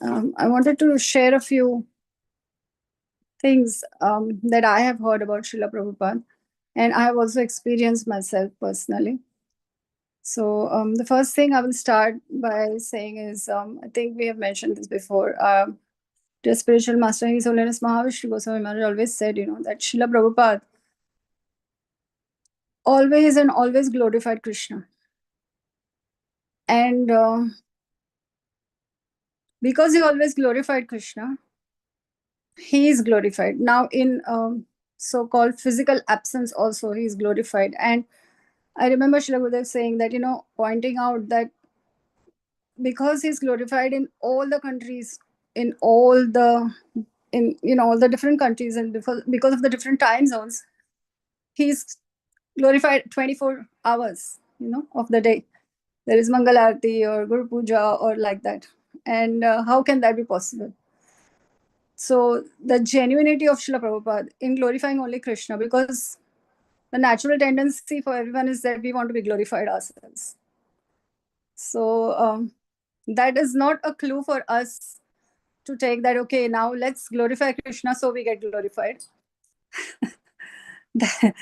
I wanted to share a few things that I have heard about Srila Prabhupada, and I have also experienced myself personally. So the first thing I will start by saying is, I think we have mentioned this before, the spiritual master, His Holiness Mahavishnu Goswami Maharaj always said, that Srila Prabhupada always glorified Krishna. And because he always glorified Krishna, he is glorified. Now in so-called physical absence also, he is glorified. And I remember Srila Gurudev saying that, pointing out that because he's glorified in all the countries, in all the all the different countries, and because of the different time zones, he's glorified 24 hours, of the day. There is Mangal Arati or Guru Puja or like that. And how can that be possible? So the genuinity of Srila Prabhupada in glorifying only Krishna, because the natural tendency for everyone is that we want to be glorified ourselves. So that is not a clue for us to take that, okay, now let's glorify Krishna so we get glorified. From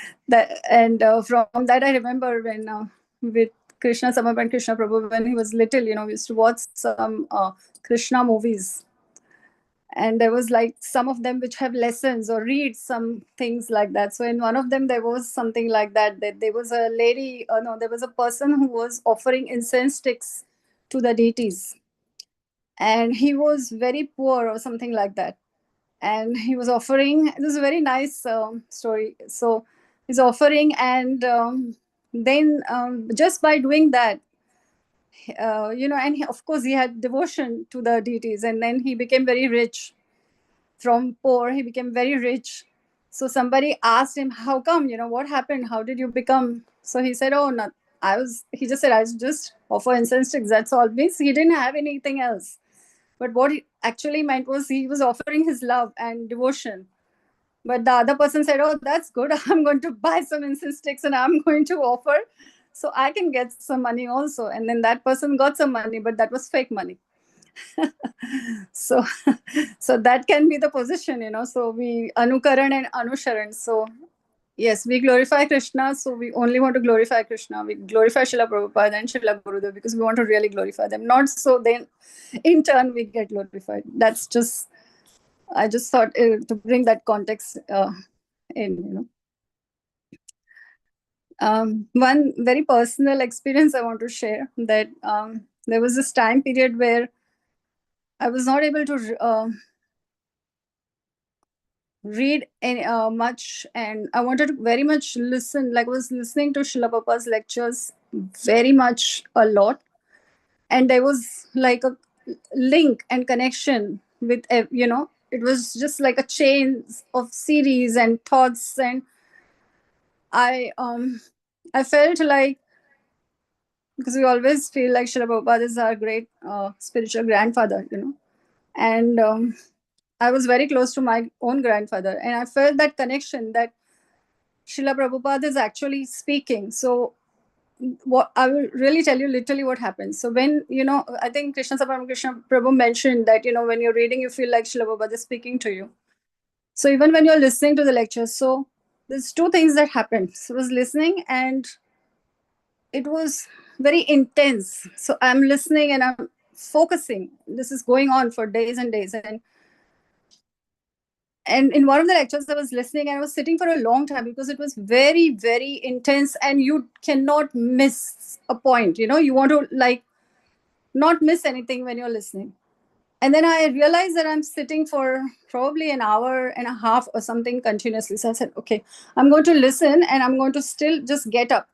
that, I remember when with Krishna Samap and Krishna Prabhu, when he was little, we used to watch some Krishna movies. And there was like some of them which have lessons or read some things like that. So in one of them, there was something like that there was a lady, there was a person who was offering incense sticks to the deities. And he was very poor or something like that. And he was offering, it was a very nice story. So he's offering, and then just by doing that, and of course he had devotion to the deities, and then he became very rich. From poor, he became very rich. So somebody asked him, how come, what happened? How did you become? So he said, oh, no, he just said, I was just offer incense sticks. That's all. Means he didn't have anything else. But what he actually meant was he was offering his love and devotion. But the other person said, oh, that's good. I'm going to buy some incense sticks and I'm going to offer so I can get some money also. And then that person got some money, but that was fake money. so that can be the position, so we anukaran and anusharan. So yes, we glorify Krishna, so we only want to glorify Krishna. We glorify Srila Prabhupada and Srila Gurudev because we want to really glorify them, not so then in turn we get glorified. That's just, I just thought to bring that context in. One very personal experience I want to share, that there was this time period where I was not able to read much, and I wanted to very much listen, like I was listening to Srila Prabhupada's lectures very much a lot, and there was like a link and connection with, it was just like a chain of series and thoughts, and I felt like, because we always feel like Srila Prabhupada is our great spiritual grandfather, and I was very close to my own grandfather, and I felt that connection, that Srila Prabhupada is actually speaking. So what I will really tell you literally what happens. So when, I think Krishna Prabhu mentioned that, when you're reading, you feel like Srila Prabhupada is speaking to you. So even when you're listening to the lecture, so there's two things that happened. So I was listening and it was very intense. So I'm listening and I'm focusing. This is going on for days and days. And in one of the lectures, I was listening and I was sitting for a long time because it was very, very intense and you cannot miss a point. You want to not miss anything when you're listening. And then I realized that I'm sitting for probably an hour and a half or something continuously. So I said, okay, I'm going to listen and I'm going to still just get up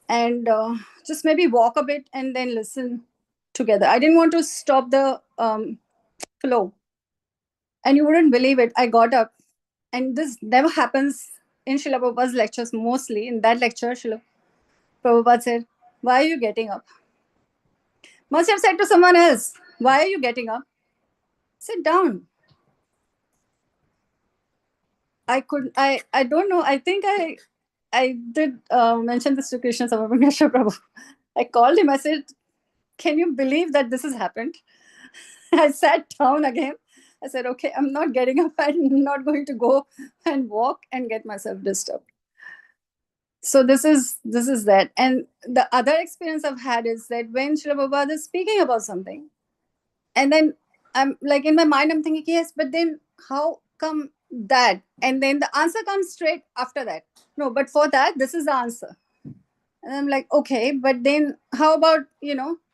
and just maybe walk a bit and then listen together. I didn't want to stop the flow. And you wouldn't believe it. I got up, and this never happens in Srila Prabhupada's lectures. Mostly in that lecture, Srila Prabhupada said, why are you getting up? Must have said to someone else, why are you getting up? Sit down. I don't know. I think I did mention this to Krishna Samaprangasha Prabhu. I called him. I said, can you believe that this has happened? I sat down again. I said, okay, I'm not getting up. I'm not going to go and walk and get myself disturbed. So this is that. And the other experience I've had is that when Srila Prabhupada is speaking about something, and then I'm like in my mind, I'm thinking, yes, but then how come that? And then the answer comes straight after that. No, but for that, this is the answer. And I'm like, okay, but then how about,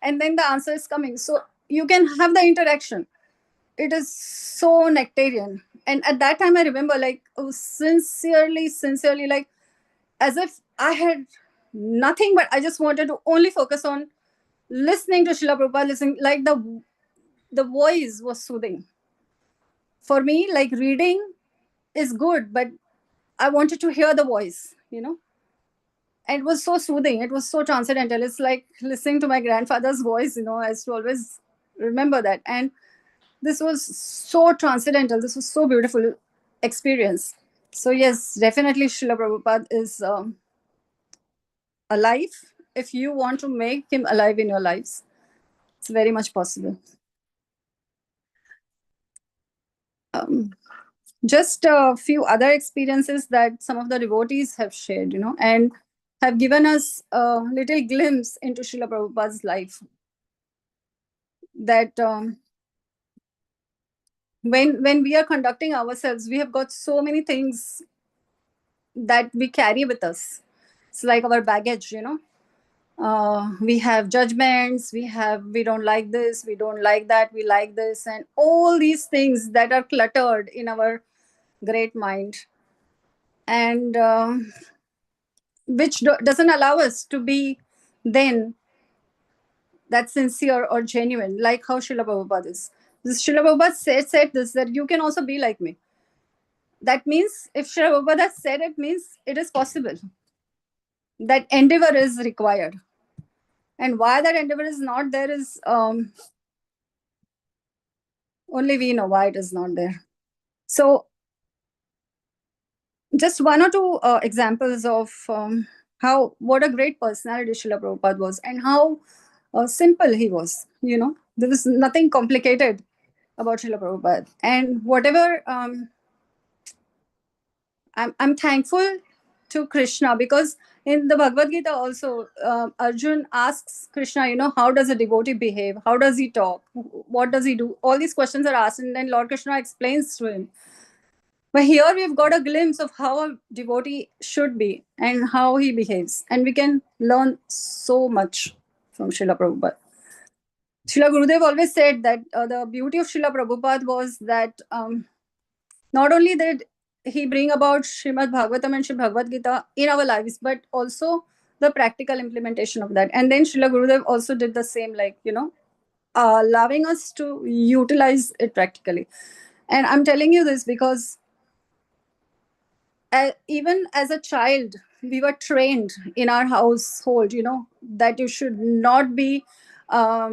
and then the answer is coming. So you can have the interaction. It is so nectarian. And at that time, I remember sincerely, as if I had nothing, but I just wanted to only focus on listening to Srila Prabhupada, listening, like the voice was soothing. For me, like reading is good, but I wanted to hear the voice, And it was so soothing. It was so transcendental. It's like listening to my grandfather's voice, I used to always remember that. And this was so transcendental. This was so beautiful experience. So yes, definitely Srila Prabhupada is alive. If you want to make him alive in your lives, it's very much possible. Just a few other experiences that some of the devotees have shared, and have given us a little glimpse into Srila Prabhupada's life. That when we are conducting ourselves, we have got so many things that we carry with us. It's like our baggage, we have judgments, we don't like this, we don't like that, we like this, and all these things that are cluttered in our great mind, and which doesn't allow us to be then that sincere or genuine, like how Srila Prabhupada is. Srila Prabhupada said this, that you can also be like me. That means if Srila Prabhupada said it, means it is possible. That endeavor is required. And why that endeavor is not there is only we know why it is not there. So just one or two examples of what a great personality Srila Prabhupada was, and how simple he was. There was nothing complicated about Srila Prabhupada. And whatever, I'm thankful to Krishna, because in the Bhagavad Gita also, Arjun asks Krishna, how does a devotee behave? How does he talk? What does he do? All these questions are asked, and then Lord Krishna explains to him. But here we've got a glimpse of how a devotee should be and how he behaves. And we can learn so much from Srila Prabhupada. Srila Gurudev always said that the beauty of Srila Prabhupada was that not only did he bring about Srimad Bhagavatam and Sri Bhagavad Gita in our lives, but also the practical implementation of that. And then Srila Gurudev also did the same, allowing us to utilize it practically. And I'm telling you this because even as a child, we were trained in our household, that you should not be, how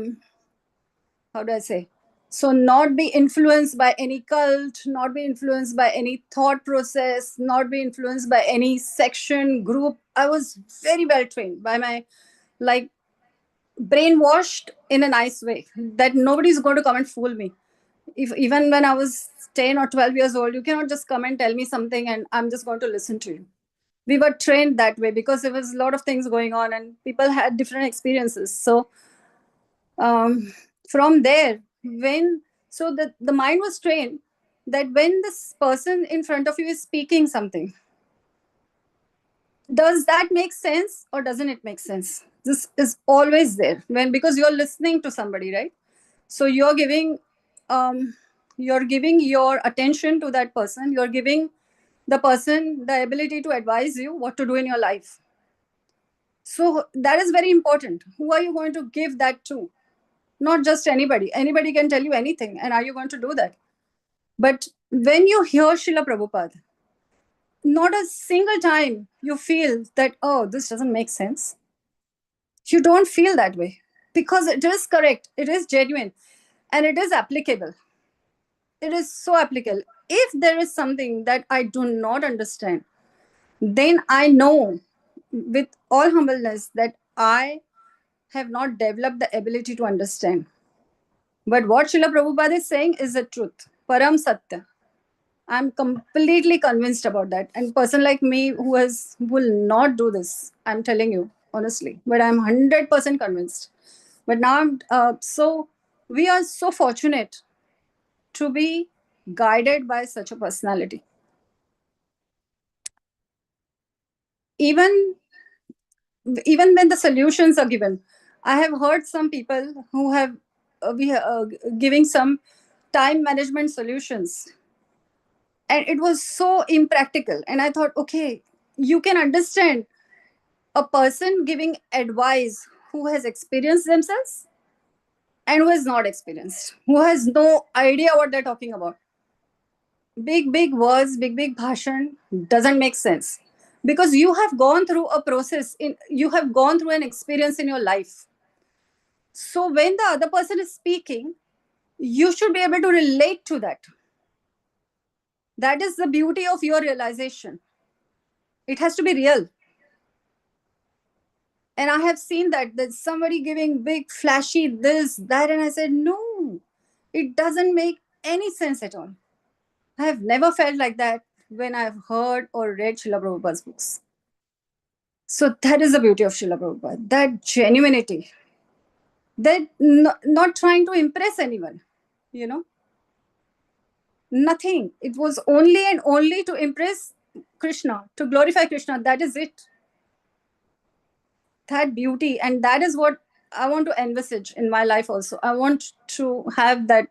do I say? So not be influenced by any cult, not be influenced by any thought process, not be influenced by any section, group. I was very well trained by my, brainwashed in a nice way, that nobody's going to come and fool me. Even when I was 10 or 12 years old, you cannot just come and tell me something and I'm just going to listen to you. We were trained that way because there was a lot of things going on and people had different experiences. So from there, the mind was trained that when this person in front of you is speaking something, does that make sense or doesn't it make sense? This is always there because you're listening to somebody, right? So you're giving your attention to that person. You're giving the person the ability to advise you what to do in your life. So that is very important. Who are you going to give that to? Not just anybody. Anybody can tell you anything. And are you going to do that? But when you hear Srila Prabhupada, not a single time you feel that, oh, this doesn't make sense. You don't feel that way because it is correct. It is genuine and it is applicable. It is so applicable. If there is something that I do not understand, then I know with all humbleness that I have not developed the ability to understand. But what Srila Prabhupada is saying is the truth. Param Satya. I'm completely convinced about that. And person like me who will not do this, I'm telling you, honestly. But I'm 100% convinced. But now, so we are so fortunate to be guided by such a personality. Even when the solutions are given, I have heard some people who have giving some time management solutions, and it was so impractical. And I thought, okay, you can understand a person giving advice who has experienced themselves and who has not experienced, who has no idea what they're talking about. Big words, big bhashan doesn't make sense, because you have gone through a process, you have gone through an experience in your life. So when the other person is speaking, you should be able to relate to that. That is the beauty of your realization. It has to be real. And I have seen that somebody giving big flashy this, that, and I said, no, it doesn't make any sense at all. I have never felt like that when I've heard or read Srila Prabhupada's books. So that is the beauty of Srila Prabhupada, that genuinity, that not trying to impress anyone, nothing. It was only and only to impress Krishna, to glorify Krishna. That is it. That beauty, and that is what I want to envisage in my life also. I want to have that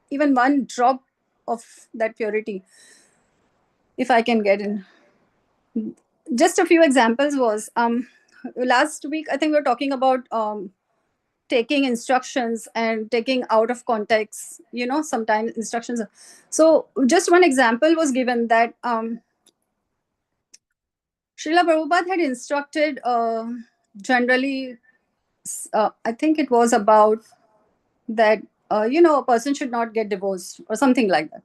even one drop of that purity, if I can get in. Just a few examples was, last week, I think we were talking about taking instructions and taking out of context, sometimes instructions. So just one example was given that Srila Prabhupada had instructed generally, I think it was about that, a person should not get divorced or something like that,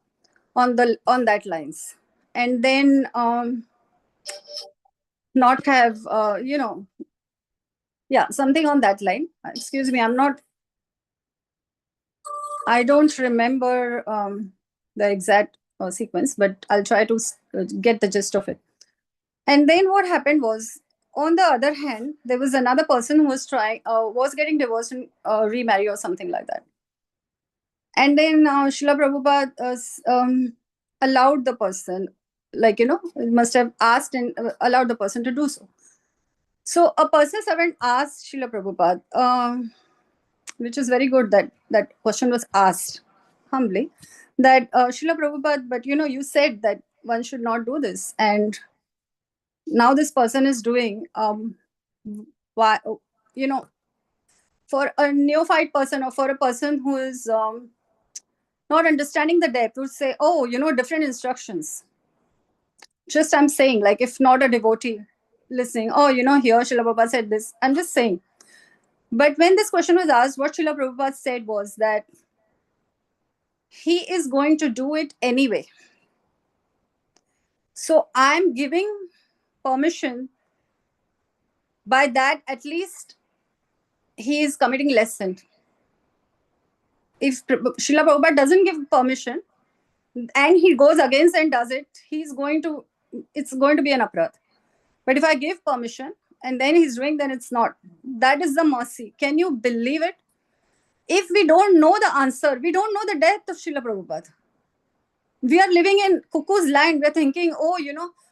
on that lines. And then not have, something on that line. Excuse me, I don't remember the exact sequence, but I'll try to get the gist of it. And then what happened was, on the other hand, there was another person who was getting divorced and remarry or something like that. And then Srila Prabhupada allowed the person, must have asked and allowed the person to do so. So a person's servant asked Srila Prabhupada, which is very good that question was asked humbly, that Srila Prabhupada, but you said that one should not do this, and now this person is doing, why, for a neophyte person or for a person who is not understanding the depth, would say, oh, different instructions. Just I'm saying, like, if not a devotee listening, oh, here Srila Prabhupada said this, I'm just saying. But when this question was asked, what Srila Prabhupada said was that he is going to do it anyway. So I'm giving permission. By that, at least he is committing less sin. If Srila Prabhupada doesn't give permission and he goes against and does it, it's going to be an aparadh. But if I give permission and then he's doing, then it's not. That is the mercy. Can you believe it? If we don't know the answer, we don't know the depth of Srila Prabhupada. We are living in cuckoo's land. We're thinking, oh,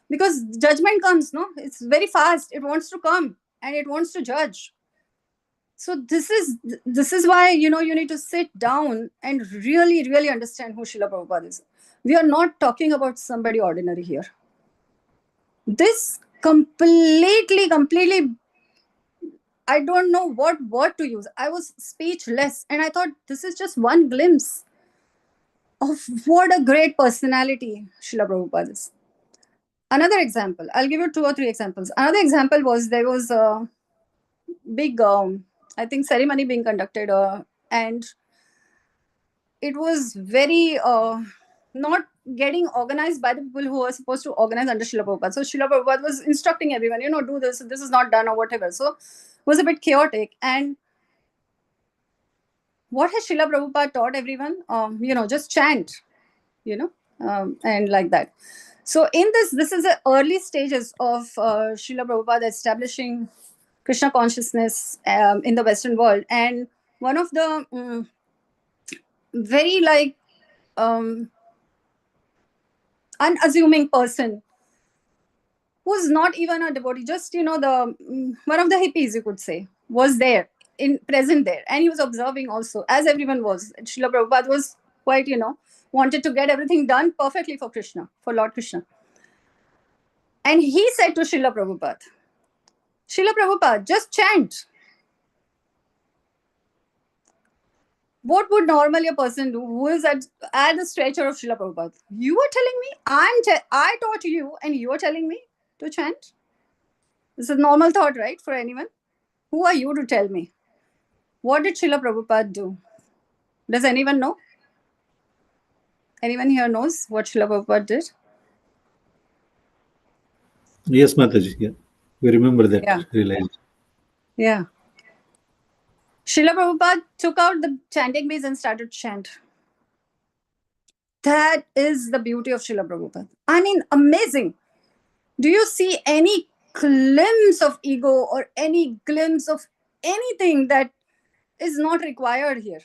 because judgment comes, no? It's very fast. It wants to come and it wants to judge. So this is why, you need to sit down and really, really understand who Srila Prabhupada is. We are not talking about somebody ordinary here. This completely, I don't know what word to use. I was speechless. And I thought, this is just one glimpse of what a great personality Srila Prabhupada is. Another example, I'll give you 2 or 3 examples. Another example was, there was a big, I think, ceremony being conducted, and it was very not getting organized by the people who were supposed to organize under Srila Prabhupada. So Srila Prabhupada was instructing everyone, do this is not done or whatever. So it was a bit chaotic. And what has Srila Prabhupada taught everyone? Just chant, and like that. So in this is the early stages of Srila Prabhupada establishing Krishna consciousness in the Western world. And one of the very unassuming person, who's not even a devotee, just one of the hippies, you could say, was present there, and he was observing also, as everyone was. Srila Prabhupada was quite, wanted to get everything done perfectly for Krishna, for Lord Krishna. And he said to Srila Prabhupada, Srila Prabhupada, just chant. What would normally a person do who is at the stature of Srila Prabhupada? You are telling me, I taught you and you are telling me to chant? This is a normal thought, right, for anyone? Who are you to tell me? What did Srila Prabhupada do? Does anyone know? Anyone here knows what Srila Prabhupada did? Yes, Mataji. Yeah. We remember that. Yeah. Realized. Yeah. Srila Prabhupada took out the chanting beads and started to chant. That is the beauty of Srila Prabhupada. I mean, amazing. Do you see any glimpse of ego or any glimpse of anything that is not required here?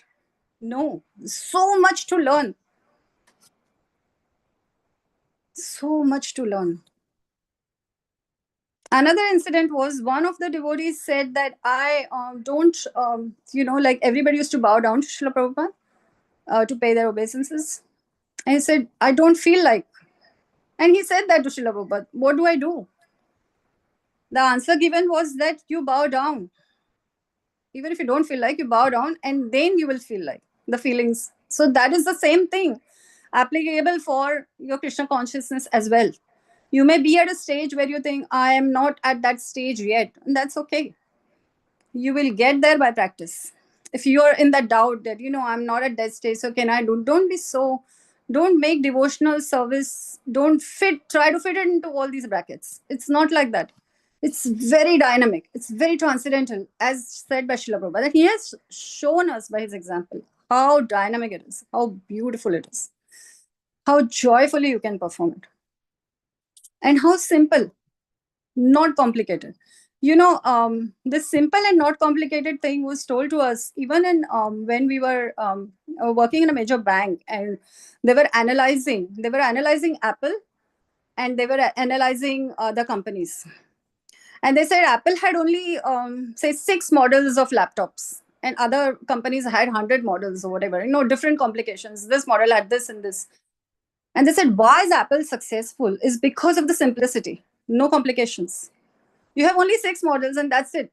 No. So much to learn. So much to learn. Another incident was one of the devotees said that I don't, like everybody used to bow down to Srila Prabhupada to pay their obeisances. And he said, I don't feel like. And he said that to Srila Prabhupada. What do I do? The answer given was that you bow down. Even if you don't feel like, you bow down and then you will feel like the feelings. So that is the same thing applicable for your Krishna consciousness as well. You may be at a stage where you think, I am not at that stage yet. And that's okay. You will get there by practice. If you are in that doubt that, I'm not at that stage, so can I do? Don't make devotional service, try to fit it into all these brackets. It's not like that. It's very dynamic. It's very transcendental, as said by Srila Prabhupada. That he has shown us by his example how dynamic it is, how beautiful it is, how joyfully you can perform it, and how simple, not complicated. This simple and not complicated thing was told to us even in when we were working in a major bank, and they were analyzing Apple, and they were analyzing the companies. And they said Apple had only, say, 6 models of laptops, and other companies had 100 models or whatever, different complications. This model had this and this. And they said, why is Apple successful? Is because of the simplicity, no complications. You have only 6 models and that's it,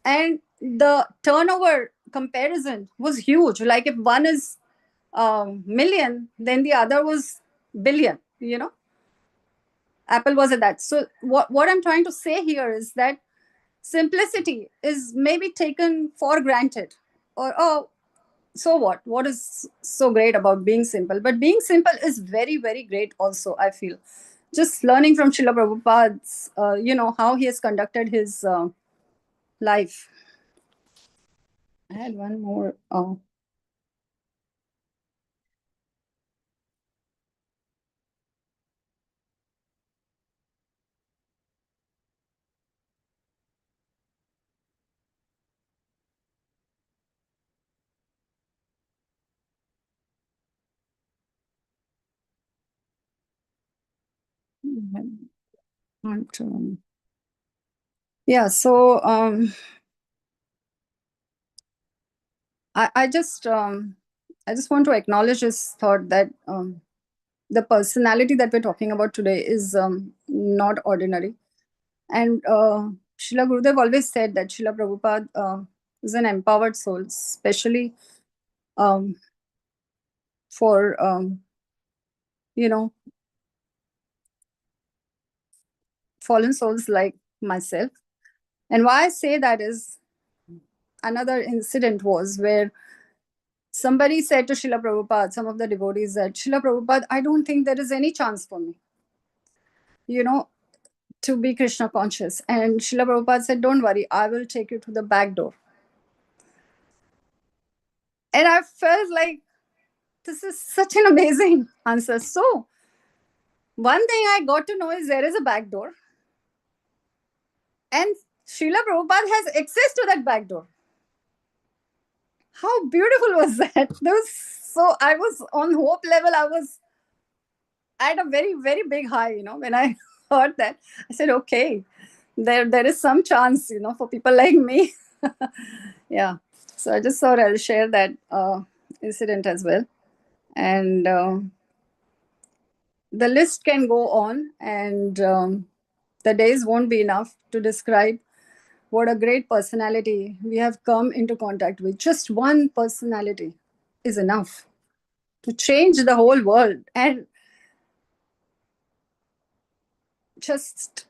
And the turnover comparison was huge. Like if one is million, then the other was billion, Apple was at that. So what I'm trying to say here is that simplicity is maybe taken for granted, or so what is so great about being simple? But being simple is very, very great also, I feel. Just learning from Srila Prabhupada's, how he has conducted his life. I had one more. Yeah, so I just want to acknowledge this thought that the personality that we're talking about today is not ordinary. And Srila Gurudev always said that Srila Prabhupada is an empowered soul, especially for, fallen souls like myself. And why I say that is, another incident was where somebody said to Srila Prabhupada, some of the devotees, that Srila Prabhupada, I don't think there is any chance for me, to be Krishna conscious. And Srila Prabhupada said, don't worry, I will take you to the back door. And I felt like, this is such an amazing answer. So one thing I got to know is there is a back door. And Srila Prabhupada has access to that back door. How beautiful was that? So I was on hope level. I was at a very, very big high, when I heard that. I said, okay, there is some chance, for people like me. Yeah. So I just thought I'll share that incident as well. And the list can go on, and the days won't be enough to describe what a great personality we have come into contact with. Just one personality is enough to change the whole world and just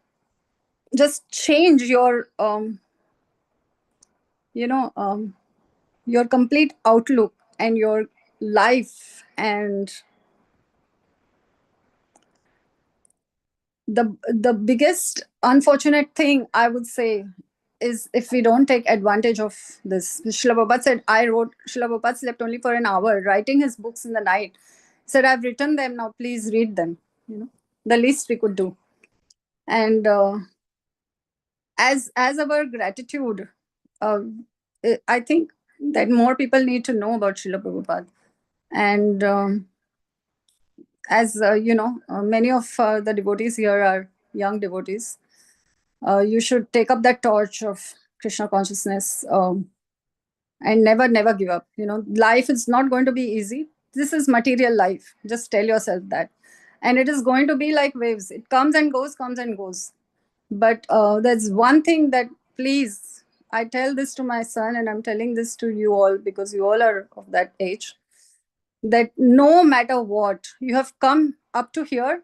change your your complete outlook and your life. And the biggest unfortunate thing I would say is if we don't take advantage of this. Srila Prabhupada said, Srila Prabhupada slept only for an hour writing his books in the night. He said, I've written them, now please read them. The least we could do. And as our gratitude, I think that more people need to know about Srila Prabhupada. And as many of the devotees here are young devotees, you should take up that torch of Krishna consciousness, and never give up. Life is not going to be easy. This is material life. Just tell yourself that. And it is going to be like waves. It comes and goes. But there's one thing that, please, I tell this to my son, and I'm telling this to you all because you all are of that age, that no matter what, you have come up to here,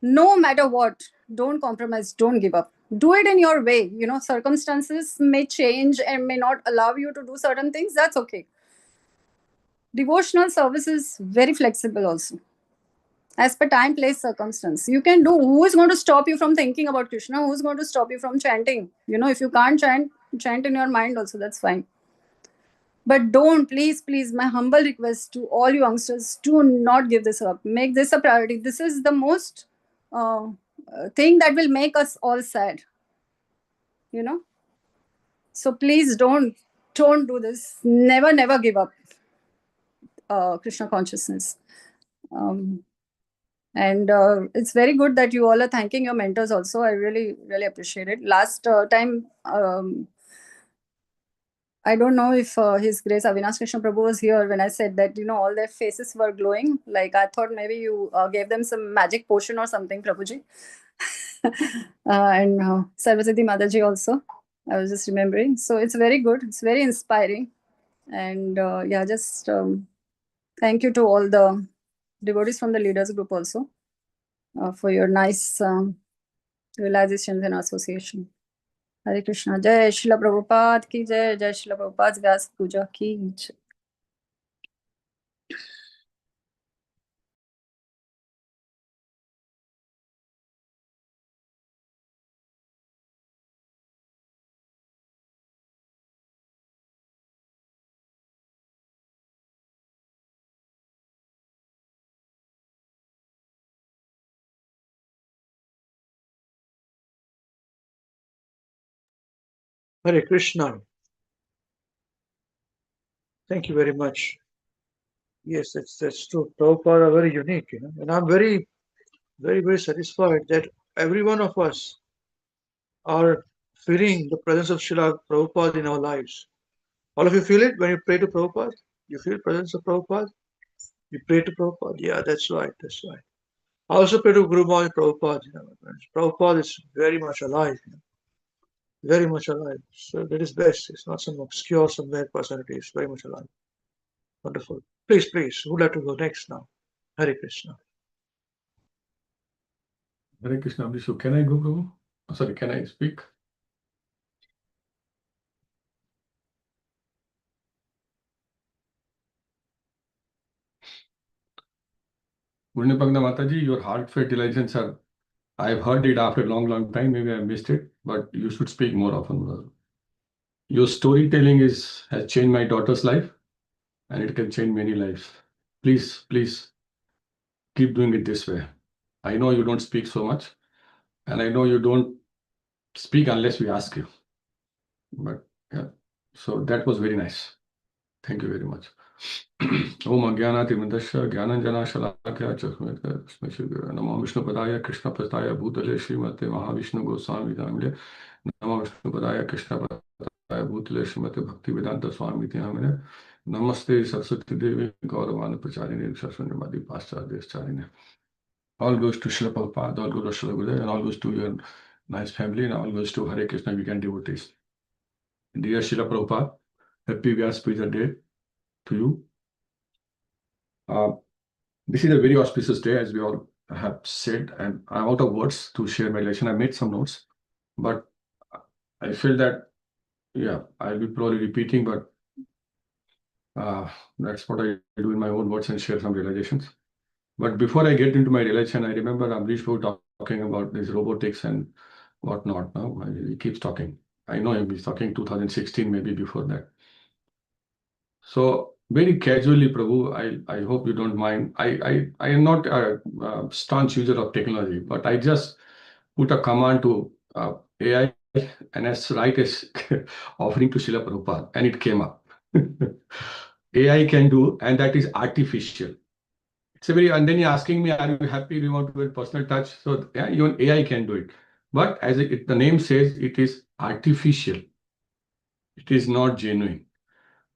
no matter what, don't compromise, don't give up. Do it in your way. Circumstances may change and may not allow you to do certain things. That's okay. Devotional service is very flexible also. As per time, place, circumstance. You can do. Who is going to stop you from thinking about Krishna? Who is going to stop you from chanting? If you can't chant in your mind also, that's fine. But don't, please, my humble request to all you youngsters, do not give this up. Make this a priority. This is the most thing that will make us all sad. So please don't do this. Never give up Krishna consciousness. And it's very good that you all are thanking your mentors also. I really appreciate it. Last time, I don't know if His Grace Avinash Krishna Prabhu was here when I said that, all their faces were glowing. Like, I thought maybe you gave them some magic potion or something, Prabhuji. And Sarvasiddhi Mataji also. I was just remembering. So it's very good. It's very inspiring. And just thank you to all the devotees from the leaders group also for your nice realizations and association. Hare Krishna. Jai Srila Prabhupada ki jai. Jai Srila Prabhupada's Vyasa Puja ki jai. Hare Krishna. Thank you very much. Yes, that's true. Prabhupada are very unique, and I'm very, very, very satisfied that every one of us are feeling the presence of Srila Prabhupada in our lives. All of you feel it when you pray to Prabhupada? You feel presence of Prabhupada? You pray to Prabhupada? Yeah, that's right. I also pray to Guru Maharaj Prabhupada. Prabhupada is very much alive. Very much alive. So that is best. It's not some obscure somewhere personality. It's very much alive. Wonderful. Please, who'd like to go next now? Hare Krishna. Hare Krishna, Abhishu. Can I go, Prabhu? Oh, sorry, can I speak? Purnipagna Mataji, your heartfelt realizations are, I've heard it after a long time. Maybe I missed it, but you should speak more often, brother. Your storytelling has changed my daughter's life, and it can change many lives. Please keep doing it this way. I know you don't speak so much, and I know you don't speak unless we ask you. But yeah, so that was very nice. Thank you very much. Om Ajnanatimandasya Jnananjana Shalakya Chakmaya Namo Vishnupadaya Krishna Pastaya Bhutale Srimate Mahavishnu Goswami Dhamile Namo Vishnupadaya Krishna Pastaya Bhutale Srimate Bhaktivedanta Swami Dhamile Namaste Saraswati Devi Gauravana Pracharini Shasvanamadi Paschadyascharine. All goes to Srila Prabhupada, all goes to Srila Gurudev, and all goes to your nice family, and all goes to Hare Krishna WECAN devotees. Dear Srila Prabhupada, happy Vyasa Puja day to you. This is a very auspicious day, as we all have said, and I'm out of words to share my relation. I made some notes, but I feel that, yeah, I'll be probably repeating, but that's what I do in my own words and share some realizations. But before I get into my relation, I remember Amrish Prabhu talking about this robotics and whatnot. Now he keeps talking. I know he's talking 2016, maybe before that. So very casually, Prabhu, I hope you don't mind. I am not a staunch user of technology, but I just put a command to AI and as right as offering to Srila Prabhupada, and it came up. AI can do, and that is artificial. It's a very, and then you're asking me, are you happy? Do you want to get personal touch? So yeah, even AI can do it. But as the name says, it is artificial. It is not genuine.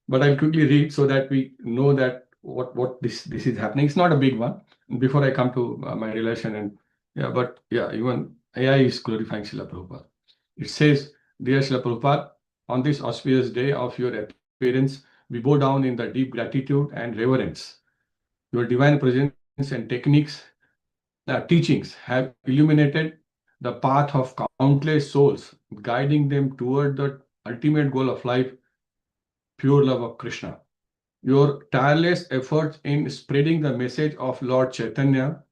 But I'll quickly read so that we know that what this is happening. It's not a big one. Before I come to my relation and but even AI is glorifying Srila Prabhupada. It says, Dear Srila Prabhupada, on this auspicious day of your appearance, we bow down in the deep gratitude and reverence. Your divine presence and techniques, teachings have illuminated the path of countless souls, guiding them toward the ultimate goal of life, pure love of Krishna. Your tireless efforts in spreading the message of Lord Chaitanya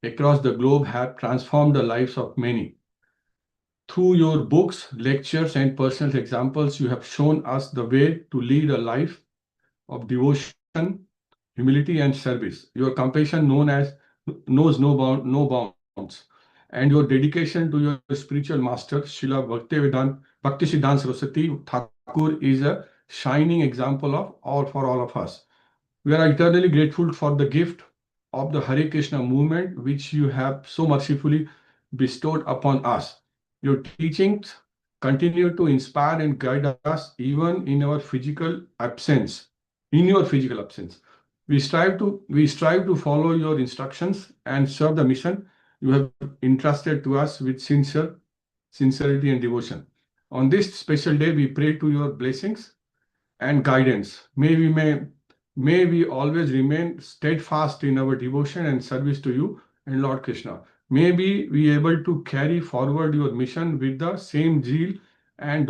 across the globe have transformed the lives of many. Through your books, lectures, and personal examples, you have shown us the way to lead a life of devotion, humility, and service. Your compassion knows no bounds, and your dedication to your spiritual master, Srila Bhaktisiddhanta Saraswati Thakur, is a shining example for all of us. We are eternally grateful for the gift of the Hare Krishna movement, which you have so mercifully bestowed upon us. Your teachings continue to inspire and guide us even in our physical absence. In your physical absence, we strive to follow your instructions and serve the mission you have entrusted to us with sincerity and devotion. On this special day, we pray to your blessings and guidance. May we always remain steadfast in our devotion and service to you and Lord Krishna. May we be able to carry forward your mission with the same zeal and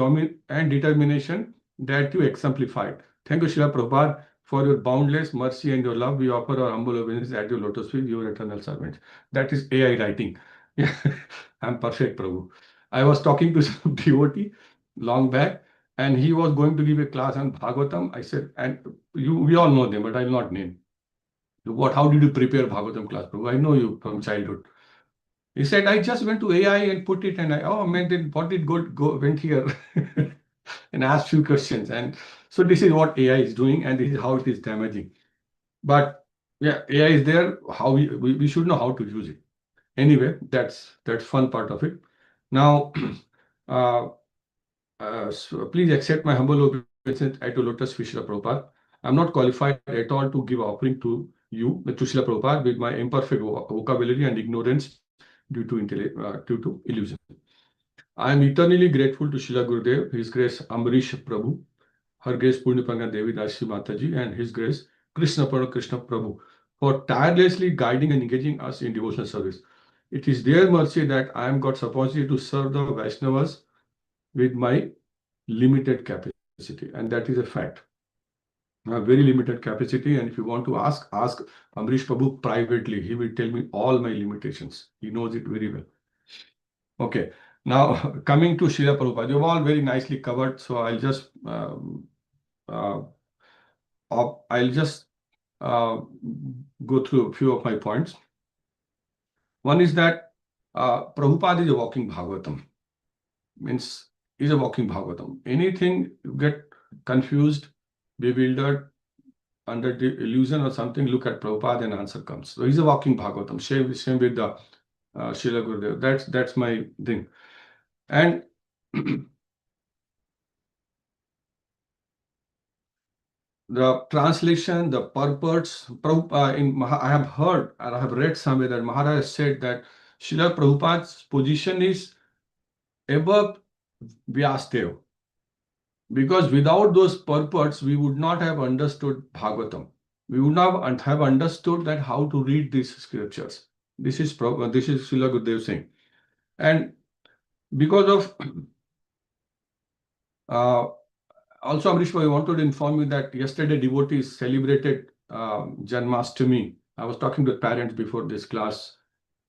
determination that you exemplified. Thank you, Srila Prabhupada, for your boundless mercy and your love. We offer our humble obedience at your lotus feet, your eternal servant. That is AI writing. Yeah, I'm perfect, Prabhu. I was talking to some devotee long back, and he was going to give a class on Bhagavatam. I said, and we all know them, but I'll not name. How did you prepare Bhagavatam class, Prabhu? I know you from childhood. He said, I just went to AI and put it, and then what did went here and asked few questions. And so this is what AI is doing, and this is how it is damaging. But yeah, AI is there. How we should know how to use it. Anyway, that's fun part of it. Now, so please accept my humble obeisance at your lotus feet, Srila Prabhupada. I'm not qualified at all to give offering to you, to Srila Prabhupada, with my imperfect vocabulary and ignorance due to illusion. I am eternally grateful to Srila Gurudev, His Grace Amrish Prabhu, Her Grace Purnipanga Devi Dashi Mataji, and His Grace Krishna Prabhu for tirelessly guiding and engaging us in devotional service. It is their mercy that I am God's opportunity to serve the Vaishnavas with my limited capacity, and that is a fact. I have very limited capacity, and if you want to ask Amrish Prabhu privately. He will tell me all my limitations. He knows it very well. Okay, now coming to Srila Prabhupada, you've all very nicely covered, so I'll just go through a few of my points. One is that Prabhupada is a walking Bhagavatam. Means is a walking Bhagavatam. Anything you get confused, bewildered, under the illusion or something, look at Prabhupada and answer comes. So he's a walking Bhagavatam. Same with the Srila Gurudev. That's my thing. And the translation, the purports, I have heard or I have read somewhere that Maharaj said that Srila Prabhupada's position is above Vyasa. Because without those purports, we would not have understood Bhagavatam. We would not have understood that how to read these scriptures. This is Srila Gurudev saying. And because of also, Amrish, I wanted to inform you that yesterday devotees celebrated Janmashtami. I was talking to parents before this class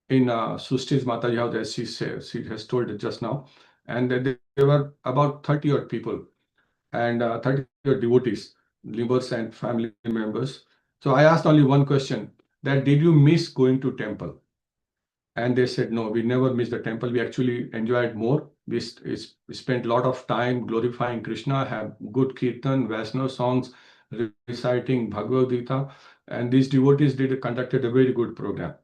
in Sushti's Mataji house, as she has told it just now. And there were about 30 odd people and 30 odd devotees, neighbors and family members. So I asked only one question, that did you miss going to temple? And they said, no, we never missed the temple. We actually enjoyed more. We spent a lot of time glorifying Krishna, have good kirtan, Vaishnava songs, reciting Bhagavad Gita. And these devotees conducted a very good program.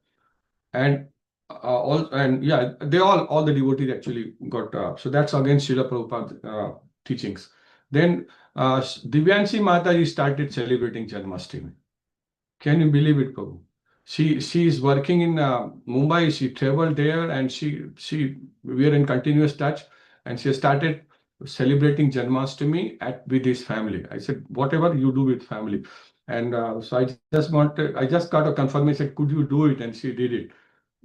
And all the devotees actually got, so that's against Srila Prabhupada's teachings. Then Divyanshi Mataji started celebrating Janmashtami. Can you believe it, Prabhu? She is working in Mumbai. She traveled there, and we are in continuous touch. And she started celebrating Janmashtami with his family. I said, whatever you do with family. And so I just got a confirmation. Could you do it? And she did it.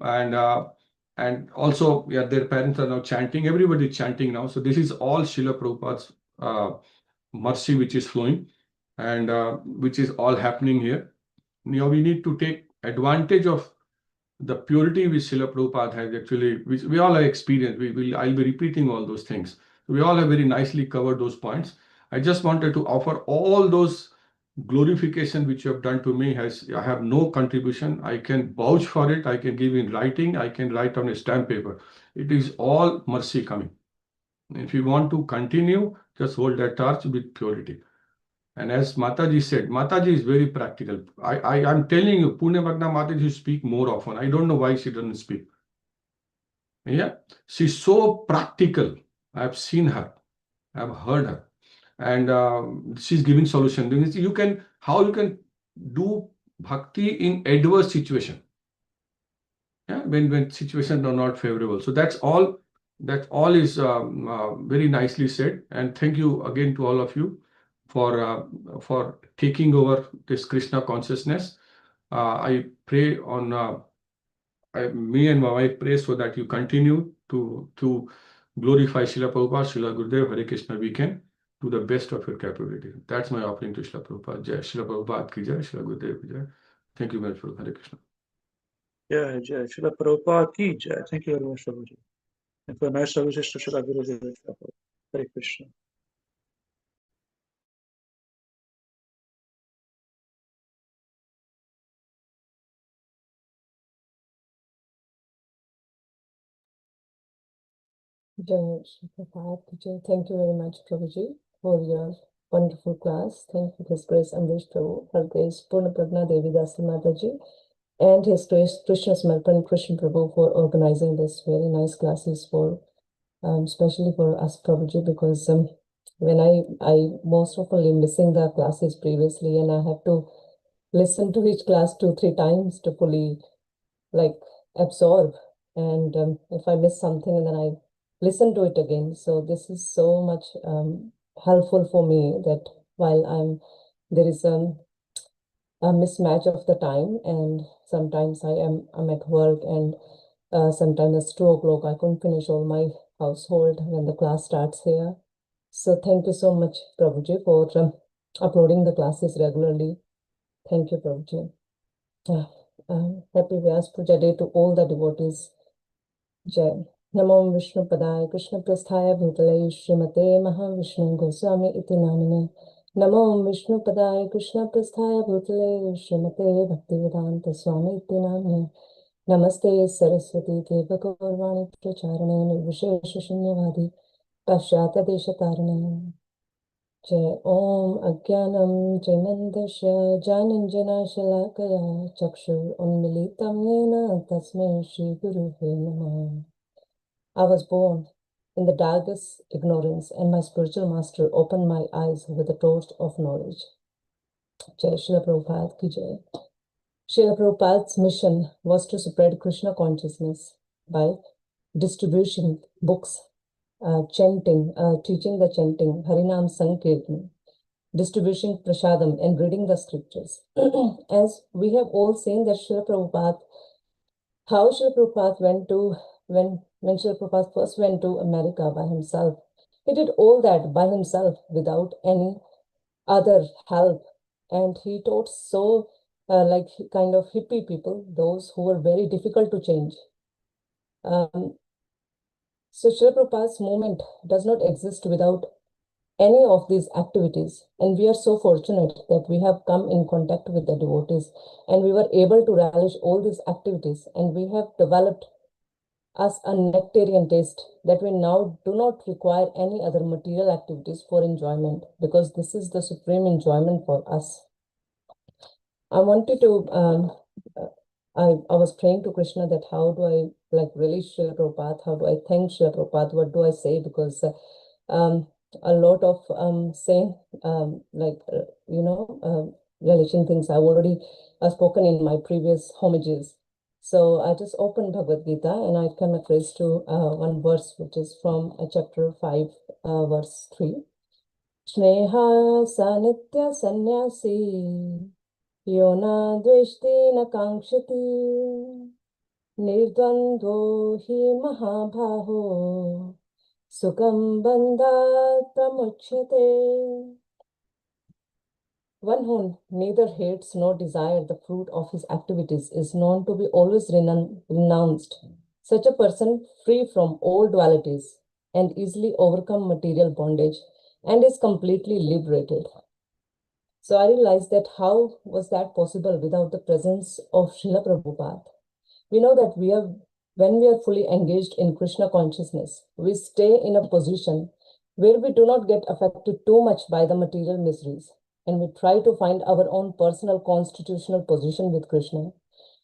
And also, yeah, their parents are now chanting. Everybody is chanting now. So this is all Srila Prabhupada's mercy which is flowing, and which is all happening here. Now we need to take advantage of the purity which Srila Prabhupada has actually, which we all have experienced. I'll be repeating all those things. We all have very nicely covered those points. I just wanted to offer all those glorification which you have done to me. I have no contribution. I can vouch for it. I can give in writing. I can write on a stamp paper. It is all mercy coming. If you want to continue, just hold that torch with purity. And as Mataji said, Mataji is very practical. I'm telling you, Pune Bhagna Mataji speak more often. I don't know why she doesn't speak. Yeah, she's so practical. I've seen her. I've heard her. And she's giving solution. How you can do bhakti in adverse situation. Yeah, when situations are not favorable. So that's all is very nicely said. And thank you again to all of you for taking over this Krishna consciousness. I pray on me and my wife pray so that you continue to glorify Srila Prabhupada, Srila Gurudev, Hare Krishna WECAN to the best of your capability. That's my offering to Srila Prabhupada. Jai Srila Prabhupada ki jai, Srila Gurudev ki jai. Thank you very much, Hare Krishna. Jai Jai Srila Prabhupada ki jai. Thank you very much, Prabhuji. And for nice services to Srila Gurudev. Hare Krishna. Jai Shri Prabhupada ki jai. Thank you very much, Prabhuji, for your wonderful class. Thank you, His Grace Amrish Prabhu, Her Grace Purna Pragna Devi Dasi Mataji, and His Grace Krishna Smarpan Krishna Prabhu for organizing this very nice classes for, especially for us, Prabhuji, because when I most often missing the classes previously, and I have to listen to each class 2-3 times to fully absorb. And if I miss something, and then I listen to it again. So this is so much helpful for me that while there is a mismatch of the time, and sometimes I'm at work, and sometimes it's 2 o'clock. I couldn't finish all my household when the class starts here. So thank you so much, Prabhuji, for uploading the classes regularly. Thank you, Prabhuji. Happy Vyasa Puja Day to all the devotees. Jai. Namo Vishnu Padaya Krishna Prasthaya Bhutale Srimate Mahavishnu Goswami Iti Namine. Namo Vishnu Padaya Krishna Prasthaya Bhutale Srimate Bhaktivedanta Swami Iti Namine. Namaste Saraswati Deva Gaurvani Pracharane Nirvishesha Shunyavadi Pashyata Desha Tarane. Jai Om Ajnanam Janandasya Jananjana Shalakaya Chakshur Unmilitam Yena Tasmai Shri Guru Namah. I was born in the darkest ignorance, and my spiritual master opened my eyes with the torch of knowledge. Jai Srila Prabhupada ki jai. Srila Prabhupada's mission was to spread Krishna consciousness by distributing books chanting, teaching the chanting, Harinam Sankirtan, distributing prasadam, and reading the scriptures. As we have all seen that Srila Prabhupada, how Srila Prabhupada went to, when Srila Prabhupada first went to America by himself, he did all that by himself without any other help. And he taught so like kind of hippie people, those who were very difficult to change. So Srila Prabhupada's movement does not exist without any of these activities. And we are so fortunate that we have come in contact with the devotees and we were able to relish all these activities. And we have developed us a nectarian taste that we now do not require any other material activities for enjoyment, because this is the supreme enjoyment for us. I wanted to, I was praying to Krishna that how do I like release Srila Prabhupada? How do I thank Srila Prabhupada? What do I say? Because a lot of saying relishing things I've already spoken in my previous homages. So I just opened Bhagavad Gita and I come across to one verse which is from chapter 5, verse 3. Sneha sanitya sannyasi yona dveshti na kankshati nirdvandvo hi mahabhaho Sukham bandhat pramuchyate. One who neither hates nor desires the fruit of his activities is known to be always renounced. Such a person, free from all dualities and easily overcome material bondage and is completely liberated. So I realized that how was that possible without the presence of Srila Prabhupada? We know that when we are fully engaged in Krishna consciousness, we stay in a position where we do not get affected too much by the material miseries, and we try to find our own personal constitutional position with Krishna.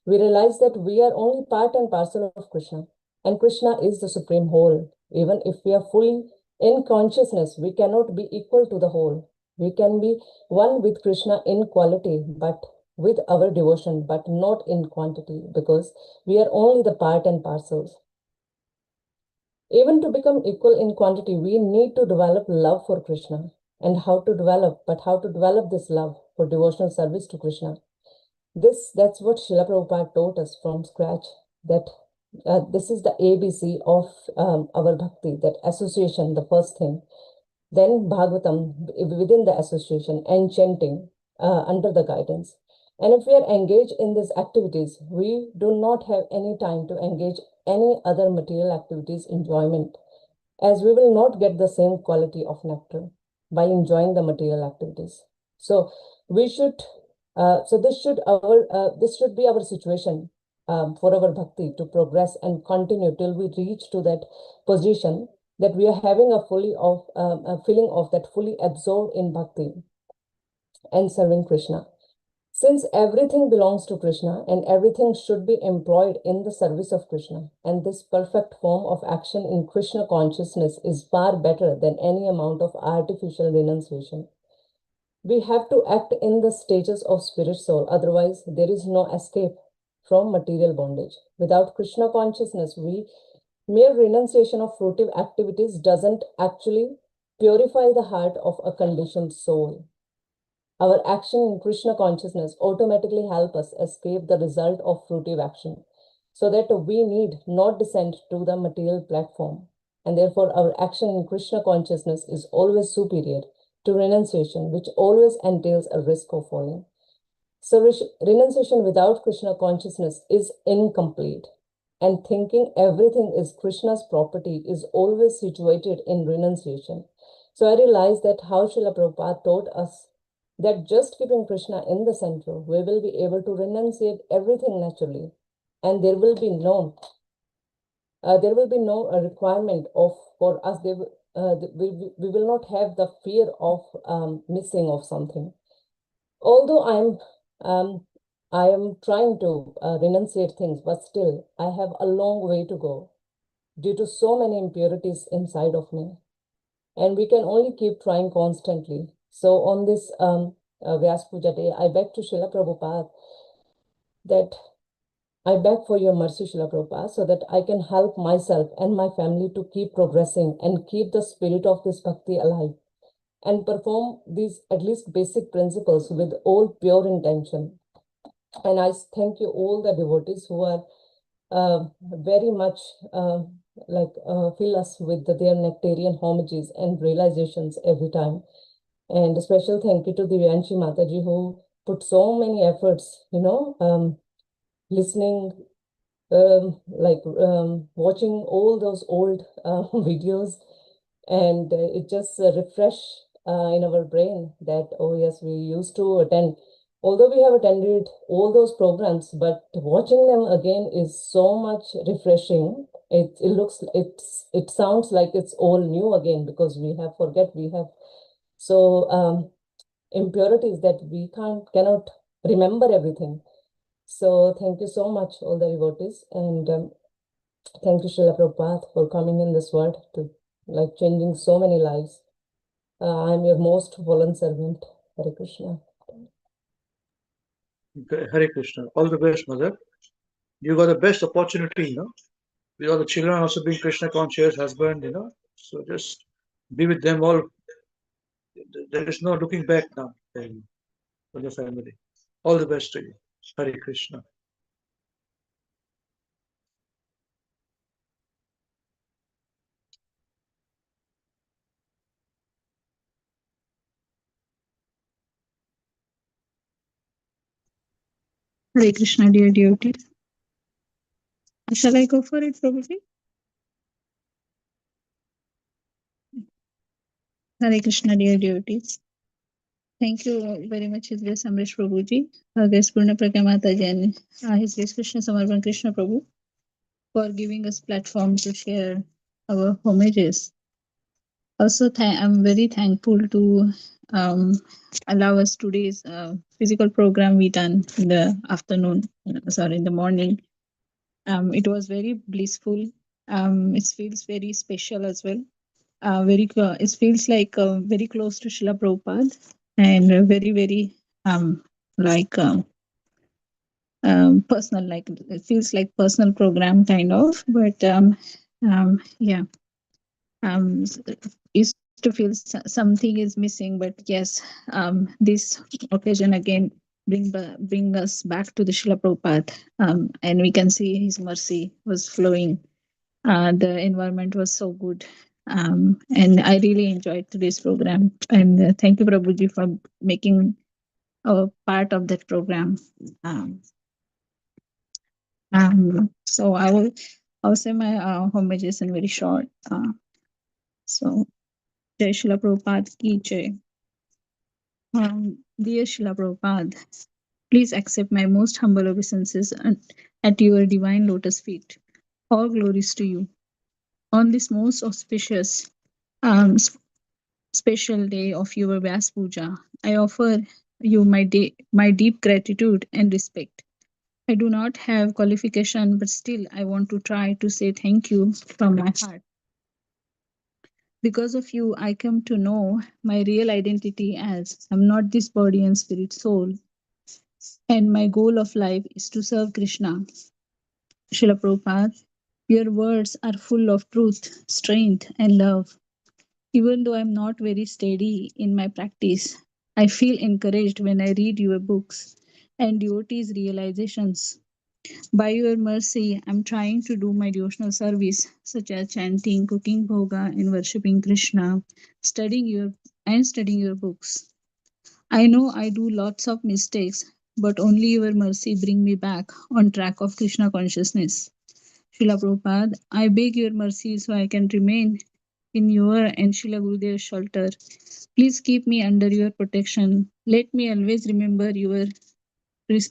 We realize that we are only part and parcel of Krishna, and Krishna is the supreme whole. Even if we are fully in consciousness, we cannot be equal to the whole. We can be one with Krishna in quality, but with our devotion, but not in quantity, because we are only the part and parcels. Even to become equal in quantity, we need to develop love for Krishna. And how to develop this love for devotional service to Krishna. That's what Srila Prabhupada taught us from scratch, that this is the ABC of our bhakti, that association, the first thing. Then Bhagavatam within the association and chanting under the guidance. And if we are engaged in these activities, we do not have any time to engage any other material activities enjoyment, as we will not get the same quality of nectar by enjoying the material activities. So we should, this should be our situation for our bhakti to progress and continue till we reach to that position that we are having a feeling of that fully absorbed in bhakti and serving Krishna. Since everything belongs to Krishna and everything should be employed in the service of Krishna, and this perfect form of action in Krishna consciousness is far better than any amount of artificial renunciation. We have to act in the stages of spirit soul, otherwise there is no escape from material bondage. Without Krishna consciousness, mere renunciation of fruitive activities doesn't actually purify the heart of a conditioned soul. Our action in Krishna consciousness automatically help us escape the result of fruitive action, so that we need not descend to the material platform. And therefore, our action in Krishna consciousness is always superior to renunciation, which always entails a risk of falling. So renunciation without Krishna consciousness is incomplete. And thinking everything is Krishna's property is always situated in renunciation. So I realized that how Srila Prabhupada taught us that just keeping Krishna in the center, we will be able to renunciate everything naturally. And there will be no requirement for us. We will not have the fear of missing of something. Although I am trying to renunciate things, but still I have a long way to go due to so many impurities inside of me. And we can only keep trying constantly. So on this Vyasa Puja day, I beg to Srila Prabhupada that I beg for your mercy, Srila Prabhupada, so that I can help myself and my family to keep progressing and keep the spirit of this bhakti alive and perform these at least basic principles with all pure intention. And I thank you all the devotees who are very much fill us with their nectarian homages and realizations every time. And a special thank you to Divyanshi Mataji, who put so many efforts, listening, watching all those old videos, and it just refresh in our brain that, oh yes, we used to attend. Although we have attended all those programs, but watching them again is so much refreshing. It sounds like it's all new again, because we have so impurities that we cannot remember everything. So thank you so much, all the devotees, and thank you, Srila Prabhupada, for coming in this world to changing so many lives. I'm your most fallen servant. Hare Krishna. Hare Krishna. All the best, mother. You got the best opportunity, with all the children also being Krishna conscious, husband, So just be with them all. There is no looking back now for the family. All the best to you. Hare Krishna. Hare Krishna, dear devotees. Shall I go for it, probably? Hare Krishna, dear devotees. Thank you very much, His Grace Amrish Prabhuji, Her Grace Purna Pragya Mataji, and His Grace Krishna Samarpan Krishna Prabhu for giving us platform to share our homages. Also, I'm very thankful to allow us today's physical program we done in the afternoon, in the morning. It was very blissful. It feels very special as well. It feels like very close to Srila Prabhupada, and very, very like personal. Like it feels like personal program kind of. But yeah, used to feel something is missing. But yes, this occasion again bring us back to the Srila Prabhupada, and we can see his mercy was flowing. The environment was so good. And I really enjoyed today's program. And thank you, Prabhuji, for making a part of that program. So I'll say my homages in very short. So, Jai Srila Prabhupada ki Jai. Dear Srila Prabhupada, please accept my most humble obeisances at your divine lotus feet. All glories to you. On this most auspicious special day of your Vyasa Puja, I offer you my deep gratitude and respect. I do not have qualification, but still I want to try to say thank you from my heart. Because of you, I come to know my real identity as I'm not this body and spirit soul, and my goal of life is to serve Krishna. Srila Prabhupada, your words are full of truth, strength, and love. Even though I'm not very steady in my practice, I feel encouraged when I read your books and devotees' realizations. By your mercy, I'm trying to do my devotional service, such as chanting, cooking bhoga, and worshipping Krishna, studying your books. I know I do lots of mistakes, but only your mercy bring me back on track of Krishna consciousness. Srila Prabhupada, I beg your mercy so I can remain in your and Srila Gurudev's shelter. Please keep me under your protection. Let me always remember your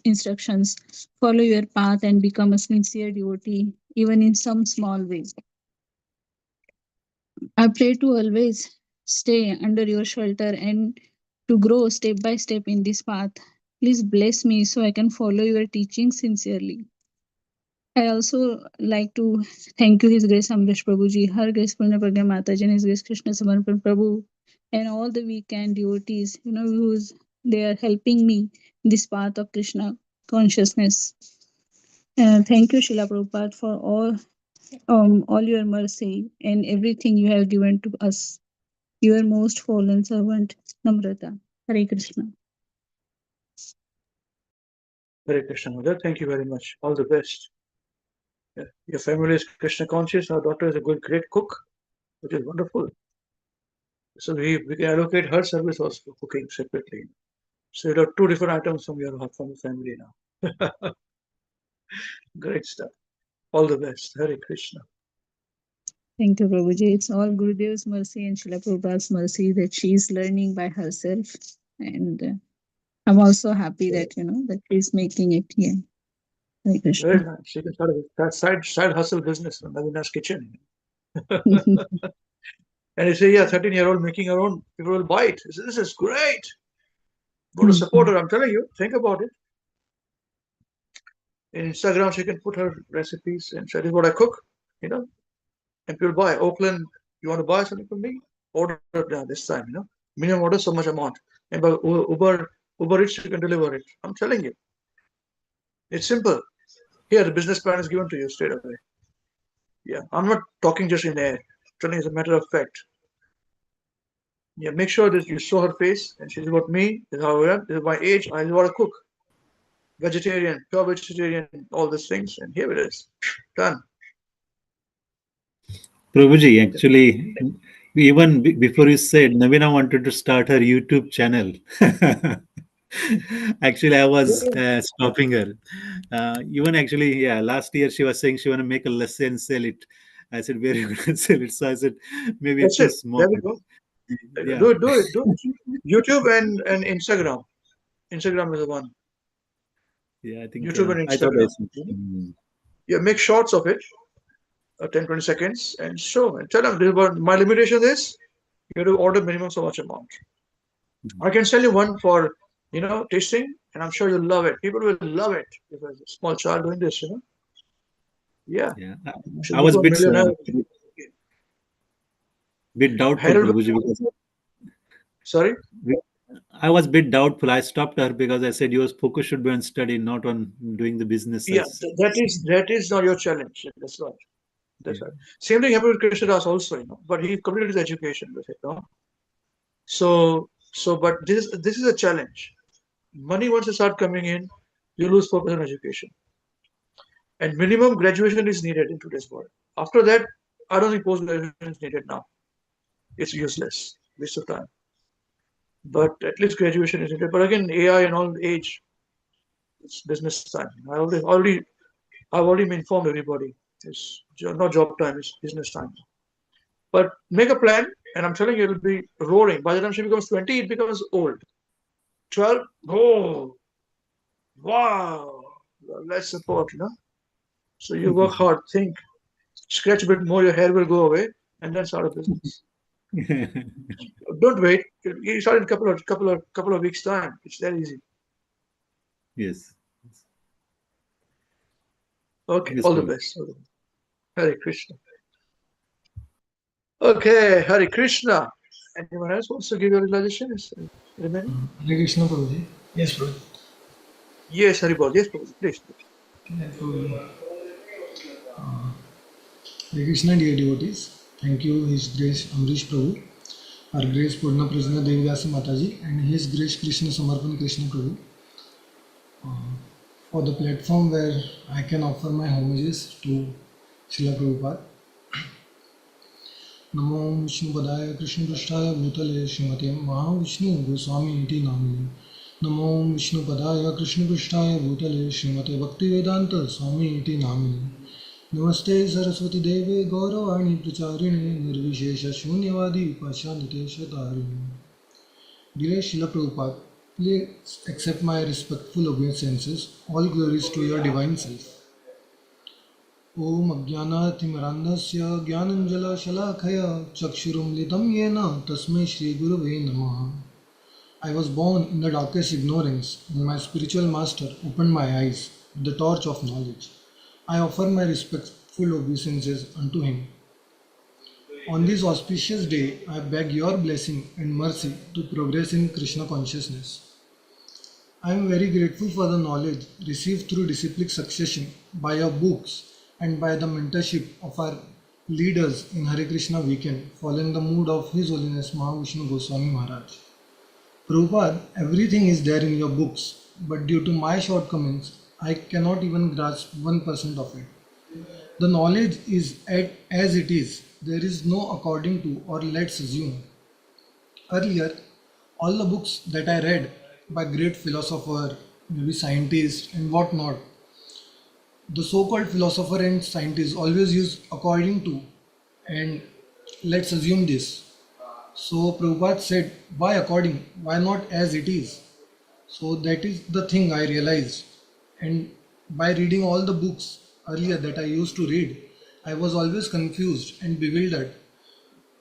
instructions, follow your path, and become a sincere devotee, even in some small ways. I pray to always stay under your shelter and to grow step by step in this path. Please bless me so I can follow your teaching sincerely. I also like to thank you, His Grace Amrish Prabhuji, Her Grace Purna Pragya Mataji, and His Grace Krishna Samarpan Prabhu, and all the WECAN devotees, they are helping me in this path of Krishna consciousness. Thank you, Srila Prabhupada, for all your mercy and everything you have given to us. Your most fallen servant, Namrata. Hare Krishna. Hare Krishna, Mother. Thank you very much. All the best. Yeah. Your family is Krishna conscious. Our daughter is a great cook, which is wonderful. So we can allocate her service also for cooking separately. So you have two different items from your family now. Great stuff. All the best. Hare Krishna. Thank you, Prabhuji. It's all Gurudev's mercy and Srila Prabhupada's mercy that she is learning by herself. And I'm also happy that, that she's making it here. Hare Krishna. Very nice. She can start a side hustle business from Navina's kitchen. And you say, yeah, 13-year-old making her own, people will buy it. This is great. Go to support her. I'm telling you, think about it. In Instagram, she can put her recipes and say, this is what I cook, and people buy. Oakland, you want to buy something from me? Order it this time, Minimum order so much amount. And by Uber Eats, you can deliver it. I'm telling you. It's simple. Here, the business plan is given to you straight away. Yeah, I'm not talking just in air. I'm telling you as a matter of fact. Yeah, make sure that you show her face and she's about me, this is how I am, this is my age, I know how to cook. Vegetarian, pure vegetarian, all these things, and here it is. Done. Prabhuji, actually, even before you said, Navina wanted to start her YouTube channel. Actually, I was stopping her. Even actually, last year she was saying she want to make a lesson and sell it. I said, where are you going to sell it? So I said, maybe That's too it. small. There we go. Yeah. Do it. YouTube and Instagram. Instagram is the one. Yeah, I think YouTube and I thought Instagram. Yeah, make shorts of it, 10-20 seconds, and show and tell them this is what my limitation is. You have to order minimum so much amount. I can sell you one for tasting, and I'm sure you'll love it. People will love it because a small child doing this, Yeah. I was a bit doubtful, Harold, Prabhuji, because sorry? I was a bit doubtful. I stopped her because I said your focus should be on study, not on doing the businesses. Yeah, that is not your challenge. That's right. That's right. Same thing happened with Krishna Das also, but he completed his education with it, but this is a challenge. Money once you start coming in, you lose focus on education. And minimum graduation is needed in today's world. After that, I don't think post-graduation is needed now. It's useless, waste of time. But at least graduation is needed. But again, AI and all age, it's business time. I've already informed everybody. It's not job time, it's business time. But make a plan, and I'm telling you, it'll be roaring. By the time she becomes 20, it becomes old. 12, oh, wow, let's support, So you work hard, think, scratch a bit more, your hair will go away, and then start a business. Don't wait. You start in a couple of weeks' time. It's that easy. Yes. Okay, yes, all the best. Hare Krishna. Okay, Hare Krishna. Anyone else wants to give your realization? Remaining? Hare Krishna, Prabhuji. Yes, Prabhuji. Yes, Haribol. Yes, Prabhuji. Please. Yeah, Prabhuji. Hare Krishna, dear devotees. Thank you, His Grace Amrish Prabhu, Our Grace Purna Prajna Devidasi Mataji, and His Grace Krishna Samarpan Krishna Prabhu for the platform where I can offer my homages to Srila Prabhupada. नमो विष्णुपदाय कृष्णपृष्ठाय भूतले श्रीमते महाविष्णु गोस्वामी इति नामिने नमो विष्णुपदाय कृष्णपृष्ठाय भूतले श्रीमते भक्तिवेदांत स्वामी इति नामिने नमस्ते सरस्वती देवे गौरवाणी प्रचारिणे निर्विशेष शून्यवादी पाषाणदेशतारिणे Dear Srila Prabhupada, please accept my respectful obeisances. All glories to your divine self. ओम अज्ञानातिमिरान्धस्य ज्ञानञ्जनशलाखया चक्षुरुन्मिलितं येन तस्मै श्रीगुरवे नमः. I was born in the darkest ignorance, and my spiritual master opened my eyes with the torch of knowledge. I offer my respectful obeisances unto him. On this auspicious day, I beg your blessing and mercy to progress in Krishna consciousness. I am very grateful for the knowledge received through disciplic succession by your books and by the mentorship of our leaders in Hare Krishna weekend, following the mood of His Holiness Mahavishnu Goswami Maharaj. Prabhupada, everything is there in your books, but due to my shortcomings, I cannot even grasp 1% of it. The knowledge is as it is. There is no according to or let's assume. Earlier, all the books that I read by great philosopher, maybe scientist and whatnot, the so-called philosopher and scientist always use according to and let's assume this. So Prabhupada said, why according? Why not as it is? So that is the thing I realized. And by reading all the books earlier that I used to read, I was always confused and bewildered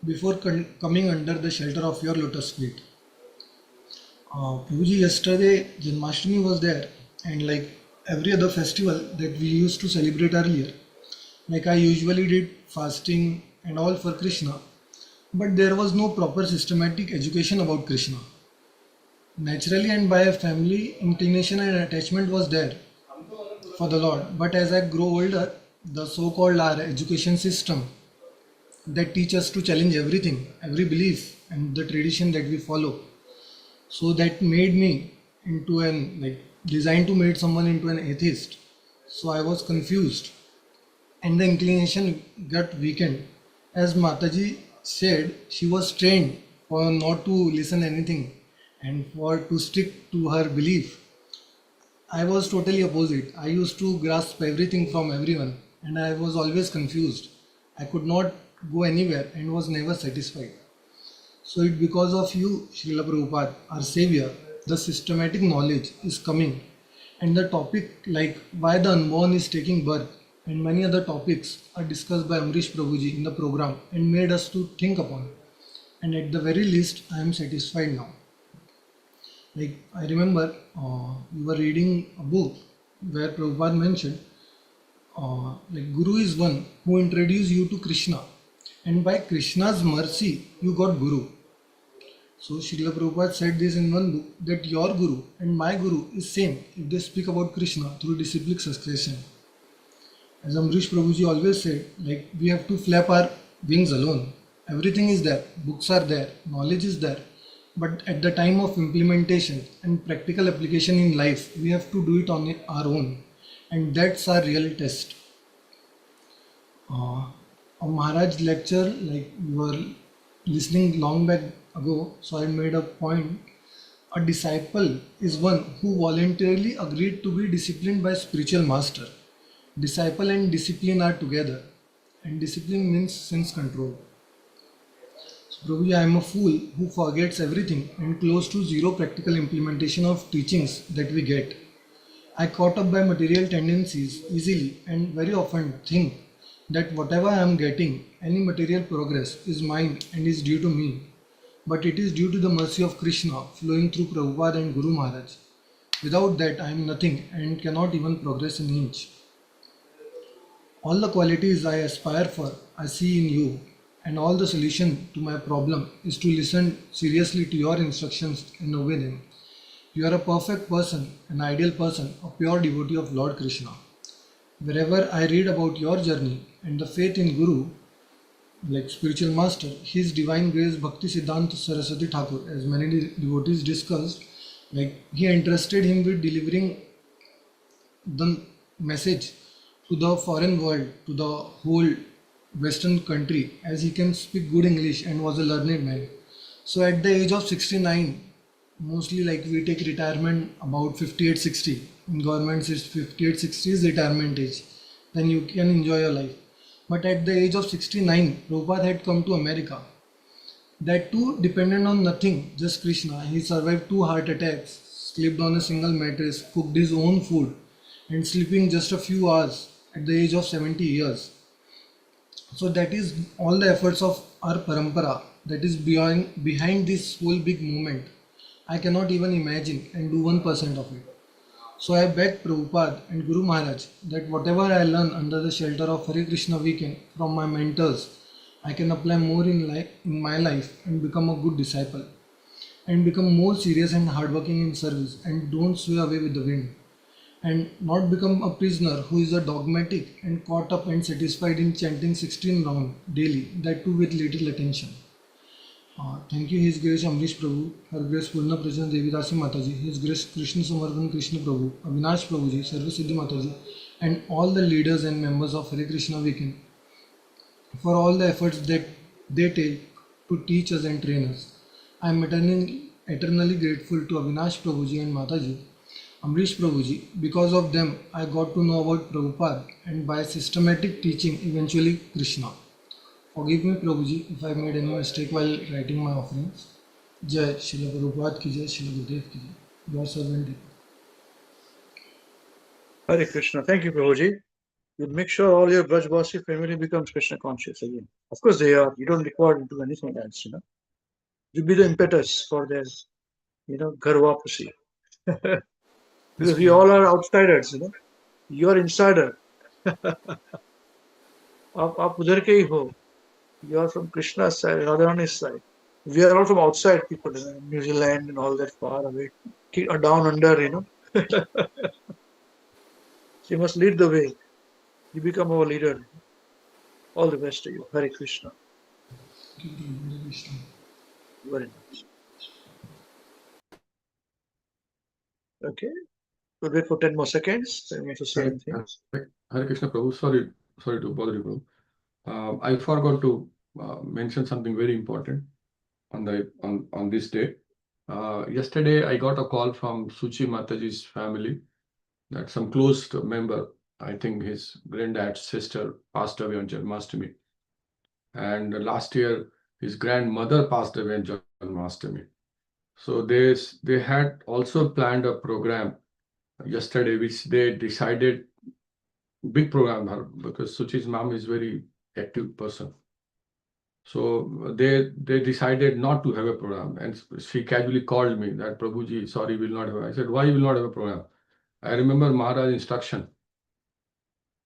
before coming under the shelter of your lotus feet. Prabhuji, yesterday Janmashtami was there, and like every other festival that we used to celebrate earlier, like I usually did fasting and all for Krishna, but there was no proper systematic education about Krishna. Naturally and by a family, inclination and attachment was there for the Lord, but as I grow older, the so-called our education system that teach us to challenge everything, every belief and the tradition that we follow. So that made me into an designed to make someone into an atheist. So I was confused and the inclination got weakened. As Mataji said, she was trained for not to listen anything and for to stick to her belief. I was totally opposite. I used to grasp everything from everyone and I was always confused. I could not go anywhere and was never satisfied. So it because of you, Srila Prabhupada, our savior, the systematic knowledge is coming, and the topic like why the unborn is taking birth and many other topics are discussed by Amrish Prabhuji in the program and made us to think upon. And at the very least, I am satisfied now. Like I remember we were reading a book where Prabhupada mentioned like Guru is one who introduced you to Krishna, and by Krishna's mercy you got Guru. So Srila Prabhupada said this in one book that your Guru and my Guru is same if they speak about Krishna through disciplic succession. As Amrish Prabhuji always said, like we have to flap our wings alone. Everything is there, books are there, knowledge is there, but at the time of implementation and practical application in life, we have to do it on our own, and that's our real test. A Maharaj lecture, like we were listening long back ago, so I made a point. A disciple is one who voluntarily agreed to be disciplined by spiritual master. Disciple and discipline are together, and discipline means sense control. So Prabhuji, I am a fool who forgets everything and close to zero practical implementation of teachings that we get. I caught up by material tendencies easily and very often think that whatever I am getting, any material progress is mine and is due to me. But it is due to the mercy of Krishna flowing through Prabhupada and Guru Maharaj. Without that, I am nothing and cannot even progress an inch. All the qualities I aspire for, I see in you, and all the solution to my problem is to listen seriously to your instructions and obey them. You are a perfect person, an ideal person, a pure devotee of Lord Krishna. Wherever I read about your journey and the faith in Guru, like spiritual master, His Divine Grace Bhakti Siddhanta Saraswati Thakur, as many devotees discussed, like he entrusted him with delivering the message to the foreign world, to the whole Western country, as he can speak good English and was a learned man. So at the age of 69, mostly like we take retirement about 58-60. In government it's 58-60 is retirement age. Then you can enjoy your life. But at the age of 69, Prabhupada had come to America. That too dependent on nothing, just Krishna. He survived 2 heart attacks, slept on a single mattress, cooked his own food, and sleeping just a few hours at the age of 70 years. So that is all the efforts of our parampara that is behind this whole big movement. I cannot even imagine and do 1% of it. So I beg Prabhupada and Guru Maharaj that whatever I learn under the shelter of Hare Krishna weekend from my mentors, I can apply more in my life and become a good disciple. and become more serious and hardworking in service, and don't sway away with the wind, and not become a prisoner who is a dogmatic and caught up and satisfied in chanting 16 rounds daily, that too with little attention. Thank you, His Grace Amrish Prabhu, Her Grace Purna Presence Devidasi Mataji, His Grace Krishna Samarvan Krishna Prabhu, Avinash Prabhuji, Sarva Siddhi Mataji, and all the leaders and members of Hare Krishna WECAN for all the efforts that they take to teach us and train us. I am eternally grateful to Avinash Prabhuji and Mataji, Amrish Prabhuji. Because of them, I got to know about Prabhupada and by systematic teaching, eventually Krishna. Forgive me, Prabhuji, if I made any mistake while writing my offerings. Jai Srila Prabhupada ki Jai, Srila Gurudev ki Jai. Your servant. Hare Krishna. Thank you, Prabhuji. You make sure all your Brajbasi family becomes Krishna conscious again. Of course they are. You don't require them to do anything else, you know. You be the impetus for their, you know, Garvapasi. Because we all are outsiders, you know. You're insider. आप उधर के ही हो. You are from Krishna's side, Radharani's side. We are all from outside people, you know, New Zealand and all that far away, down under, you know. So you must lead the way. You become our leader. All the best to you. Hare Krishna. Very nice. Okay. We'll wait for 10 more seconds. I want to say anything. Hare Krishna Prabhu, sorry to bother you, Prabhu. I forgot to mention something very important on this day. Yesterday, I got a call from Suchi Mataji's family that some close member, I think his granddad's sister, passed away on Janmashtami. And last year, his grandmother passed away on Janmashtami. So they had also planned a program yesterday, which they decided, big program, because Suchi's mom is very active person. So they decided not to have a program, and she casually called me that Prabhuji, sorry, will not have. I said, why you will not have a program? I remember Maharaj's instruction.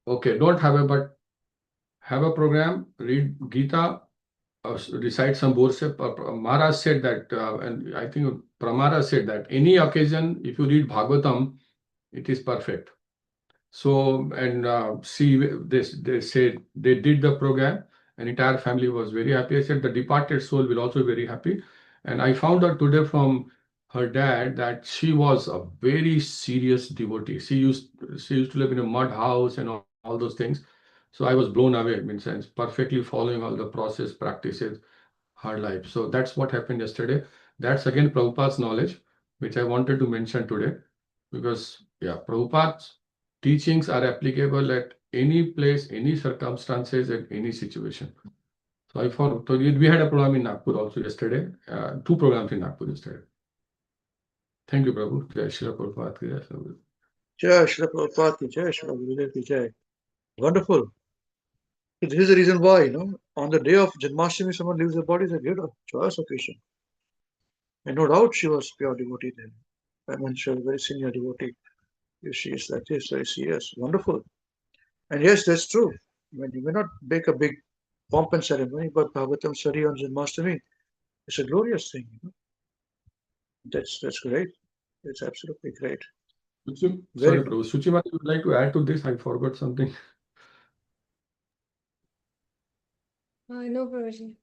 Okay, don't have but have a program, read Gita, recite some worship. Maharaj said that, and I think Pramara said that any occasion, if you read Bhagavatam, it is perfect. So, and they said they did the program, and entire family was very happy. I said the departed soul will also be very happy. And I found out today from her dad that she was a very serious devotee. She used to live in a mud house and all those things. So I was blown away, in sense, perfectly following all the process practices, her life. So that's what happened yesterday. That's again Prabhupada's knowledge, which I wanted to mention today, because Prabhupada's teachings are applicable at any place, any circumstances, and any situation. So we had a program in Nagpur also yesterday, 2 programs in Nagpur yesterday. Thank you, Prabhu. Jai Srila Prabhupada ki Jai. Jai Srila Prabhupada ki Jai, Srila Gurudev ki Jai. Wonderful. This is the reason why, you know, on the day of Janmashtami, someone leaves their body, they give a joyous occasion. And no doubt she was pure devotee then. I mean, she was a very senior devotee. If she is like this, very serious. Wonderful. And yes, that's true. I mean, you may not make a big pomp and ceremony, but Bhagavatam study on Janmashtami is a glorious thing. You know? That's great. It's absolutely great. Sorry, Prabhu. Suchima, would like to add to this? I forgot something. No, Prabhuji.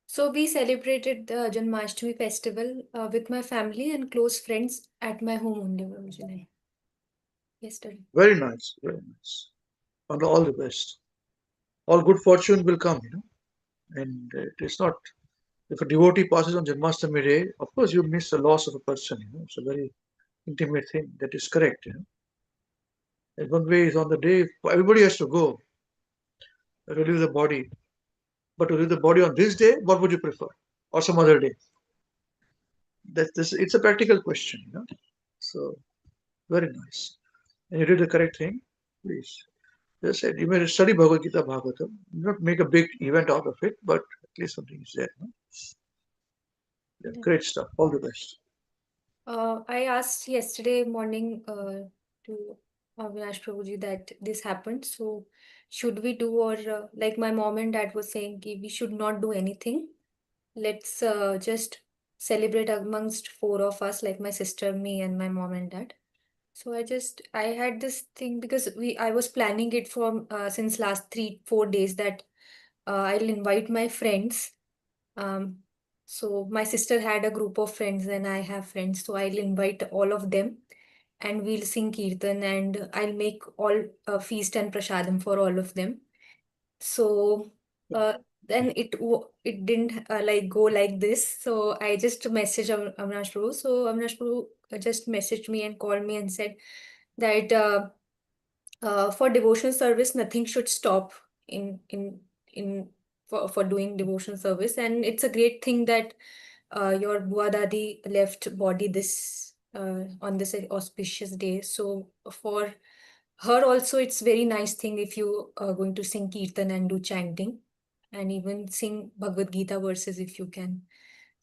So we celebrated the Janmashtami festival with my family and close friends at my home only, Prabhuji. Yesterday. Very nice, very nice. And all the best. All good fortune will come, you know. And it is not, if a devotee passes on Janmashtami day, of course you miss the loss of a person, you know. It's a very intimate thing. That is correct, you know. And one way is on the day, everybody has to go to leave the body. But to leave the body on this day, what would you prefer? Or some other day? It's a practical question, you know. So, very nice. And you did the correct thing, please. Just said, you may study Bhagavad Gita, Bhagavatam, not make a big event out of it, but at least something is there. No? Yeah, great stuff. All the best. I asked yesterday morning to Avinash Prabhuji that this happened. So should we do, or like my mom and dad was saying, we should not do anything? let's just celebrate amongst four of us, like my sister, me, and my mom and dad. So I had this thing because I was planning it from since last 3-4 days that I'll invite my friends. Um, so my sister had a group of friends and I have friends, so I'll invite all of them and we'll sing kirtan and I'll make all feast and prasadam for all of them. So uh, then it didn't like go like this. So I just messaged Avinash Prabhu. So Avinash Prabhu just messaged me and called me and said that for devotional service, nothing should stop in for doing devotional service, and it's a great thing that your Bua Dadi left body this on this auspicious day. So for her also, it's very nice thing if you are going to sing kirtan and do chanting, and even sing Bhagavad Gita verses if you can.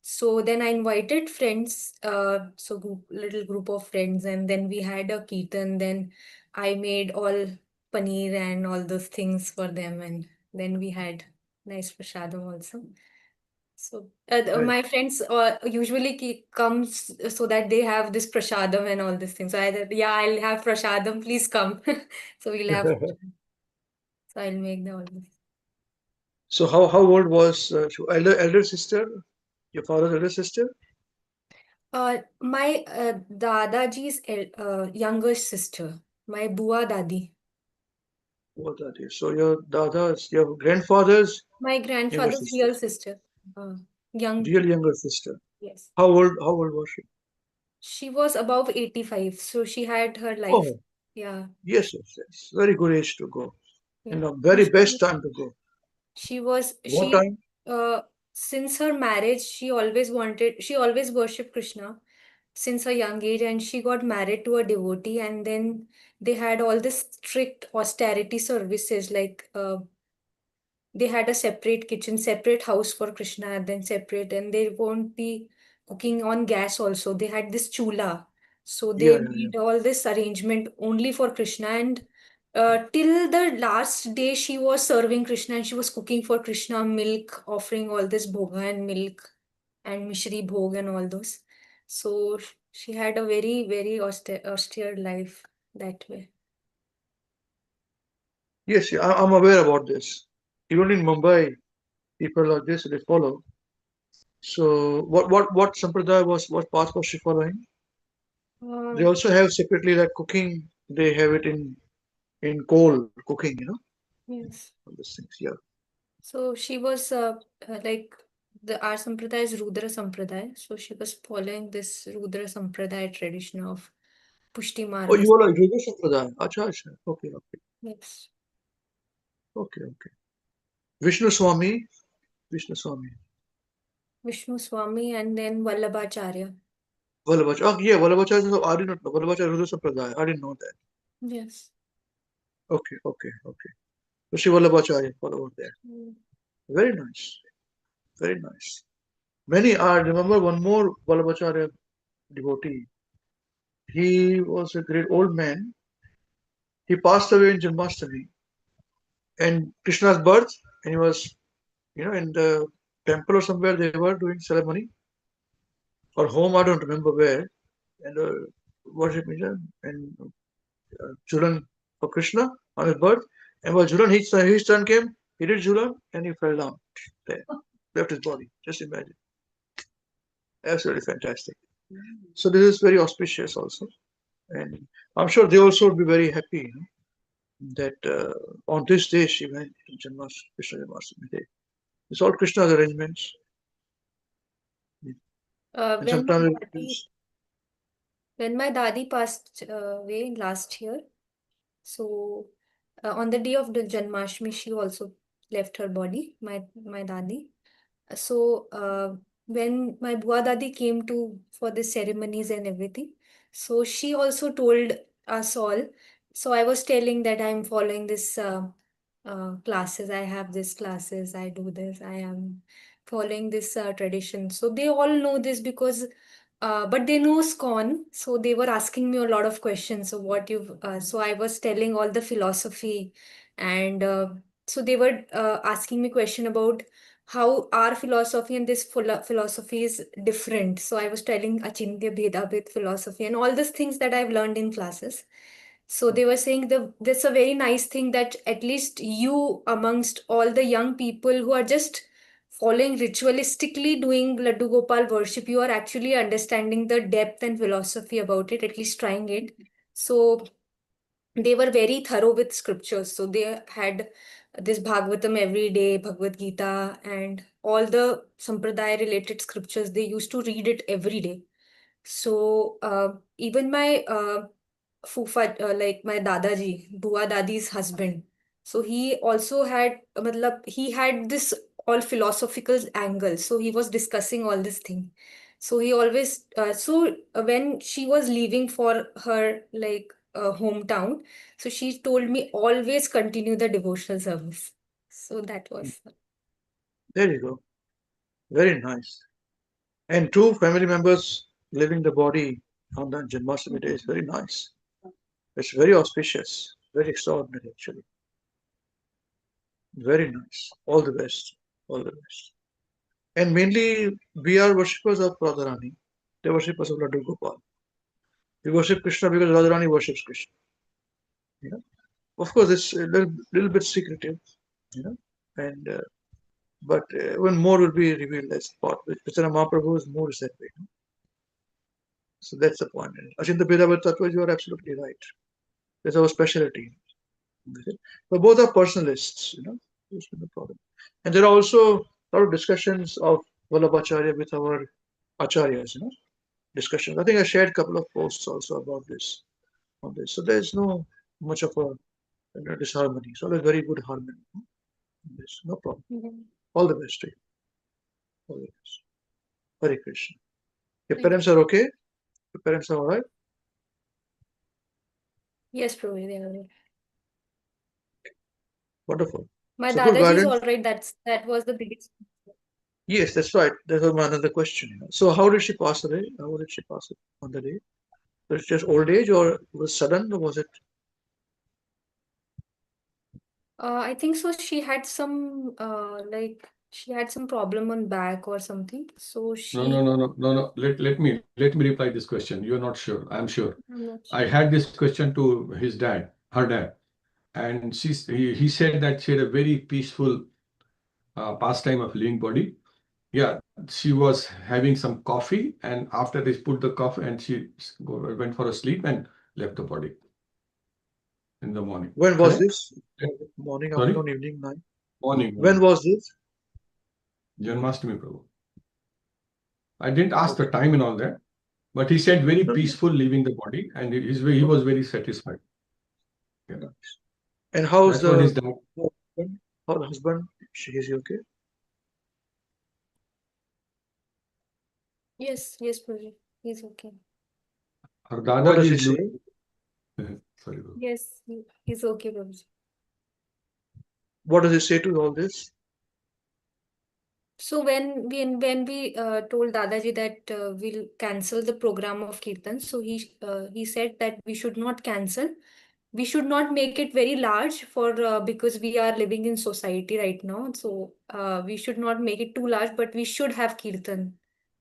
So then I invited friends, little group of friends, and then we had a kirtan. Then I made all paneer and all those things for them, and then we had nice prasadam also. So Right. my friends usually comes so that they have this prasadam and all these things. So I said, yeah, I'll have prasadam. Please come. So we'll have. So I'll make all this. So how old was your elder sister, your father's elder sister? My Dadaji's younger sister, my Bua Dadi. What that is. So your grandfather's My younger grandfather's sister, real sister. Young. real younger sister. Yes. How old was she? She was above 85, so she had her life. Oh, Yeah. yes. Very good age to go. Yeah. So Very best time to go. What she time? uh since her marriage, she always worshipped Krishna since a young age, and she got married to a devotee, and then they had all this strict austerity services like they had a separate kitchen, separate house for Krishna, and then separate, and they won't be cooking on gas also. They had this chula. So they Yeah. made all this arrangement only for Krishna. And till the last day, she was serving Krishna and she was cooking for Krishna milk, offering all this bhoga and milk and mishri bhog and all those. So she had a very, very austere life that way. Yes, I'm aware about this. Even in Mumbai, people like this they follow. So what sampradaya what path was she following? They Uh, also have separately like cooking. They have it in coal cooking, yes. all these things. Yeah. So she was like our sampradaya is Rudra Sampradaya. So she was following this Rudra Sampradaya tradition of Pushti Oh, Marga. you are like yoga sampradaya. Acha. Okay. Yes. Okay. Vishnu Swami. Vishnu Swami. Vishnu Swami and then Vallabhacharya. Vallabhacharya. Oh, yeah, Vallabhacharya. So I did not know. Vallabhacharya Rudra Sampradaya. I didn't know that. Yes. Okay. So she Vallabhacharya followed there. Mm. Very nice. Very nice. I remember one more Vallabhacharya devotee. He was a great old man. He passed away in Janmashtami and Krishna's birth, and he was, in the temple or somewhere they were doing ceremony or home. I don't remember where, and worshiping and Julan for Krishna on his birth. And while Julan, his turn came, he did Julan and he fell down there, left his body. Just imagine. Absolutely fantastic. So this is very auspicious also. And I'm sure they also would be very happy that on this day she went to Krishna Janmashtami Day. It's all Krishna's arrangements. And When my sometimes dadi, when my dadi passed away last year, so on the day of the Janmashtami, she also left her body, my dadi. So when my Bua Dadi came to for the ceremonies and everything, so she also told us all. So I was telling that I'm following this classes. I have this classes. I do this. I am following this tradition. So they all know this because, but they know SCON. So they were asking me a lot of questions. So what you've, so I was telling all the philosophy, and so they were asking me question about how our philosophy and this philosophy is different. So I was telling Achintya Bhedabhed philosophy and all these things that I've learned in classes. So they were saying that's a very nice thing that at least you amongst all the young people who are just following ritualistically doing Laddu Gopal worship, you are actually understanding the depth and philosophy about it, at least trying it. So they were very thorough with scriptures. So they had this Bhagavatam every day, Bhagavad Gita, and all the Sampradaya related scriptures. They used to read it every day. So even my Fufa, like my Dadaji, Bua Dadi's husband. So he also had, matlab, he had this all philosophical angle. So he was discussing all this thing. So he always, when she was leaving for her like hometown, so she told me always continue the devotional service. So that was. There you go. Very nice. And two family members leaving the body on the Janmashtami day is very nice. It's very auspicious, very extraordinary actually. Very nice. All the best. All the best. And mainly we are worshippers of Radharani. They worship us of Laddu Gopal. We worship Krishna because Radharani worships Krishna. You know? Of course, it's a little bit secretive, you know, and but when more will be revealed as part. Chaitanya Mahaprabhu's mood is that way. You know? So that's the point. Achinta Bhedabhed Tattva, you are absolutely right. That's our specialty. But both are personalists, you know. That's the problem. And there are also a lot of discussions of Vallabhacharya with our acharyas, you know, discussions. I think I shared a couple of posts also about this on this. So there's no much of a disharmony. So there's very good harmony. This, no problem. All the best to you. All the best. Hare Krishna. Your parents are okay? Your parents are all right? Yes, Prabhu, they are. Wonderful. My So good Dadaji is guidance. all right. That was the biggest. Yes, that's right. That was my another question. You know. So how did she pass away? How did she pass it on the day? Was it just old age or was it sudden or was it? I think so. She had some she had some problem on back or something. So No. Let me reply this question. You're not sure. I'm sure. I'm not I had this question to his dad, her dad, and he said that she had a very peaceful pastime of living body. Yeah, she was having some coffee, and after they put the coffee, and she went for a sleep and left the body in the morning. When was Correct? this? Morning, Sorry? afternoon, evening, night? Morning. When was this? Janmashtami, Prabhu. I didn't ask the time and all that, but he said very peaceful leaving the body, and he was very satisfied. Yeah. Nice. And how's That's what his dad. how the husband? Is he okay? Yes, Prabhu. He's okay. Her What does Dadaji he is say? Sorry, Prabhu. Yes, he's okay, Prabhu. What does he say to all this? So when we told Dadaji that we'll cancel the program of Kirtan, so he said that we should not cancel. We should not make it very large for because we are living in society right now. So we should not make it too large, but we should have Kirtan.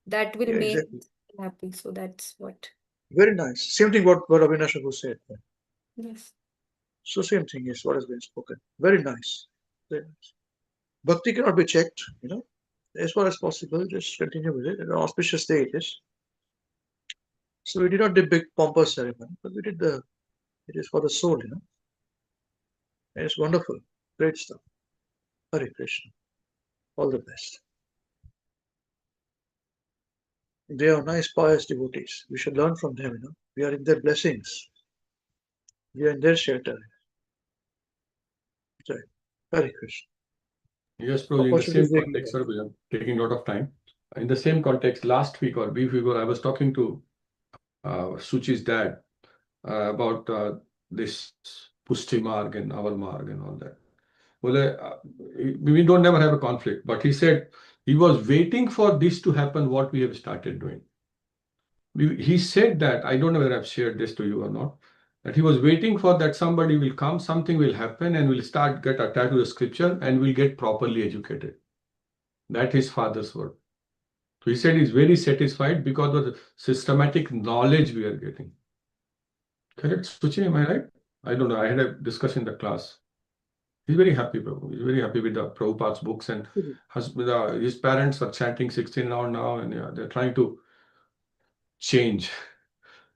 That will Yeah, make exactly. happy. So that's what. Very nice. Same thing what Avinash Prabhu said. Yes. So same thing is what has been spoken. Very nice. Very nice. Bhakti cannot be checked, you know. As far as possible, just continue with it. An auspicious day it is. So we did not do big pompous ceremony, but we did it is for the soul, you know. And it's wonderful. Great stuff. Hare Krishna. All the best. They are nice, pious devotees. We should learn from them, you know. We are in their blessings. We are in their shelter. Right. Hare Krishna. Yes, Prabhu, in the Opportunity same is very context, sir, we are taking a lot of time. In the same context, last week or week ago, I was talking to Suchi's dad about this Pushti Marg and our Marg and all that. Well, we don't never have a conflict, but he said he was waiting for this to happen, what we have started doing. He said that, I don't know whether I've shared this to you or not, that he was waiting for that somebody will come, something will happen, and we'll start get attached to the scripture and we'll get properly educated. That his father's word. So he said he's very satisfied because of the systematic knowledge we are getting. Correct, Suchi, am I right? I don't know. I had a discussion in the class. He's very happy, Prabhu. He's very happy with the Prabhupada's books, and his parents are chanting 16 now, and yeah, they're trying to change.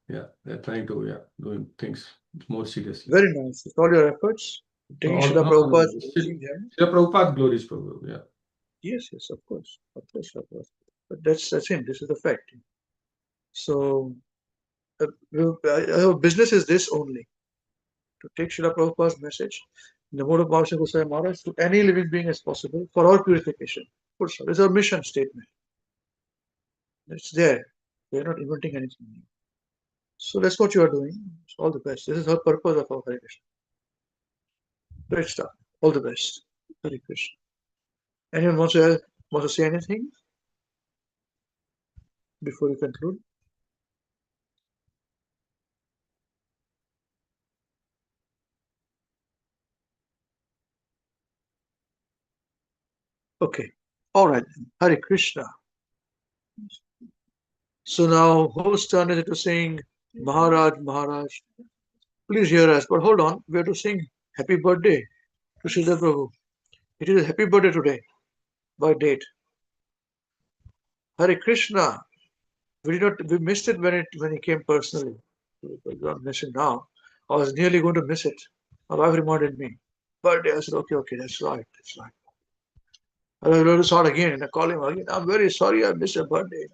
Yeah, they're trying to doing things more seriously. Very nice. With all your efforts, taking Srila Prabhupada, teaching them. Srila Prabhupada glories, Prabhu. Yeah. Yes, of course. But that's him. This is the fact. So, our business is this only: to take Srila Prabhupada's message in the mode of Bhava Goswami Maharaj to any living being as possible for our purification. It's our mission statement. It's there. We're not inventing anything new. So that's what you are doing. It's all the best. This is the purpose of our Hare Krishna. Great stuff. All the best. Hare Krishna. Anyone wants to say anything before we conclude? Okay. All right. Hare Krishna. So now, whose turn is it to sing Maharaj, Maharaj? Please hear us. But hold on. We have to sing Happy Birthday to Srila Prabhu. It is a happy birthday today by date. Hare Krishna. We missed it when he came personally. We don't miss it now. I was nearly going to miss it. My wife reminded me. Birthday. I said, okay, that's right. I was going to start again and I called him again. I'm very sorry I missed your birthday.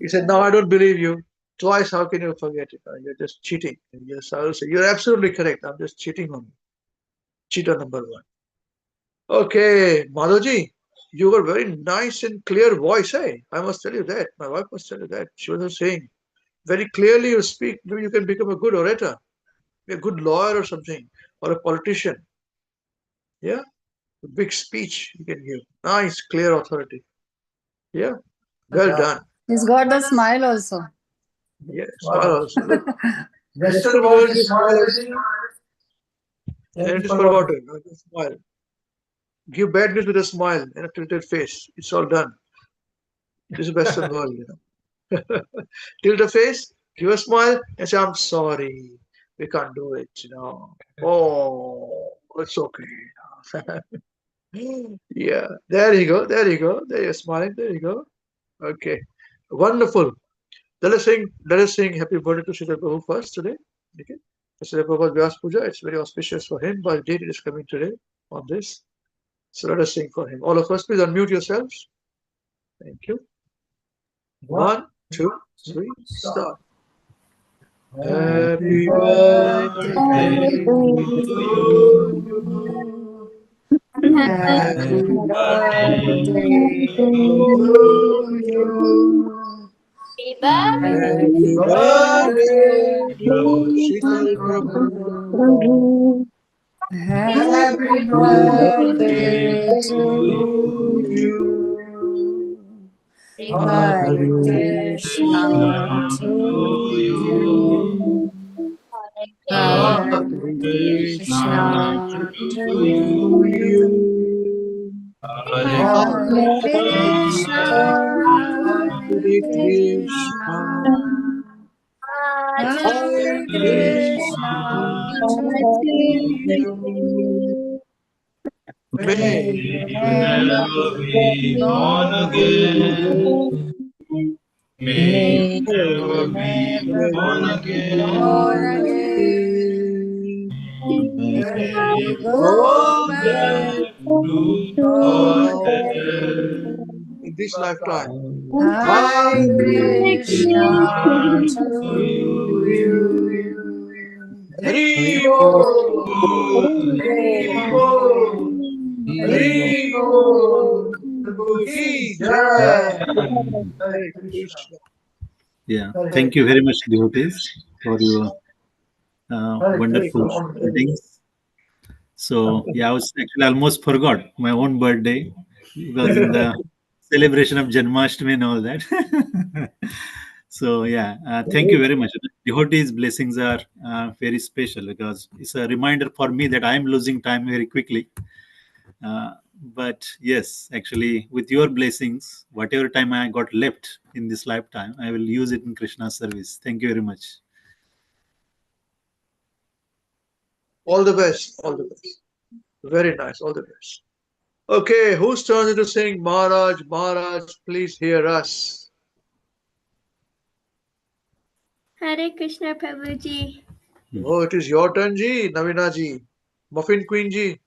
He said, no, I don't believe you. Twice, how can you forget it? You're just cheating. Yes, I will say, you're absolutely correct. I'm just cheating on you. Cheater number one. Okay, Madhaji, you were very nice and clear voice, eh? I must tell you that. My wife must tell you that. She was saying, very clearly you speak. Maybe you can become a good orator, be a good lawyer or something, or a politician. Yeah? A big speech you can give. Nice, clear authority. Yeah? Well done. He's got the smile also. Yes, smile also. Look, Western world is smile. And it is forgotten. Just smile. Give bad news with a smile and a tilted face. It's all done. This is Western world, Tilt the face, give a smile, and say, I'm sorry. We can't do it, Oh, it's okay. Yeah, there you go. There you're smiling. There you go. Okay. Wonderful. Let us sing happy birthday to Srila Prabhu first today. Okay. Srila Prabhupada Vyasa Puja. It's very auspicious for him. By date it is coming today on this. So let us sing for him. All of us, please unmute yourselves. Thank you. 1, 2, 3, start. Happy birthday to you. Happy birthday to you. Happy birthday, dear Sheetal Prabhu. Happy birthday to you. Hare Krishna to you. Hare Krishna to you. Hare Krishna, Hare Krishna. Hare Krishna to you. May you never be born again. May you never be born again. May you go back to God. In this lifetime. Hare Krishna to you. Hari Bol, Hari Bol, Hari Bol, Prabhu ki jai. Hare Krishna. Yeah, thank you very much, devotees, for your wonderful greetings. So, yeah, I was actually almost forgot my own birthday because in the celebration of Janmashtami and all that. So, yeah, thank you very much. Devotees' blessings are very special because it's a reminder for me that I'm losing time very quickly. But yes, actually, with your blessings, whatever time I got left in this lifetime, I will use it in Krishna's service. Thank you very much. All the best. All the best. Very nice. All the best. Okay, whose turn is to sing? Maharaj, Maharaj, please hear us. Hare Krishna Prabhuji. Oh, it is your turn, Ji, Navina Ji. Muffin Queen Ji.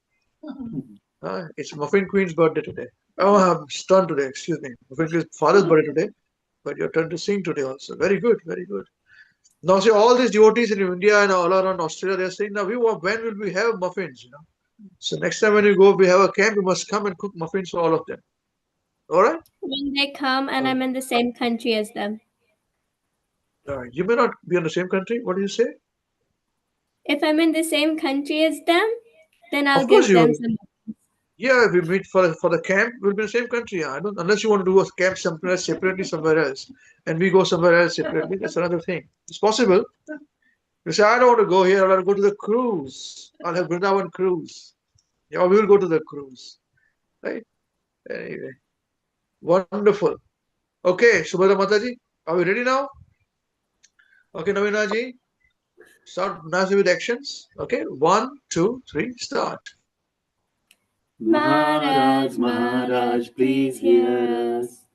It's Muffin Queen's birthday today. Oh, I'm stunned today, excuse me. Muffin Queen's father's birthday today, but your turn to sing today also. Very good, very good. Now, see, all these devotees in India and all around Australia, they're saying, now, when will we have muffins, So next time when you go, we have a camp, you must come and cook muffins for all of them. All right? When they come and I'm in the same country as them. You may not be in the same country. What do you say? If I'm in the same country as them, then I'll Of course give you them will. some. Yeah, if we meet for the camp, we'll be in the same country. I don't unless you want to do a camp somewhere separately somewhere else, and we go somewhere else separately. That's another thing. It's possible. You say, I don't want to go here. I want to go to the cruise. I'll have Vrindavan cruise. Yeah, we will go to the cruise. Right? Anyway, wonderful. Okay, Subhadra Mataji, are we ready now? Okay, Navina ji, start nicely with actions. Okay, 1, 2, 3, start. Maharaj, Maharaj, please hear us.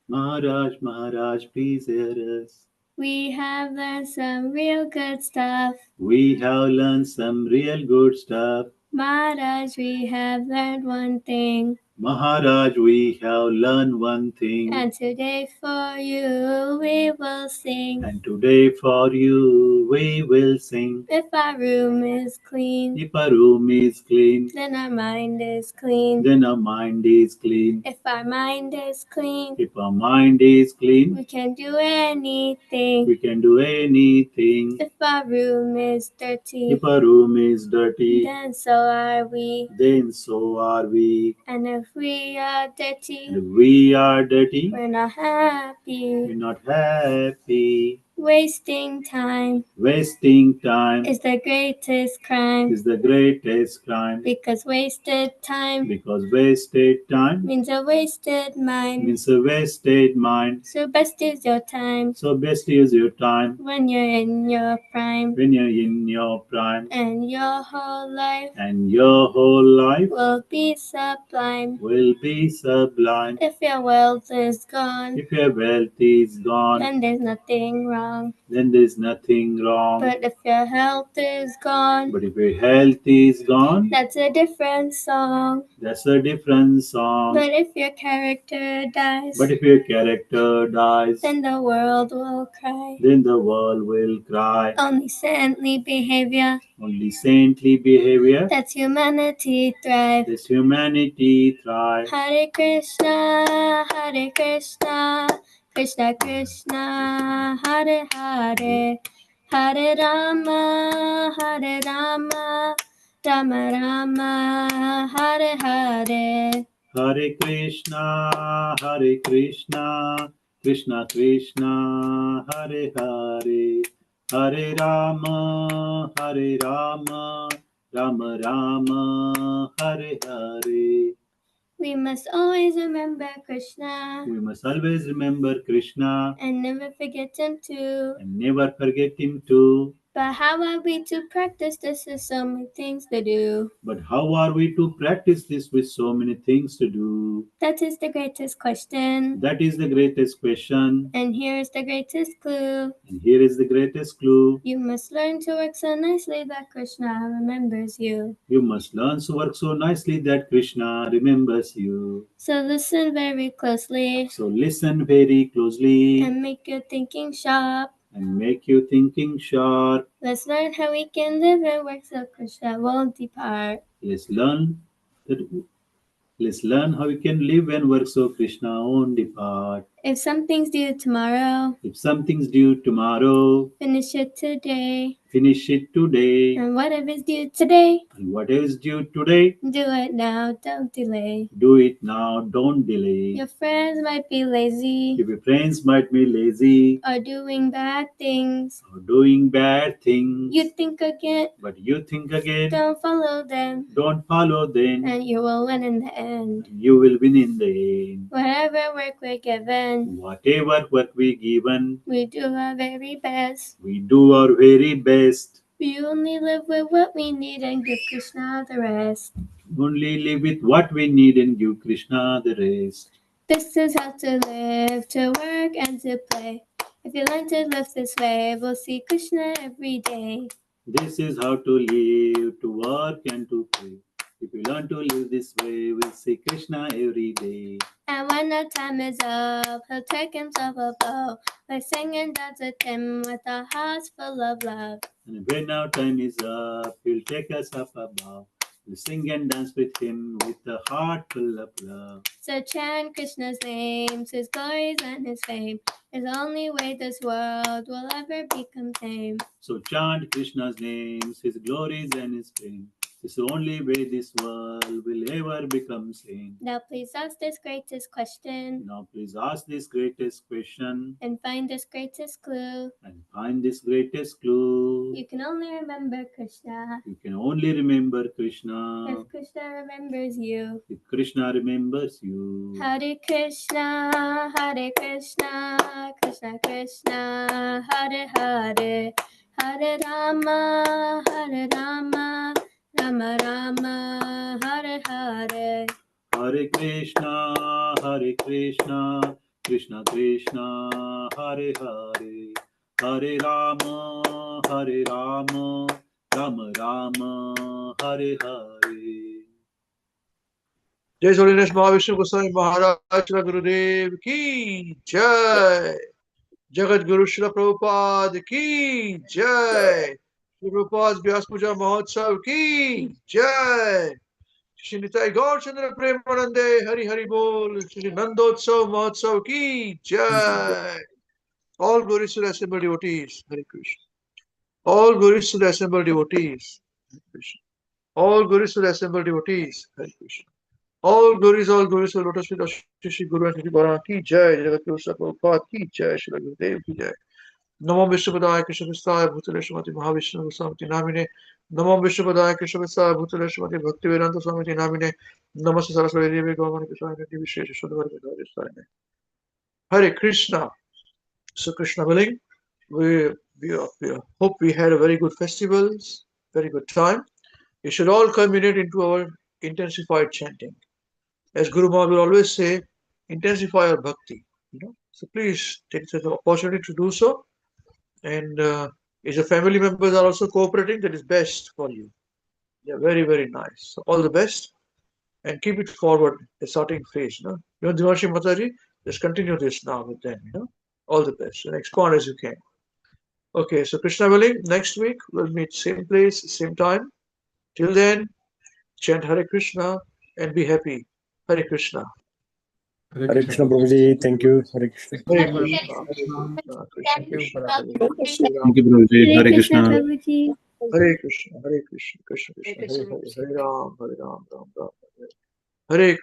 Maharaj, Maharaj, please hear us. We have learned some real good stuff. We have learned some real good stuff. Maharaj, we have learned one thing. Maharaj, we have learned one thing. And today for you we will sing. And today for you we will sing. If our room is clean, If our room is clean, then our mind is clean. then our mind is clean. If our mind is clean, If our mind is clean, we can do anything. we can do anything. If our room is dirty, If our room is dirty, then so are we. then so are we. And if we are And dirty, if we are dirty, we're not happy. we're not happy. Wasting time Wasting time is the greatest crime. is the greatest crime. Because wasted time Because wasted time means a wasted mind. means a wasted mind. So best use your time So best use your time when you're in your prime. when you're in your prime. And your whole life And your whole life will be sublime. will be sublime. If your wealth is gone, If your wealth is gone, then there's nothing wrong. then there's nothing wrong. But if your health is gone, But if your health is gone, that's a different song. that's a different song. But if your character dies, But if your character dies, then the world will cry. then the world will cry. Only saintly behavior, Only saintly behavior, that's humanity thrive. lets humanity thrive. Hare Krishna, Krishna Krishna, Hare Hare, Hare Rama, Rama Rama, Hare Hare. Hare Krishna, Krishna Krishna, Hare Hare, Hare Rama, Rama Rama, Hare Hare. We must always remember Krishna We must always remember Krishna and never forget him too. and never forget him too. But how are we to practice this? There's so many things to do. But how are we to practice this with so many things to do? That is the greatest question. That is the greatest question. And here is the greatest clue. And here is the greatest clue. You must learn to work so nicely that Krishna remembers you. You must learn to work so nicely that Krishna remembers you. So listen very closely. So listen very closely. And make your thinking sharp. And make you thinking sharp. Let's learn how we can live and work so Krishna won't depart. Let's learn how we can live and work so Krishna won't depart. If something's due tomorrow, If something's due tomorrow, finish it today. finish it today. And whatever's due today, And whatever is due today, do it now, don't delay. do it now, don't delay. Your friends might be lazy, If your friends might be lazy or doing bad things. or doing bad things, You think again, but you think again, don't follow them, don't follow them, and you will win in the end. you will win in the end. Whatever work we're given, Whatever work we given, we do our very best. we do our very best. We only live with what we need and give Krishna the rest. Only live with what we need and give Krishna the rest. This is how to live, to work and to play. If you learn to live this way, we'll see Krishna every day. This is how to live, to work and to pray. If we learn to live this way, we'll see Krishna every day. And when our time is up, he'll take himself a bow. Let's sing and dance with him with our hearts full of love. And when our time is up, he'll take us up above. We'll sing and dance with him with a heart full of love. So chant Krishna's names, his glories and his fame. Is the only way this world will ever become tame. So chant Krishna's names, his glories and his fame. It's the only way this world will ever become sane. Now please ask this greatest question. Now please ask this greatest question And find this greatest clue. and find this greatest clue. You can only remember Krishna You can only remember Krishna if Krishna remembers you. if Krishna remembers you. Hare Krishna, Krishna Krishna, Hare Hare, Hare Rama, Rama Rama, Hare Hare. Hare Krishna, Krishna Krishna, Hare Hare, Hare Rama, Rama Rama, Hare Hare. जय holiness Mahavishnu Goswami महाराज श्री गुरुदेव की जय। जगत गुरु श्री प्रभुपाद की जय। श्री प्रभुपाद व्यास पूजा महोत्सव की जय। श्री निताई गौर चंद्र प्रेमानंदे हरि हरि बोल। श्री नंदोत्सव महोत्सव की जय। All glories to the assembled devotees. Hare Krishna. All glories to the assembled devotees. Hare Krishna. All glories to the assembled devotees. Hare Krishna. All glories to the lotus feet of Shri Guru and Shri Bharana ki jai. Jagat Guru Sri Prabhupada ki jai. Shri Gurudev ki jai. Namo Vishnupadaya Krishna Prasthaya Bhutale Srimati Mahavishnu Goswamiti Namine. Namo Vishnupadaya Krishna Prasthaya Bhutale Srimati Bhakti Vedanta Swamiti Namine. Namaste Saraswati Devi Gopani Krishna Devi Vishesha Shuddhavar Vedadistarine. Hare Krishna. So Krishna willing, we hope we had a very good festivals, very good time. It should all culminate into our intensified chanting. As Guru Maharaj will always say, intensify our bhakti. So please take the opportunity to do so. And if your family members are also cooperating, that is best for you. They are very, very nice. So all the best, and keep it forward, the starting phase. Divashi Mataji, just continue this now with them. All the best, and expand as you can. Okay, so Krishna willing, next week we'll meet same place, same time. Till then, chant Hare Krishna and be happy. Hare Krishna. Hare Krishna, Prabhuji. Thank you. Hare Krishna. Hare Krishna. Thank you, Prabhuji. Thank you, Prabhuji. Hare Krishna. Prabhuji. Hare Krishna, Hare Krishna, Krishna Krishna, Hare Hare, Hare Ram, Ram Ram. Hare Krishna.